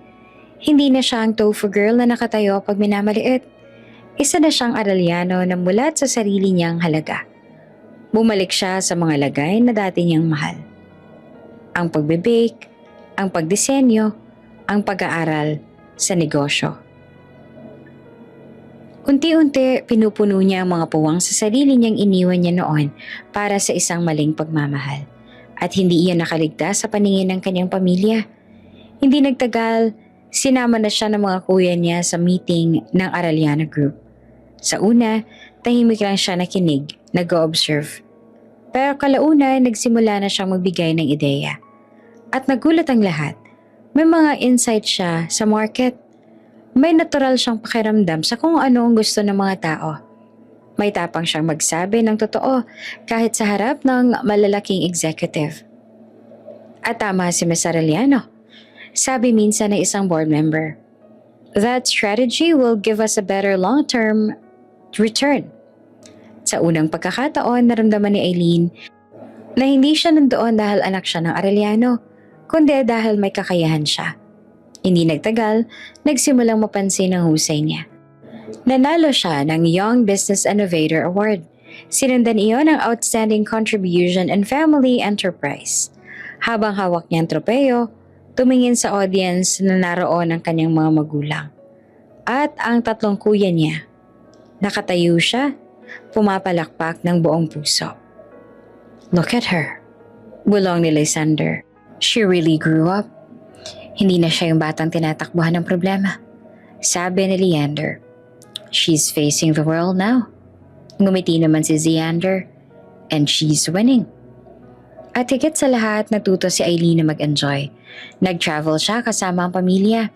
Speaker 1: Hindi na siya ang tofu girl na nakatayo pag minamaliit. Isa na siyang aralyano na mulat sa sarili niyang halaga. Bumalik siya sa mga lagay na dati niyang mahal. Ang pagbe-bake, ang pagdisenyo, ang pag-aaral sa negosyo. Unti-unti, pinupuno niya ang mga puwang sa sarili niyang iniwan niya noon para sa isang maling pagmamahal. At hindi iyan nakaligtas sa paningin ng kanyang pamilya. Hindi nagtagal, sinama na siya ng mga kuya niya sa meeting ng Arellano Group. Sa una, tahimik lang siya nakinig, nag-o-observe. Pero kalaunan, nagsimula na siyang magbigay ng ideya. At nagulat ang lahat. May mga insight siya sa market. May natural siyang pakiramdam sa kung ano ang gusto ng mga tao. May tapang siyang magsabi ng totoo kahit sa harap ng malalaking executive. At tama si Ms. Arellano. Sabi minsan ng isang board member, "That strategy will give us a better long-term return." Sa unang pagkakataon, naramdaman ni Eileen na hindi siya nandoon dahil anak siya ng Arellano, kundi dahil may kakayahan siya. Hindi nagtagal, nagsimulang mapansin ang husay niya. Nanalo siya ng Young Business Innovator Award. Sinundan iyon ng Outstanding Contribution in Family Enterprise. Habang hawak niya ang tropeyo, tumingin sa audience na naroon ang kanyang mga magulang. At ang tatlong kuya niya. Nakatayo siya, pumapalakpak ng buong puso. "Look at her," bulong ni Lysander. "She really grew up." Hindi na siya yung batang tinatakbuhan ng problema. Sabi ni Leander, "She's facing the world now." Ngumiti naman si Xander, "And she's winning." At higit sa lahat, natuto si Eileen na mag-enjoy. Nag-travel siya kasama ang pamilya.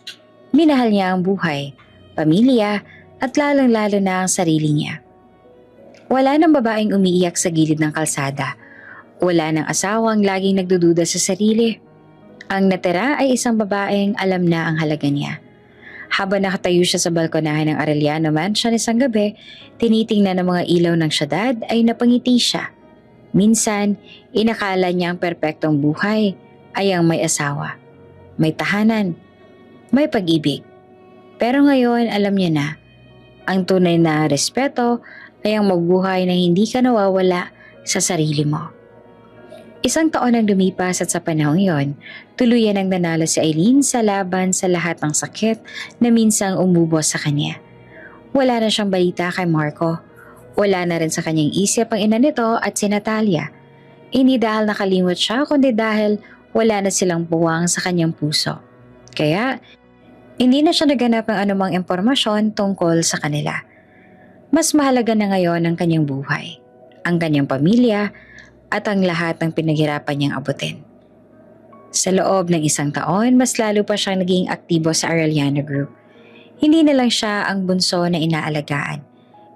Speaker 1: Minahal niya ang buhay, pamilya, at lalong-lalo na ang sarili niya. Wala nang babaeng umiiyak sa gilid ng kalsada. Wala nang asawang laging nagdududa sa sarili. Ang natira ay isang babaeng alam na ang halaga niya. Habang nakatayo siya sa balkonahe ng Arellano Mansion isang gabi, tinitingnan ng mga ilaw ng syudad ay napangiti siya. Minsan, inakala niya ang perpektong buhay ay ang may asawa, may tahanan, may pag-ibig. Pero ngayon alam niya na, ang tunay na respeto ay ang magbuhay na hindi ka nawawala sa sarili mo. Isang taon ang lumipas at sa panahong iyon, tuluyan ang nanalo si Eileen sa laban sa lahat ng sakit na minsang umubos sa kanya. Wala na siyang balita kay Marco. Wala na rin sa kanyang isip ang ina nito at si Natalia. Hindi dahil nakalimot siya kundi dahil wala na silang buwang sa kanyang puso. Kaya, hindi na siya naganap ng anumang impormasyon tungkol sa kanila. Mas mahalaga na ngayon ang kanyang buhay, ang kanyang pamilya, at ang lahat ng pinaghirapan niyang abutin. Sa loob ng isang taon, mas lalo pa siyang naging aktibo sa Arellano Group. Hindi na lang siya ang bunso na inaalagaan.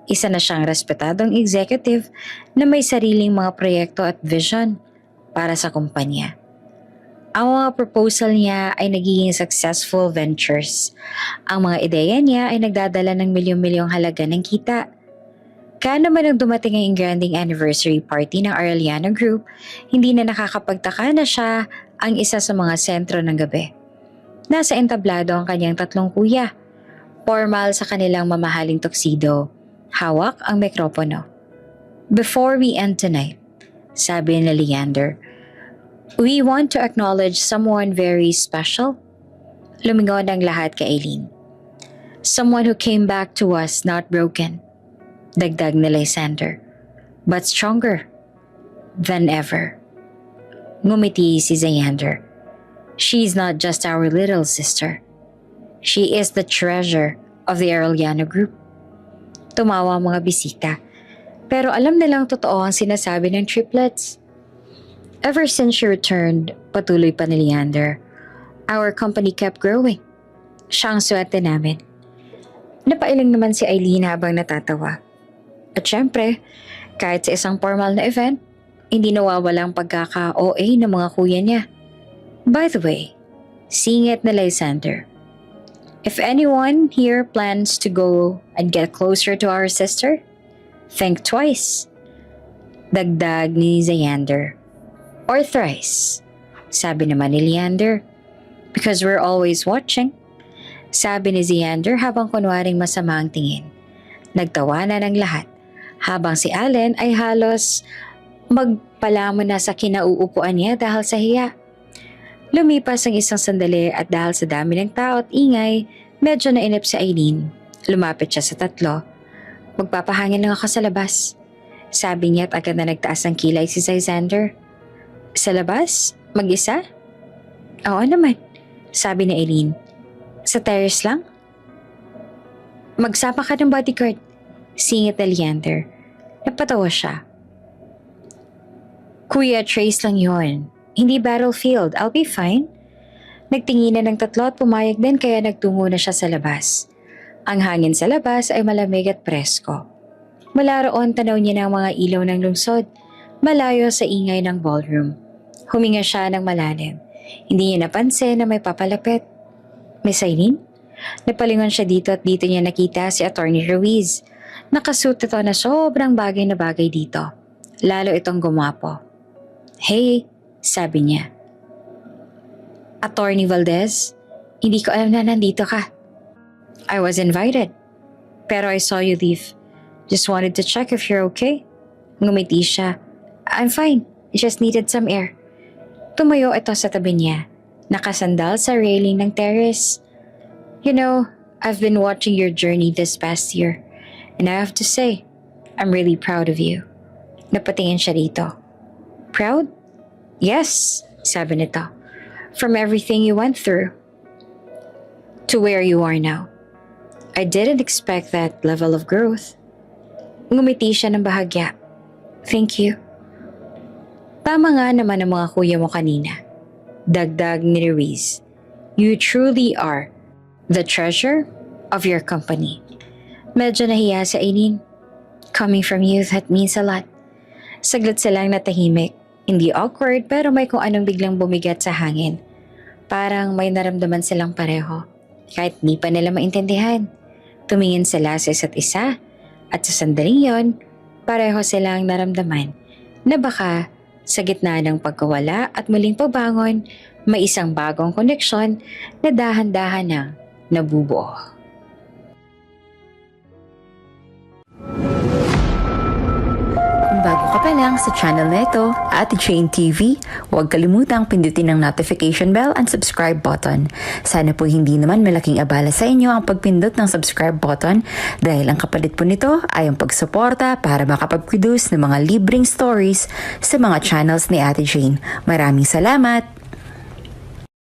Speaker 1: Isa na siyang respetadong executive na may sariling mga proyekto at vision para sa kumpanya. Ang mga proposal niya ay nagiging successful ventures. Ang mga ideya niya ay nagdadala ng milyong-milyong halaga ng kita. Kaya naman nang dumating ang granding anniversary party ng Arellano Group, hindi na nakakapagtaka na siya ang isa sa mga sentro ng gabi. Nasa entablado ang kanyang tatlong kuya. Formal sa kanilang mamahaling tuxedo. Hawak ang mikropono. "Before we end tonight," sabi ni Leander, "we want to acknowledge someone very special." Lumingon ang lahat kay Eileen. "Someone who came back to us not broken," dagdag ni Lysander, "but stronger than ever." Ngumiti si Xander. "She's not just our little sister. She is the treasure of the Arellano Group." Tumawa ang mga bisita, pero alam nilang totoo ang sinasabi ng triplets. "Ever since she returned," patuloy pa ni Leander, "our company kept growing. Siya ang swerte namin." Napailing naman si Eileen habang natatawa. At syempre, kahit sa isang formal na event, hindi nawawalang pagkaka-OA ng mga kuya niya. By the way, singit na Lysander, "If anyone here plans to go and get closer to our sister, think twice." Dagdag ni Xander, "Or thrice. Sabi naman ni Leander. Because we're always watching. Sabi ni Xander habang kunwaring masama ang tingin. Nagtawanan ang lahat habang si Allen ay halos magpalamon na sa kinauupuan niya dahil sa hiya. Lumipas ang isang sandali at dahil sa dami ng tao at ingay, medyo nainip si Eileen. Lumapit siya sa tatlo. Magpapahangin lang ako sa labas. Sabi niya at agad na nagtaas ang kilay si Xander. Sa labas? Mag-isa? Oo naman, sabi ni Eileen. Sa terrace lang? Magsama ka ng bodyguard, singit ni Leander. Napatawa siya. Kuya, Trace lang yon. Hindi battlefield, I'll be fine. Nagtinginan ng tatlo at pumayag din kaya nagtungo na siya sa labas. Ang hangin sa labas ay malamig at presko. Mula roon tanaw niya ng mga ilaw ng lungsod, malayo sa ingay ng ballroom. Huminga siya ng malalim. Hindi niya napansin na may papalapit. Miss Eileen? Napalingon siya dito at dito niya nakita si Attorney Ruiz. Nakasuot ito na sobrang bagay na bagay dito. Lalo itong gumapo. Hey, sabi niya. Attorney Valdez, hindi ko alam na nandito ka. I was invited. Pero I saw you leave. Just wanted to check if you're okay. Ngumiti siya. I'm fine. Just needed some air. Tumayo ito sa tabi niya. Nakasandal sa railing ng terrace. You know, I've been watching your journey this past year. And I have to say, I'm really proud of you. Napatingin siya dito. Proud? Yes, sabi nito. From everything you went through. To where you are now. I didn't expect that level of growth. Ngumiti siya ng bahagya. Thank you. Tama nga naman ang mga kuya mo kanina. Dagdag ni Ruiz. You truly are the treasure of your company. Medyo nahiya si Eileen. Coming from you, that means a lot. Saglit silang natahimik. Hindi awkward pero may kung anong biglang bumigat sa hangin. Parang may naramdaman silang pareho. Kahit di pa nila maintindihan. Tumingin sila sa isa't isa at sa sandaling yon, pareho silang naramdaman na baka sa gitna ng pagkawala at muling pagbangon, may isang bagong koneksyon na dahan-dahan nang nabubuo.
Speaker 2: Kung bago ka pa lang sa channel na ito, Ate Jane TV, huwag kalimutang pindutin ang notification bell and subscribe button. Sana po hindi naman malaking abala sa inyo ang pagpindot ng subscribe button dahil ang kapalit po nito ay ang pagsuporta para makapag-produce ng mga libreng stories sa mga channels ni Ate Jane. Maraming salamat!